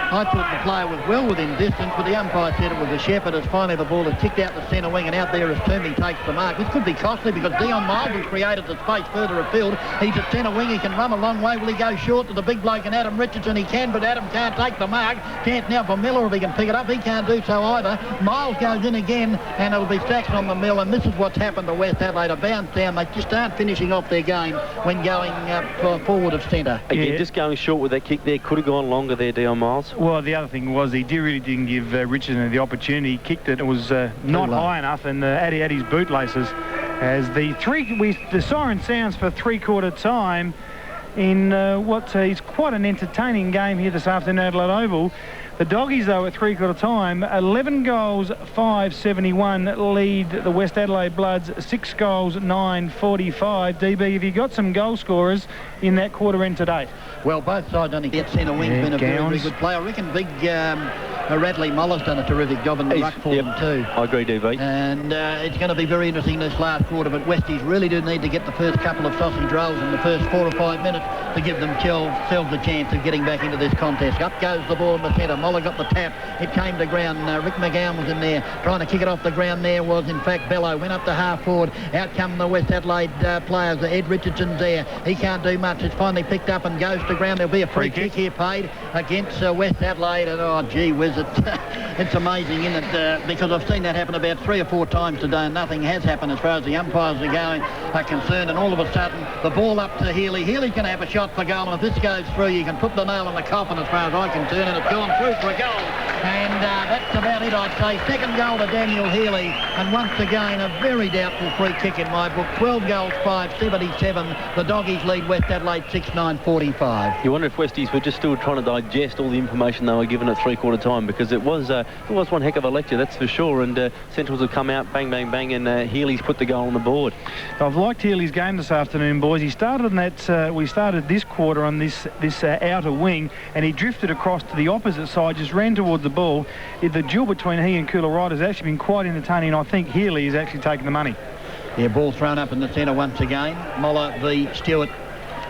I thought the player was well within distance, but the umpire said it was a Shepherd as finally the ball is kicked out the centre wing, and out there as Toomey takes the mark. This could be costly because Dion Miles has created the space further afield. He's at centre wing. He can run a long way. Will he go short to the big bloke and Adam Richardson? He can, but Adam can't take the mark. Chance now for Miller if he can pick it up. He can't do so either. Miles goes in again, and it'll be Saxon on the mill, and this is what's happened to West Adelaide. A bounce down. They just aren't finishing off their game when going forward of centre. Again, just going short with that kick there. Could have gone longer there, Dion Miles. Well, the other thing was he really didn't give Richardson the opportunity. He kicked it. It was not high enough, and Addy's bootlaces as the siren sounds for three-quarter time in what is quite an entertaining game here this afternoon at Adelaide Oval. The Doggies, though, at three-quarter time, 11 goals, 5-71 lead the West Adelaide Bloods, 6 goals, 9-45. DB, have you got some goal scorers in that quarter end to date? Well, both sides only get centre wing's been a very good player. I reckon big Radley Muller's done a terrific job in the ruck for them too. I agree, DB. And it's going to be very interesting this last quarter, but Westies really do need to get the first couple of sausage rolls in the first 4 or 5 minutes to give themselves a chance of getting back into this contest. Up goes the ball in the centre. Muller got the tap. It came to ground. Rick McGowan was in there trying to kick it off the ground. There was, in fact, Bello. Went up to half forward. Out come the West Adelaide players. Ed Richardson's there. He can't do much. It's finally picked up and goes to ground. There'll be a free kick here paid against West Adelaide. And, oh, gee whiz, it's amazing, isn't it? Because I've seen that happen about 3 or 4 times today, and nothing has happened as far as the umpires are concerned. And all of a sudden, the ball up to Healy. Healy's going to have a shot for goal. And if this goes through, you can put the nail in the coffin as far as I can turn, and it's gone through for a goal. And that's about it, I'd say. Second goal to Daniel Healy, and once again a very doubtful free kick in my book. 12 goals, 5-77. The Doggies lead West Adelaide 6-9-45. You wonder if Westies were just still trying to digest all the information they were given at three-quarter time, because it was one heck of a lecture, that's for sure. And Centrals have come out bang, bang, bang, and Healy's put the goal on the board. I've liked Healy's game this afternoon, boys. He started in that. We started this quarter on this outer wing, and he drifted across to the opposite side, just ran towards the ball. The duel between he and Cooler has actually been quite entertaining. I think Healy is actually taking the money. Yeah, ball thrown up in the centre once again. Moller v Stewart.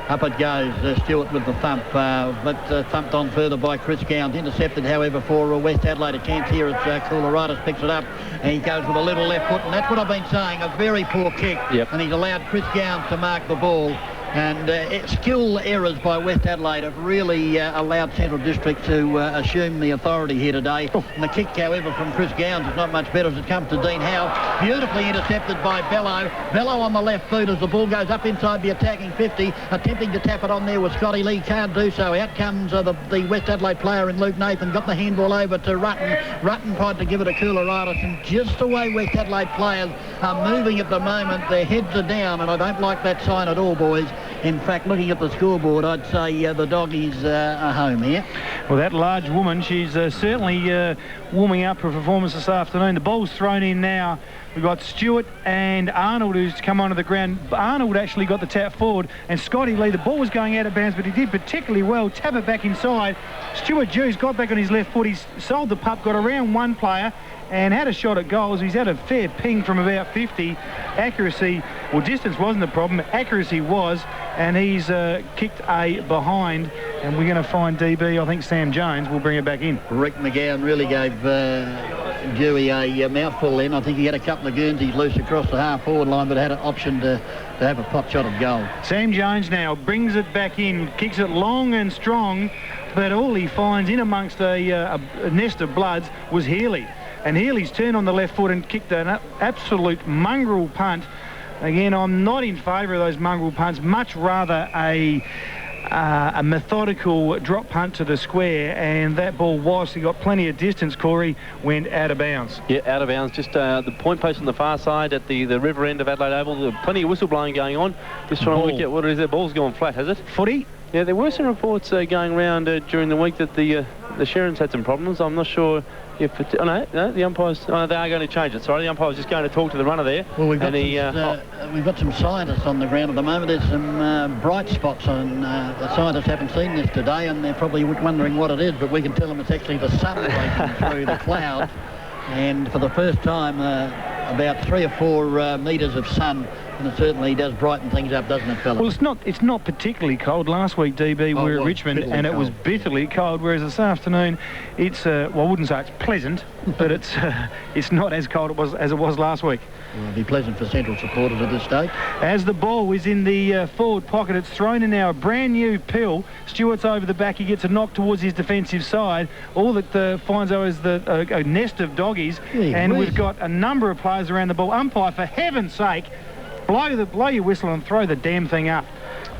Up it goes, Stewart with the thump, but thumped on further by Chris Gowns. Intercepted, however, for West Adelaide. A chance here as Cooleritis picks it up, and he goes with a little left foot, and that's what I've been saying, a very poor kick. Yep. And he's allowed Chris Gowns to mark the ball. And skill errors by West Adelaide have really allowed Central District to assume the authority here today. And the kick, however, from Chris Gowns is not much better as it comes to Dean Howe. Beautifully intercepted by Bello. Bello on the left foot as the ball goes up inside the attacking 50. Attempting to tap it on there with Scotty Lee. Can't do so. Out comes the West Adelaide player in Luke Nathan. Got the handball over to Rutten. Rutten tried to give it to Cooleritis. And just the way West Adelaide players are moving at the moment, their heads are down. And I don't like that sign at all, boys. In fact, looking at the scoreboard, I'd say the Doggies are home here. Well, that large woman, she's certainly warming up for a performance this afternoon. The ball's thrown in now. We've got Stewart and Arnold who's come onto the ground. Arnold actually got the tap forward, and Scotty Lee, the ball was going out of bounds, but he did particularly well. Tap it back inside. Stuart Jews got back on his left foot. He sold the pup, got around one player, and had a shot at goals. He's had a fair ping from about 50. Accuracy, well, distance wasn't the problem. Accuracy was, and he's kicked a behind. And we're going to find DB, I think Sam Jones will bring it back in. Rick McGowan really gave Dewey a mouthful then. I think he had a couple of Guernseys loose across the half-forward line, but had an option to have a pot shot of goal. Sam Jones now brings it back in, kicks it long and strong, but all he finds in amongst a nest of bloods was Healy. And Healy's turned on the left foot and kicked an absolute mongrel punt. Again, I'm not in favour of those mongrel punts. Much rather a methodical drop punt to the square, and that ball, whilst he got plenty of distance, Corey, went out of bounds. Yeah, out of bounds. Just the point post on the far side at the river end of Adelaide Oval. There's plenty of whistle blowing going on. Just trying to work out what it is. That ball's gone flat, has it? Footy? Yeah, there were some reports going around during the week that the Sherrans had some problems. I'm not sure No, the umpires, they are going to change it. Sorry, the umpire's just going to talk to the runner there. Well, we've got some scientists on the ground at the moment. There's some bright spots on. The scientists haven't seen this today, and they're probably wondering what it is, but we can tell them it's actually the sun breaking through the clouds. And for the first time, about 3 or 4 metres of sun, and it certainly does brighten things up, doesn't it, fella? Well, it's not particularly cold. Last week, DB, we were at Richmond, and it was bitterly cold, whereas this afternoon, it's, well, I wouldn't say it's pleasant, but it's not as cold as it was last week. Well, it'll be pleasant for Central supporters at this stage. As the ball is in the forward pocket, it's thrown in now, a brand new pill. Stewart's over the back, he gets a knock towards his defensive side. All that finds though is a nest of doggies, and we've got a number of players around the ball. Umpire, for heaven's sake, blow your whistle and throw the damn thing up,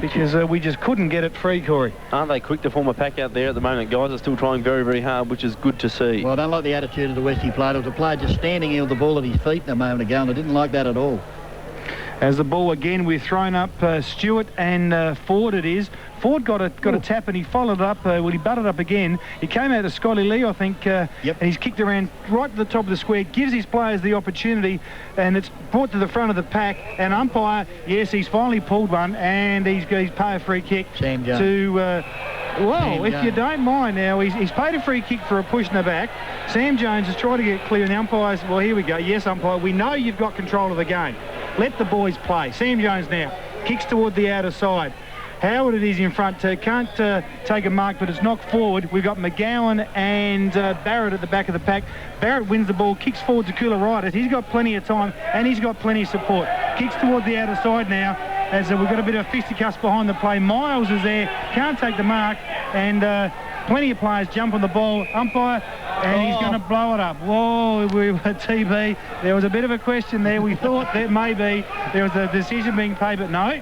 because we just couldn't get it free, Corey. Aren't they quick to form a pack out there at the moment? Guys are still trying very, very hard, which is good to see. Well, I don't like the attitude of the Westie player. There was a player just standing here with the ball at his feet a moment ago, and I didn't like that at all. As the ball again, we've thrown up Stewart and Ford it is. Ford got a tap and he followed up. He butted up again. He came out to Scotty Lee, I think, and he's kicked around right to the top of the square, gives his players the opportunity, and it's brought to the front of the pack. And umpire, yes, he's finally pulled one, and he's paid a free kick to... well, if you don't mind now, he's paid a free kick for a push in the back. Sam Jones has tried to get clear, and the umpires, well, here we go. Yes, umpire, we know you've got control of the game. Let the boys play. Sam Jones now kicks toward the outer side. Howard it is in front. Can't take a mark, but it's knocked forward. We've got McGowan and Barrett at the back of the pack. Barrett wins the ball, kicks forward to Kularidis. He's got plenty of time, and he's got plenty of support. Kicks toward the outer side now, as we've got a bit of fisticuffs behind the play. Miles is there, can't take the mark, and plenty of players jump on the ball. Umpire, and he's going to blow it up. Whoa, we were TB. There was a bit of a question there. We thought that maybe there was a decision being paid, but no.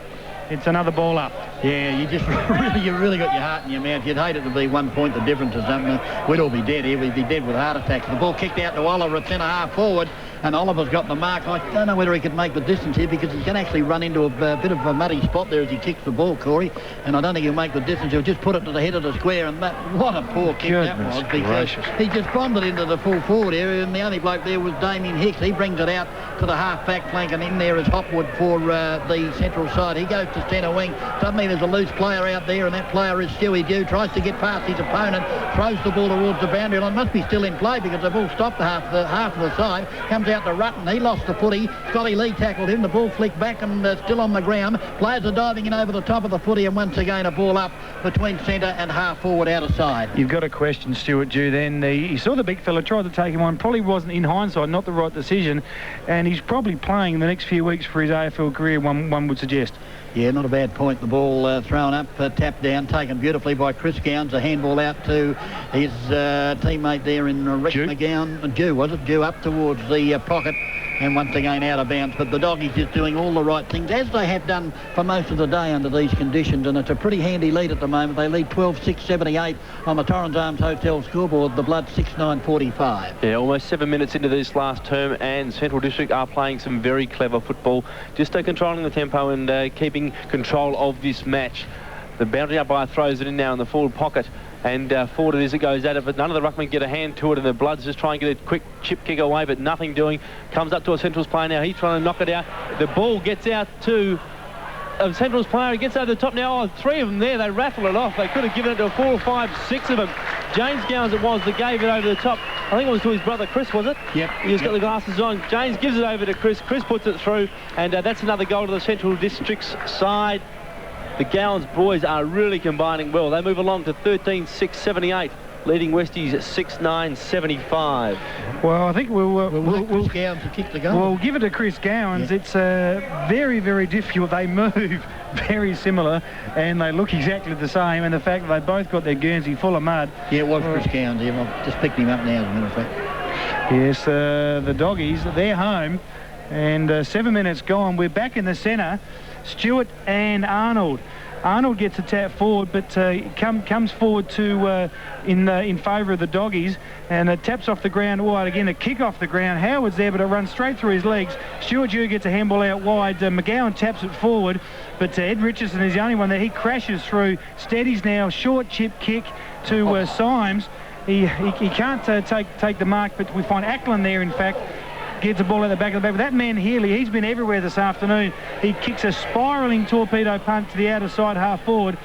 It's another ball up. Yeah, you really got your heart in your mouth. You'd hate it to be 1 point the difference or something. We'd all be dead here. We'd be dead with heart attacks. The ball kicked out to Oliver at centre half forward, and Oliver's got the mark. I don't know whether he could make the distance here, because he can actually run into a bit of a muddy spot there as he kicks the ball, Corey, and I don't think he'll make the distance. He'll just put it to the head of the square, and what a poor kick that was, because he just bombed it into the full forward area, and the only bloke there was Damien Hicks. He brings it out to the half-back flank, and in there is Hopwood for the central side. He goes to centre wing. Suddenly there's a loose player out there, and that player is Stewie Dew. Tries to get past his opponent, throws the ball towards the boundary line. Must be still in play, because they've all stopped half of the side. Comes out to Rutten. He lost the footy. Scotty Lee tackled him. The ball flicked back and still on the ground. Players are diving in over the top of the footy, and once again a ball up between centre and half forward outer side. You've got to question Stewart Dew then. He saw the big fella, tried to take him on. Probably wasn't, in hindsight, not the right decision, and he's probably playing the next few weeks for his AFL career, one would suggest. Yeah, not a bad point. The ball thrown up, tapped down, taken beautifully by Chris Gowns. A handball out to his teammate there in Rick McGowan. Dew, was it? Dew up towards the pocket, and once again out of bounds. But the doggies just doing all the right things, as they have done for most of the day under these conditions, and it's a pretty handy lead at the moment. They lead 12-6-78 on the Torrens Arms Hotel scoreboard. The Blood 6-9-45. Yeah, almost 7 minutes into this last term, and Central District are playing some very clever football, just controlling the tempo and keeping control of this match. The boundary umpire throws it in now in the forward pocket, and forward it is, it goes at it, but none of the ruckmen get a hand to it, and the Bloods just try and get a quick chip kick away, but nothing doing. Comes up to a Central's player now. He's trying to knock it out. The ball gets out to a Central's player. He gets over the top now. Oh, 3 of them there. They rattle it off. They could have given it to 4 or 5, 6 of them. James Gowns it was that gave it over the top. I think it was to his brother Chris, was it? Yep. He's got the glasses on. James gives it over to Chris. Chris puts it through, and that's another goal to the Central District's side. The Gowans boys are really combining well. They move along to 13-6-78, leading Westies at 6-9-75. Well, I think we'll Chris Gowans to kick the goal. We'll give it to Chris Gowans. Yeah. It's very, very difficult. They move very similar, and they look exactly the same. And the fact that they both got their Guernsey full of mud. Yeah, it was Chris Gowans. I've just picked him up now, as a matter of fact. Yes, the doggies, they're home, and 7 minutes gone. We're back in the centre. Stewart and Arnold. Arnold gets a tap forward, but comes forward to in favour of the doggies, and it taps off the ground wide. Again, a kick off the ground. Howard's there, but it runs straight through his legs. Stewart Dew gets a handball out wide. McGowan taps it forward, but Ed Richardson is the only one there. He crashes through, steadies now, short chip kick to Symes. he can't take the mark, but we find Ackland there, in fact, gets the ball at the back of the back. But that man Healy, he's been everywhere this afternoon. He kicks a spiralling torpedo punt to the outer side half forward.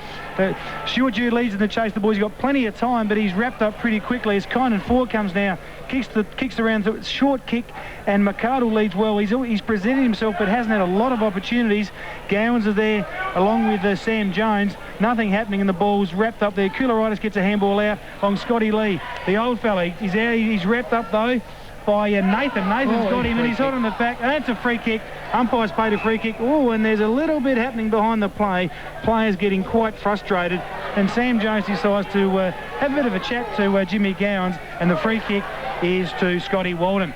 Stuart Dew leads in the chase. The boys got plenty of time, but he's wrapped up pretty quickly as Kynan Ford comes now, kicks around, so it's short kick, and McArdle leads well. He's presented himself, but hasn't had a lot of opportunities. Gowans is there along with Sam Jones. Nothing happening, and the ball's wrapped up there. Koularitis gets a handball out on Scotty Lee. The old fella, he's out. He's wrapped up though by Nathan. Nathan's got him, and he's held on the back. And that's a free kick. Umpire's paid a free kick. Oh, and there's a little bit happening behind the play. Players getting quite frustrated, and Sam Jones decides to have a bit of a chat to Jimmy Gowans, and the free kick is to Scotty Walden.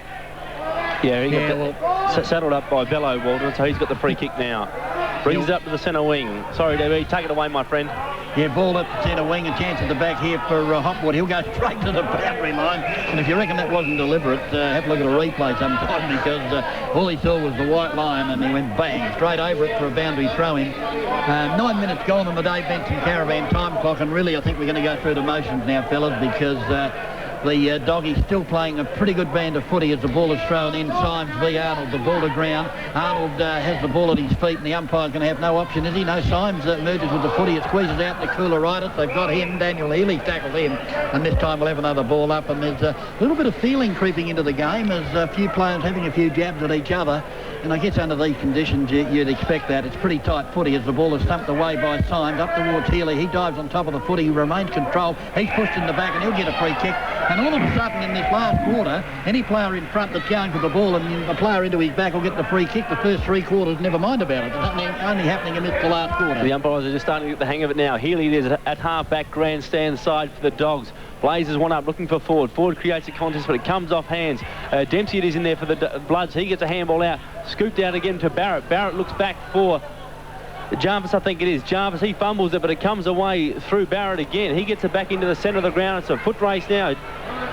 Yeah, he got saddled up by Bello Walden, so he's got the free kick now. Brings it up to the centre wing. Sorry, DB, take it away, my friend. Yeah, ball up the centre wing, a chance at the back here for Hopwood. He'll go straight to the boundary line. And if you reckon that wasn't deliberate, have a look at a replay sometime, because all he saw was the white line, and he went bang, straight over it for a boundary throw-in. 9 minutes gone on the Dave Benson Caravan time clock, and really I think we're going to go through the motions now, fellas, because the doggy's still playing a pretty good band of footy as the ball is thrown in. Symes v Arnold, the ball to ground. Arnold has the ball at his feet, and the umpire's going to have no option, is he? No, Symes merges with the footy. It squeezes out to Koularitis. They've got him. Daniel Healy tackled him, and this time we'll have another ball up, and there's a little bit of feeling creeping into the game as a few players having a few jabs at each other. And I guess under these conditions you'd expect that. It's pretty tight footy as the ball is thumped away by Symes up towards Healy. He dives on top of the footy. He remains controlled. He's pushed in the back, and he'll get a free kick. And all of a sudden in this last quarter, any player in front that's going for the ball and the player into his back will get the free kick. The first 3 quarters, never mind about it. It's only happening in this last quarter. The umpires are just starting to get the hang of it now. Healy is at half-back grandstand side for the Dogs. Blazes one up, looking for Ford. Ford creates a contest, but it comes off hands. Dempsey it is in there for the Bloods. He gets a handball out. Scooped out again to Barrett. Barrett looks back for Jarvis, I think it is. Jarvis, he fumbles it, but it comes away through Barrett again. He gets it back into the centre of the ground. It's a foot race now.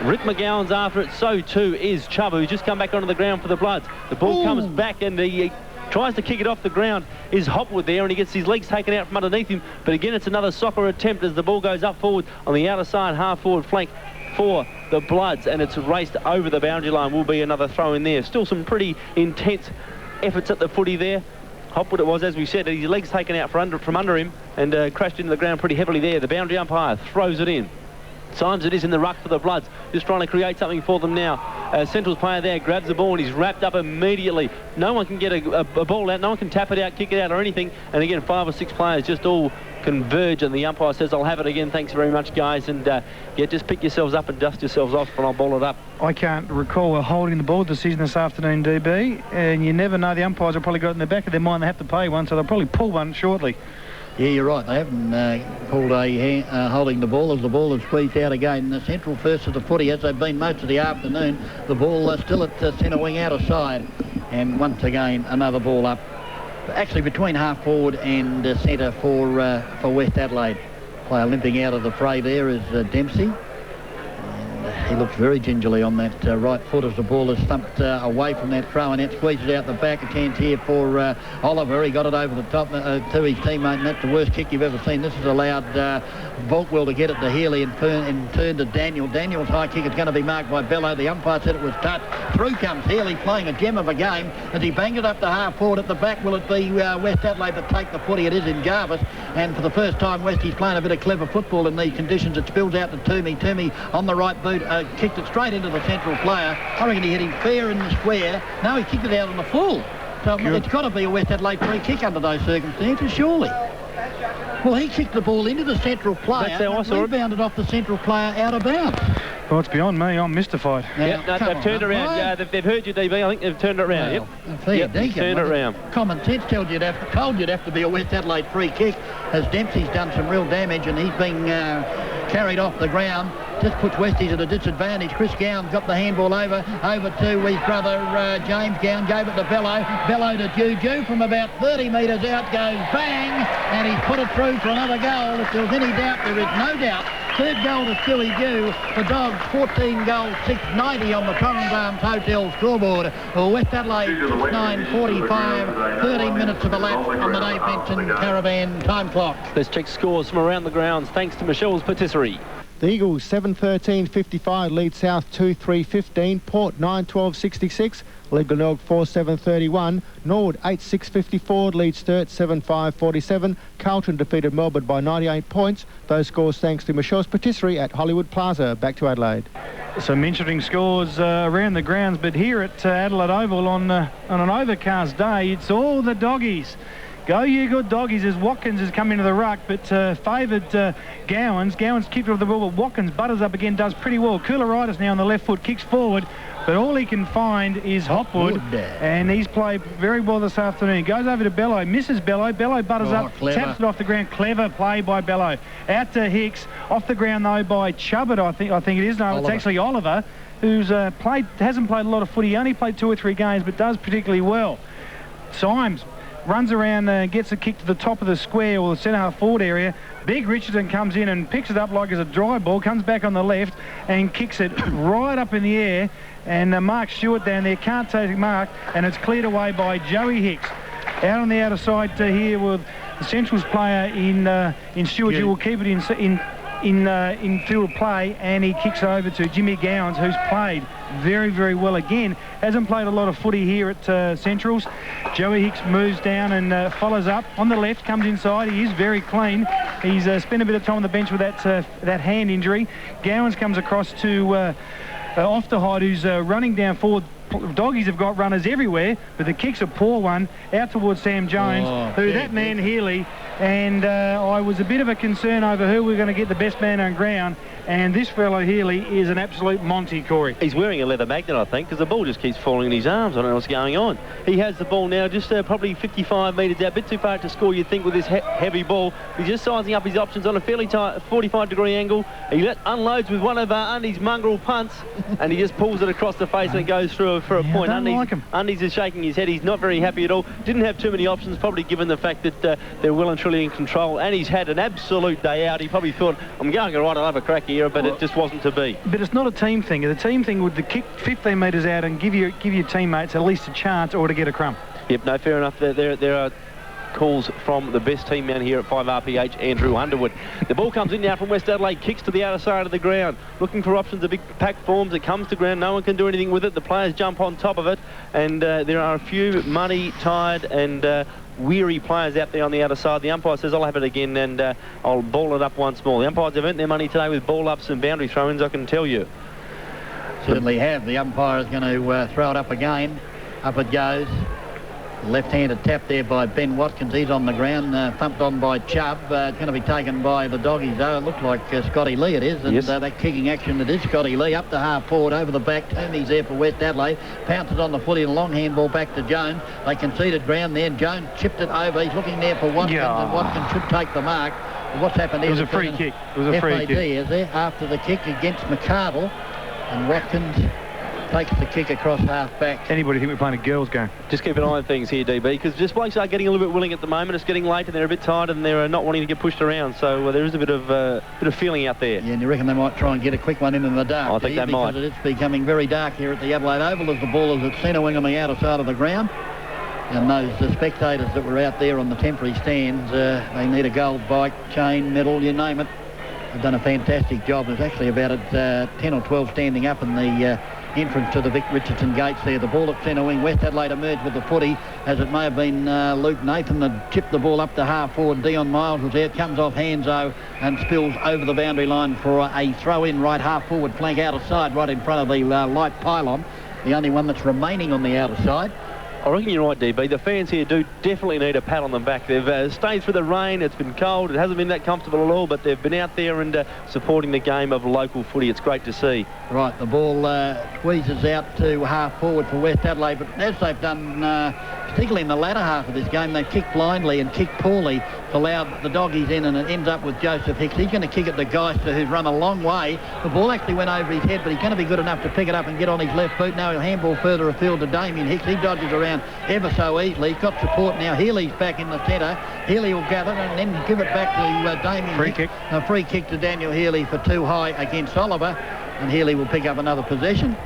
Rick McGowan's after it. So too is Chubb, who's just come back onto the ground for the Bloods. The ball comes back, and he tries to kick it off the ground. Is Hopwood there, and he gets his legs taken out from underneath him. But again, it's another soccer attempt as the ball goes up forward on the outer side, half forward flank for the Bloods, and it's raced over the boundary line. Will be another throw in there. Still some pretty intense efforts at the footy there. Hopwood it was, as we said, his legs taken out from under him and crashed into the ground pretty heavily there. The boundary umpire throws it in. Symes it is in the ruck for the Bloods, just trying to create something for them now. Central's player there grabs the ball and he's wrapped up immediately. No one can get a ball out, no one can tap it out, kick it out or anything. And again, 5 or 6 players just all converge, and the umpire says, I'll have it again, thanks very much, guys. And yeah, just pick yourselves up and dust yourselves off, and I'll ball it up. I can't recall a holding the ball decision this afternoon, DB, and you never know. The umpires have probably got it in the back of their mind they have to pay one, so they'll probably pull one shortly. Yeah, you're right. They haven't pulled a holding the ball as the ball is squeezed out again. The Central first of the footy, as they've been most of the afternoon. The ball still at centre wing outer side, and once again another ball up. Actually between half forward and centre for West Adelaide. Player limping out of the fray there is Dempsey. And he looks very gingerly on that right foot as the ball is thumped away from that throw, and it squeezes out the back. A chance here for Oliver. He got it over the top to his teammate, and that's the worst kick you've ever seen. This has allowed Boltwell to get it to Healy and turn to Daniel. Daniel's high kick is going to be marked by Bello. The umpire said it was touched. Through comes Healy, playing a gem of a game as he bangs it up to half forward. At the back, will it be West Adelaide that take the footy? It is in Jarvis, and for the first time Westie's playing a bit of clever football in these conditions. It spills out to Toomey. Toomey on the right boot kicked it straight into the Central player. I reckon he hit him fair in the square. No, he kicked it out on the full. So it's got to be a West Adelaide free kick under those circumstances, surely. Well, he kicked the ball into the Central player. That's how I saw it. Rebounded off the Central player out of bounds. Well, it's beyond me. I'm mystified. Yep, no, they've turned around. Yeah, they've heard you, DB. I think they've turned it around. Well, yep, they've turned it around. Common sense told you'd have to be a West Adelaide free kick, as Dempsey's done some real damage, and he's being carried off the ground. Just puts Westies at a disadvantage. Chris Gowan got the handball over to his brother James Gowan, gave it to Bello. Bello to Juju from about 30 metres out, goes bang, and he's put it through for another goal. If there was any doubt, there is no doubt. Third goal to Stewie Dew. The Dogs 14 goals, 690 on the Torrens Arms Hotel scoreboard. West Adelaide 9:45, 13 minutes of elapsed on the Dave Benson Caravan time clock. Let's check scores from around the grounds thanks to Michelle's Patisserie. The Eagles 7-13-55 lead South 2-3-15. Port 9-12-66 lead Glenelg 4-7-31. Norwood 8-6-54 lead Sturt 7-5-47. Carlton defeated Melbourne by 98 points. Those scores thanks to Michelle's Patisserie at Hollywood Plaza. Back to Adelaide. Some interesting scores around the grounds, but here at Adelaide Oval on an overcast day, it's all the doggies. Go you good doggies as Watkins has come into the ruck, but favoured Gowans. Gowans kicked off the ball, but Watkins butters up again, does pretty well. Cooleritis now on the left foot, kicks forward, but all he can find is Hopwood, and he's played very well this afternoon. Goes over to Bello, misses Bello. Bello butters up, clever. taps it off the ground. Clever play by Bello. Out to Hicks, off the ground though by Chubbard, I think it is. No, Oliver. It's actually Oliver, who's hasn't played a lot of footy. He only played 2 or 3 games, but does particularly well. Symes runs around, gets a kick to the top of the square or the centre half forward area. Big Richardson comes in and picks it up like it's a dry ball, comes back on the left and kicks it right up in the air. And Mark Stewart down there can't take Mark, and it's cleared away by Joey Hicks. Out on the outer side here with the Central's player in Stewart, who will keep it in field play, and he kicks over to Jimmy Gowans, who's played very, very well again. Hasn't played a lot of footy here at Centrals. Joey Hicks moves down and follows up on the left, comes inside. He is very clean. He's spent a bit of time on the bench with that hand injury. Gowans comes across to Ofterhide, who's running down forward. Doggies have got runners everywhere, but the kick's a poor one out towards Sam Jones, that man Healy, and I was a bit of a concern over who we're going to get the best man on ground, and this fellow Healy is an absolute Monty, Corey. He's wearing a leather magnet, I think, because the ball just keeps falling in his arms. I don't know what's going on. He has the ball now, just probably 55 metres out, a bit too far to score, you'd think, with this heavy ball. He's just sizing up his options on a fairly tight 45-degree angle. He unloads with one of Undy's mongrel punts, and he just pulls it across the face and it goes through for a point. Undy's is shaking his head. He's not very happy at all. Didn't have too many options, probably given the fact that they're well and truly in control, and he's had an absolute day out. He probably thought, I'm going all right, I'll have a crack here, but it just wasn't to be. But it's not a team thing. The team thing would kick 15 metres out and give your teammates at least a chance or to get a crumb. Yep, no, fair enough. There are calls from the best team man here at 5RPH, Andrew Underwood. The ball comes in now from West Adelaide, kicks to the outer side of the ground, looking for options. A big pack forms, it comes to ground, no one can do anything with it. The players jump on top of it, and there are a few muddy, tired and weary players out there on the outer side. The umpire says I'll have it again, and I'll ball it up once more. The umpires have earned their money today with ball ups and boundary throw-ins, I can tell you. Certainly have. The umpire is going to throw it up again. Up it goes. Left-handed tap there by Ben Watkins. He's on the ground, thumped on by Chubb. It's going to be taken by the doggies, though. It looks like Scotty Lee it is, and yes. That kicking action, it is Scotty Lee. Up the half forward, over the back. Tony's there for West Adelaide. Pounces on the footy, and a long handball back to Jones. They conceded ground there. Jones chipped it over. He's looking there for Watkins, and Watkins should take the mark. What's happened here? It was a free kick. It was a free FAD, kick. is there, after the kick against McCardle, and Watkins takes the kick across half-back. Anybody think we're playing a girls' game? Just keep an eye on things here, DB, because just blokes are getting a little bit willing at the moment. It's getting late and they're a bit tired and they're not wanting to get pushed around. So there is a bit of feeling out there. Yeah, and you reckon they might try and get a quick one in the dark? I think they might. Because it's becoming very dark here at the Adelaide Oval as the ball is at centre wing on the outer side of the ground. And those spectators that were out there on the temporary stands, they need a gold bike, chain, medal, you name it. They've done a fantastic job. There's actually about 10 or 12 standing up in the entrance to the Vic Richardson gates there. The ball at centre wing. West Adelaide emerged with the footy, as it may have been Luke Nathan that chipped the ball up to half forward. Dion Miles was there. It comes off Hanzo and spills over the boundary line for a throw in right half forward flank outer side right in front of the light pylon. The only one that's remaining on the outer side. I reckon you're right, DB. The fans here do definitely need a pat on them back. They've stayed through the rain. It's been cold. It hasn't been that comfortable at all, but they've been out there and supporting the game of local footy. It's great to see. Right, the ball squeezes out to half forward for West Adelaide, but as they've done, particularly in the latter half of this game, they kicked blindly and kicked poorly, allowed the doggies in, and it ends up with Joseph Hicks. He's going to kick it to Geister, who's run a long way. The ball actually went over his head, but he's going to be good enough to pick it up and get on his left boot. Now he'll handball further afield to Damien Hicks. He dodges around ever so easily. He's got support now. Healy's back in the centre. Healy will gather and then give it back to Damien Free Hicks. kick. A free kick to Daniel Healy for too high against Oliver, and Healy will pick up another possession.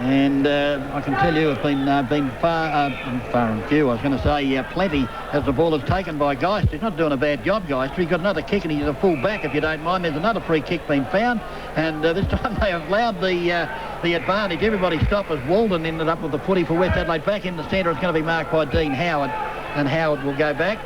And I can tell you, it's been far and few. I was going to say plenty as the ball is taken by Geister. He's not doing a bad job, Geister. He's got another kick and he's a full back, if you don't mind. There's another free kick being found, and this time they have allowed the advantage. Everybody stopped as Walden ended up with the footy for West Adelaide. Back in the centre, it's going to be marked by Dean Howard, and Howard will go back.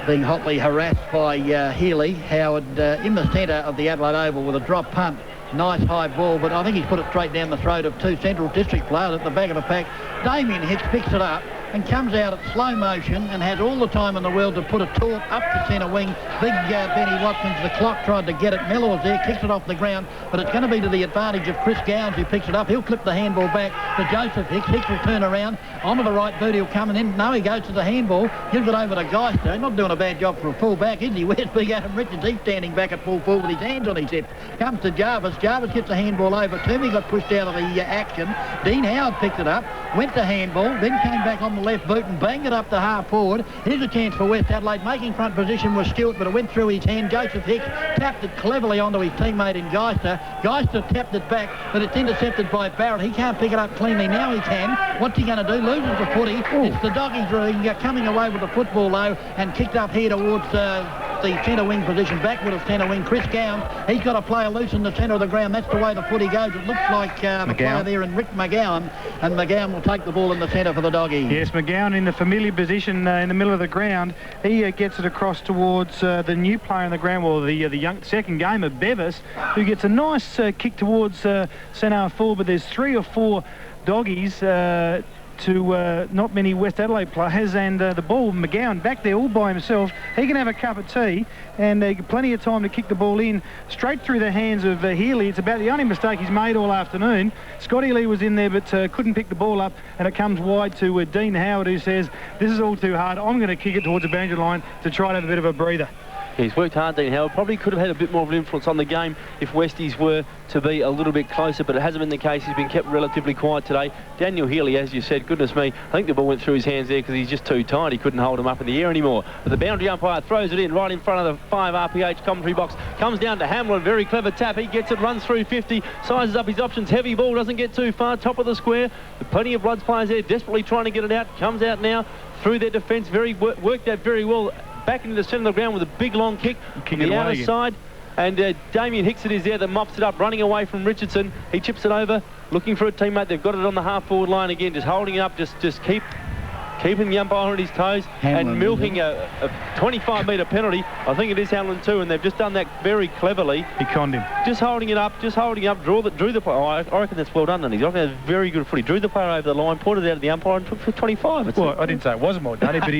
Being hotly harassed by Healy. Howard in the centre of the Adelaide Oval with a drop punt. Nice high ball, but I think he's put it straight down the throat of two Central District players at the back of the pack. Damien Hicks picks it up and comes out at slow motion and has all the time in the world to put a taunt up the centre wing. Big Benny Watkins, the clock tried to get it. Miller was there, kicks it off the ground, but it's going to be to the advantage of Chris Gowns, who picks it up. He'll clip the handball back to Joseph Hicks. Hicks will turn around. Onto the right boot, he'll come in. No, he goes to the handball, gives it over to Geister. Not doing a bad job for a full back, is he? Where's big Adam Richards? He's standing back at full with his hands on his hips. Comes to Jarvis. Jarvis gets the handball over to him. He got pushed out of the action. Dean Howard picked it up, went to handball, then came back on the left boot and banged it up to half forward. Here's a chance for West Adelaide. Making front position was Stewart, but it went through his hand. Joseph Hicks tapped it cleverly onto his teammate in Geister. Geister tapped it back, but it's intercepted by Barrett. He can't pick it up cleanly. Now he can. What's he going to do? Loses the footy. Ooh. It's the Doggies coming away with the football, though, and kicked up here towards the centre wing position, backward of centre wing. Chris Gowns, he's got a player loose in the centre of the ground. That's the way the footy goes. It looks like the player there in Rick McGowan, and McGowan will take the ball in the centre for the Doggies. Yes, McGowan in the familiar position in the middle of the ground. He gets it across towards the new player in the ground, well, the young second gamer, Bevis, who gets a nice kick towards centre full, but there's 3 or 4 Doggies to not many West Adelaide players, and the ball, McGowan back there all by himself. He can have a cup of tea, and plenty of time to kick the ball in straight through the hands of Healy. It's about the only mistake he's made all afternoon. Scotty Lee was in there but couldn't pick the ball up, and it comes wide to Dean Howard, who says, this is all too hard. I'm going to kick it towards the boundary line to try to have a bit of a breather. He's worked hard, Dean Howard. Probably could have had a bit more of an influence on the game if Westies were to be a little bit closer, but it hasn't been the case. He's been kept relatively quiet today. Daniel Healy, as you said, goodness me, I think the ball went through his hands there because he's just too tired. He couldn't hold him up in the air anymore. But the boundary umpire throws it in right in front of the 5 RPH commentary box. Comes down to Hamlin, very clever tap. He gets it, runs through 50, sizes up his options. Heavy ball, doesn't get too far, top of the square. Plenty of Bloods players there, desperately trying to get it out. Comes out now through their defence, worked that very well. Back into the centre of the ground with a big long kick from the outer side, and Damien Hickson is there that mops it up, running away from Richardson. He chips it over, looking for a teammate. They've got it on the half forward line again, just holding it up, just keeping the umpire on his toes, Hamlin, and milking a 25-metre penalty. I think it is Hamlin too, and they've just done that very cleverly. He conned him. Just holding it up, drew the player. Oh, I reckon that's well done, Dennis. I reckon that's very good footy. Drew the player over the line, pointed it out to the umpire, and took for 25. Well, I didn't say it wasn't well done, but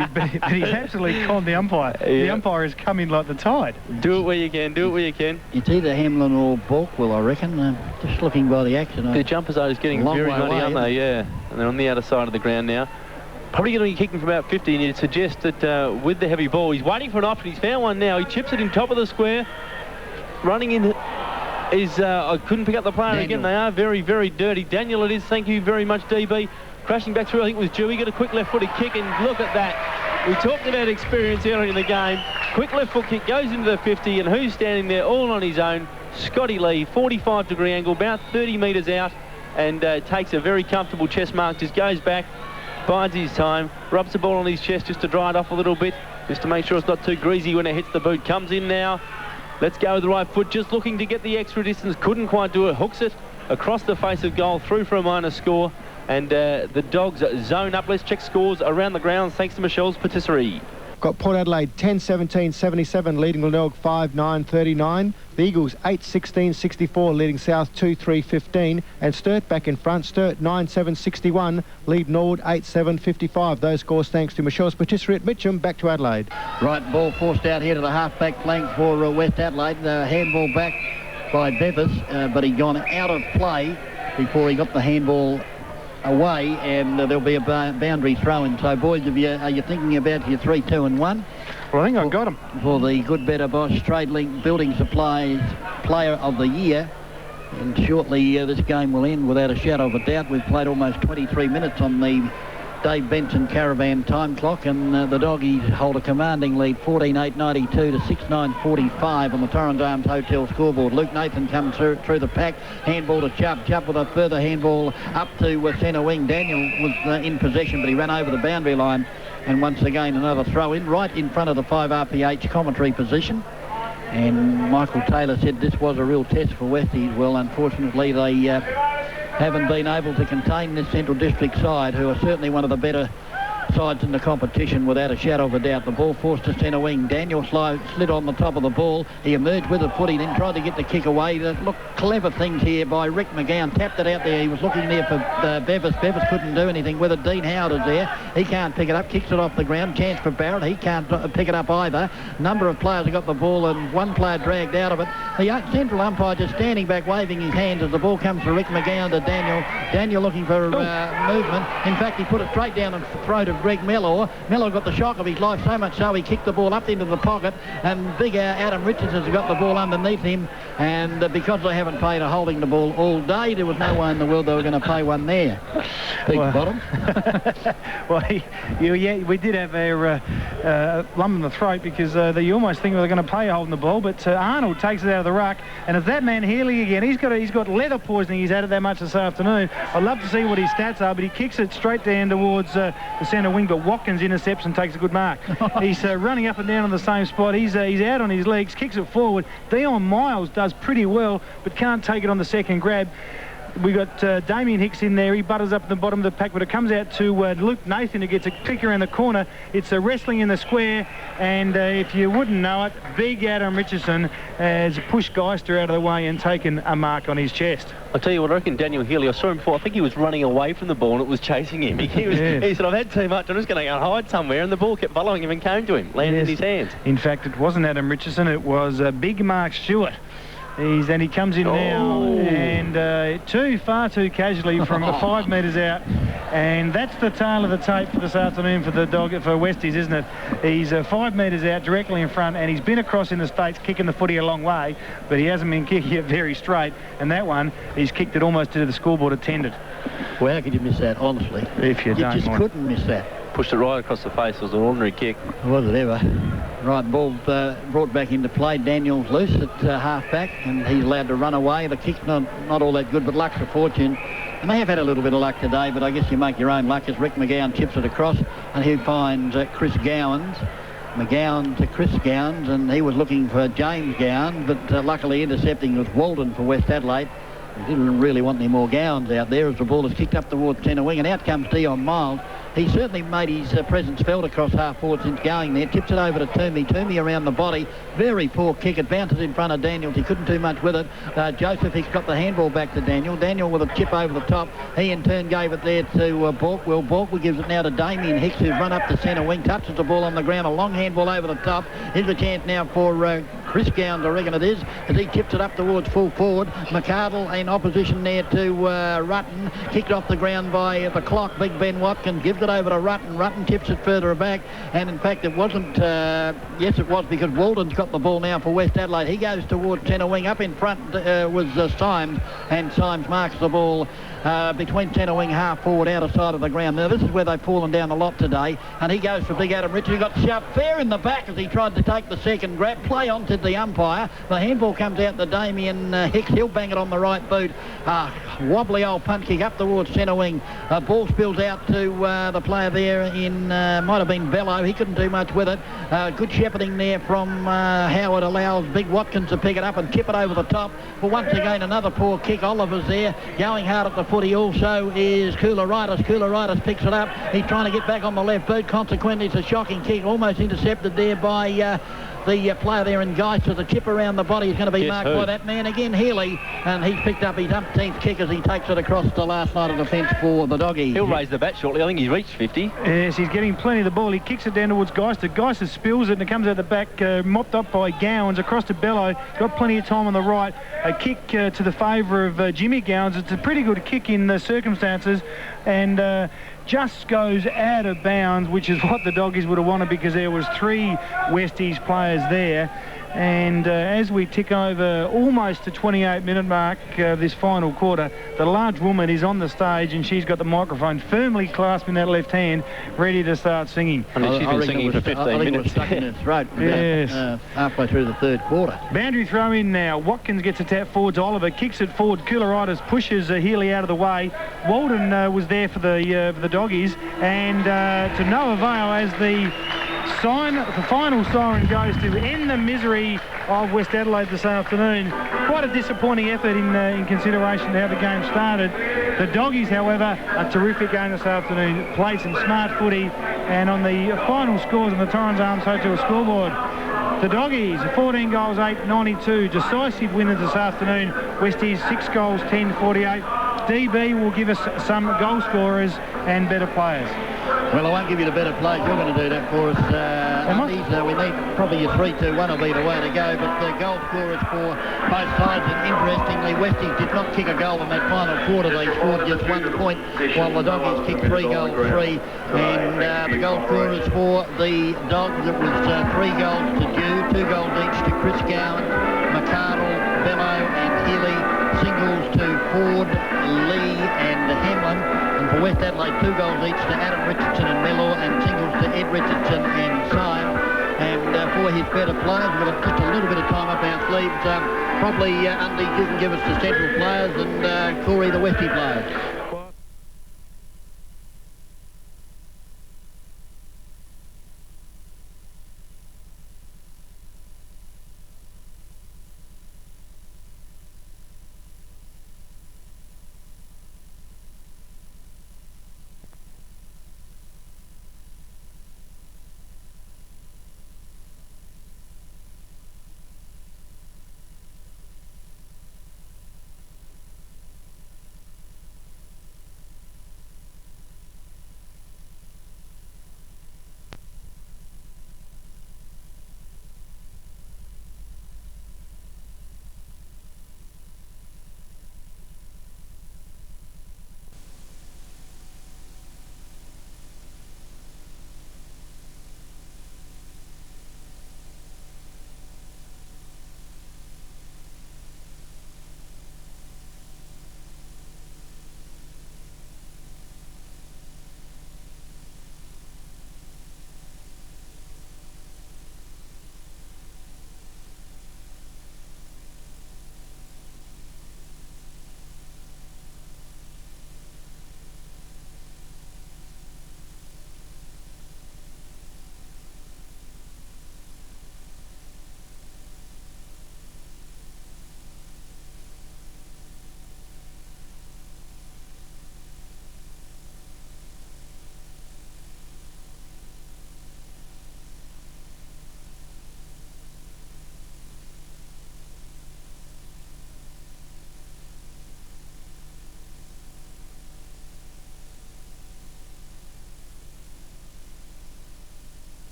he's absolutely conned the umpire. Yeah. The umpire has come in like the tide. Do it where you can, do it where you can. It's either Hamlin or Balkwell, I reckon. Just looking by the action. The jumpers are just getting very muddy, aren't they? Yeah, and they're on the outer side of the ground now. Probably going to be kicking from about 50, and you'd suggest that with the heavy ball, he's waiting for an option. He's found one now. He chips it in top of the square. Running in is, I couldn't pick up the player again. They are very, very dirty. Daniel it is, thank you very much, DB. Crashing back through, I think it was Dewey. Got a quick left-footed kick, and look at that. We talked about experience earlier in the game. Quick left-foot kick goes into the 50, and who's standing there all on his own? Scotty Lee, 45-degree angle, about 30 metres out, and takes a very comfortable chest mark, just goes back, bides his time, rubs the ball on his chest just to dry it off a little bit, just to make sure it's not too greasy when it hits the boot. Comes in now. Let's go with the right foot, just looking to get the extra distance. Couldn't quite do it. Hooks it across the face of goal, through for a minor score. And the Dogs zone up. Let's check scores around the grounds thanks to Michelle's patisserie. Got Port Adelaide 10-17-77 leading Glenelg 5-9-39. The Eagles 8-16-64 leading South 2-3-15. And Sturt back in front. Sturt 9-7-61 lead Nord 8-7-55. Those scores thanks to Michelle's patisserie at Mitcham. Back to Adelaide. Right, ball forced out here to the half-back flank for West Adelaide. Handball back by Bevis, but he'd gone out of play before he got the handball away, and there'll be a boundary throw-in. So, boys, are you thinking about your 3, 2 and 1? Well, I think I've got him. For the Good Better Boss Trade Link Building Supplies Player of the Year. And shortly this game will end without a shadow of a doubt. We've played almost 23 minutes on the Dave Benson Caravan time clock, and the doggies hold a commanding lead, 14.892 to 6.945 on the Torrens Arms Hotel scoreboard. Luke Nathan comes through the pack, handball to Chubb. Chubb with a further handball up to centre wing. Daniel was in possession, but he ran over the boundary line, and once again another throw in right in front of the 5 RPH commentary position. And Michael Taylor said this was a real test for Westies. Well, unfortunately they haven't been able to contain this Central District side, who are certainly one of the better sides in the competition without a shadow of a doubt. The ball forced to centre wing. Daniel slid on the top of the ball. He emerged with a footy, then tried to get the kick away. Look, clever things here by Rick McGowan. Tapped it out there. He was looking there for Bevis. Bevis couldn't do anything with it. Dean Howard is there. He can't pick it up. Kicks it off the ground. Chance for Barrett. He can't pick it up either. Number of players have got the ball and one player dragged out of it. The central umpire just standing back waving his hands as the ball comes from Rick McGowan to Daniel. Daniel looking for movement. In fact, he put it straight down the throat of Greg Mellor. Mellor got the shock of his life, so much so he kicked the ball up into the pocket, and big Adam Richardson's got the ball underneath him, and because they haven't paid a holding the ball all day, there was no way in the world they were going to pay one there. Bottom. Well, we did have a lump in the throat, because you almost think they were going to pay a holding the ball, but Arnold takes it out of the ruck, and it's that man Healy again. He's got leather poisoning. He's had it that much this afternoon. I'd love to see what his stats are, but he kicks it straight down towards the centre wing, but Watkins intercepts and takes a good mark. He's running up and down on the same spot. He's out on his legs, kicks it forward. Dion Miles does pretty well, but can't take it on the second grab. We've got Damien Hicks in there. He butters up at the bottom of the pack, but it comes out to Luke Nathan, who gets a kick around the corner. It's wrestling in the square, and if you wouldn't know it, big Adam Richardson has pushed Geister out of the way and taken a mark on his chest. I'll tell you what, I reckon Daniel Healy, I saw him before, I think he was running away from the ball and it was chasing him. He said, I've had too much, I'm just going to go and hide somewhere, and the ball kept following him and came to him, landed in his hands. In fact, it wasn't Adam Richardson, it was big Mark Stewart. And he comes in now, and far too casually from 5 metres out, and that's the tail of the tape for this afternoon for for Westies, isn't it? He's 5 metres out directly in front, and he's been across in the States kicking the footy a long way, but he hasn't been kicking it very straight, and that one, he's kicked it almost to the scoreboard attendant. Well, how could you miss that, honestly? If you don't just mind. Couldn't miss that. Pushed it right across the face. It was an ordinary kick. Was it ever? Right, ball brought back into play. Daniel's loose at half-back, and he's allowed to run away. The kick's not all that good, but luck's a fortune. And they have had a little bit of luck today, but I guess you make your own luck as Rick McGowan chips it across, and he finds Chris Gowans. McGowan to Chris Gowans, and he was looking for James Gowan, but luckily intercepting was Walden for West Adelaide. He didn't really want any more Gowans out there as the ball is kicked up towards centre wing, and out comes Dion Miles. He certainly made his presence felt across half forward since going there. Tips it over to Toomey. Toomey around the body. Very poor kick. It bounces in front of Daniels. He couldn't do much with it. Joseph Hicks got the handball back to Daniel. Daniel with a chip over the top. He in turn gave it there to Borkwell. Borkwell gives it now to Damien Hicks, who's run up the centre wing. Touches the ball on the ground. A long handball over the top. Here's a chance now for Chris Gowans, I reckon it is, as he tips it up towards full forward. McArdle in opposition there to Rutten. Kicked off the ground by the clock. Big Ben Watkins gives it over to Rutten. Rutten tips it further back, and in fact it wasn't, yes it was, because Walden's got the ball now for West Adelaide. He goes towards centre wing. Up in front was Symes, and Symes marks the ball between centre wing, half forward, outer side of the ground. Now this is where they've fallen down a lot today, and he goes for big Adam Richards. He got shoved fair in the back as he tried to take the second grab. Play on to the umpire. The handball comes out to Damien Hicks. He'll bang it on the right boot. Wobbly old punt kick up towards centre wing. Ball spills out to the player there in, might have been Bello. He couldn't do much with it. Good shepherding there from Howard allows big Watkins to pick it up and tip it over the top. But once again, another poor kick. Oliver's there, going hard at the footy. Also is Koularitis. Koularitis picks it up. He's trying to get back on the left boot. Consequently, it's a shocking kick, almost intercepted there by the player there in Geister. The chip around the body is going to be marked by that man again, Healy, and he's picked up his umpteenth kick as he takes it across the last line of the fence for the doggies. He'll raise the bat shortly. I think he's reached 50. Yes, he's getting plenty of the ball. He kicks it down towards Geister. Geister spills it and it comes out the back, mopped up by Gowans across to Bello. Got plenty of time on the right. A kick to the favour of Jimmy Gowans. It's a pretty good kick in the circumstances, and just goes out of bounds, which is what the doggies would have wanted, because there was 3 Westies players there. And as we tick over almost the 28-minute mark this final quarter, the large woman is on the stage and she's got the microphone firmly clasped in that left hand, ready to start singing. I mean, she's been singing for 15 minutes. It was stuck in her throat Yes. halfway through the third quarter. Boundary throw in now. Watkins gets a tap forwards. Oliver kicks it forward. Cooleritis pushes Healy out of the way. Walden was there for the doggies, and to no avail as the final siren goes to end the misery of West Adelaide this afternoon. Quite a disappointing effort in consideration of how the game started. The doggies, however, a terrific game this afternoon. Played some smart footy, and on the final scores on the Torrens Arms Hotel scoreboard, the doggies 14 goals 8-92, decisive winners this afternoon. Westies 6 goals 10-48. DB will give us some goal scorers and better players. Well, I won't give you the better players. You're going to do that for us. We need probably a 3-2-1 will be the way to go, but the goal scorers for both sides, and interestingly, Westies did not kick a goal in that final quarter. They scored just 1 point, while the doggies kicked 3 goals, 3. And the goal scorers for the dogs, it was 3 goals to Dew, 2 goals each to Chris Gowan, McCardle, Bello and Healy, singles to Ford, Lee and Hamlin. And for West Adelaide, 2 goals each to Adam Richardson and Mellor, and singles to Ed Richardson and Syme. And for his better players, we've got just a little bit of time up our sleeves. Probably Undy, you can give us the central players, and Corey the Westie players.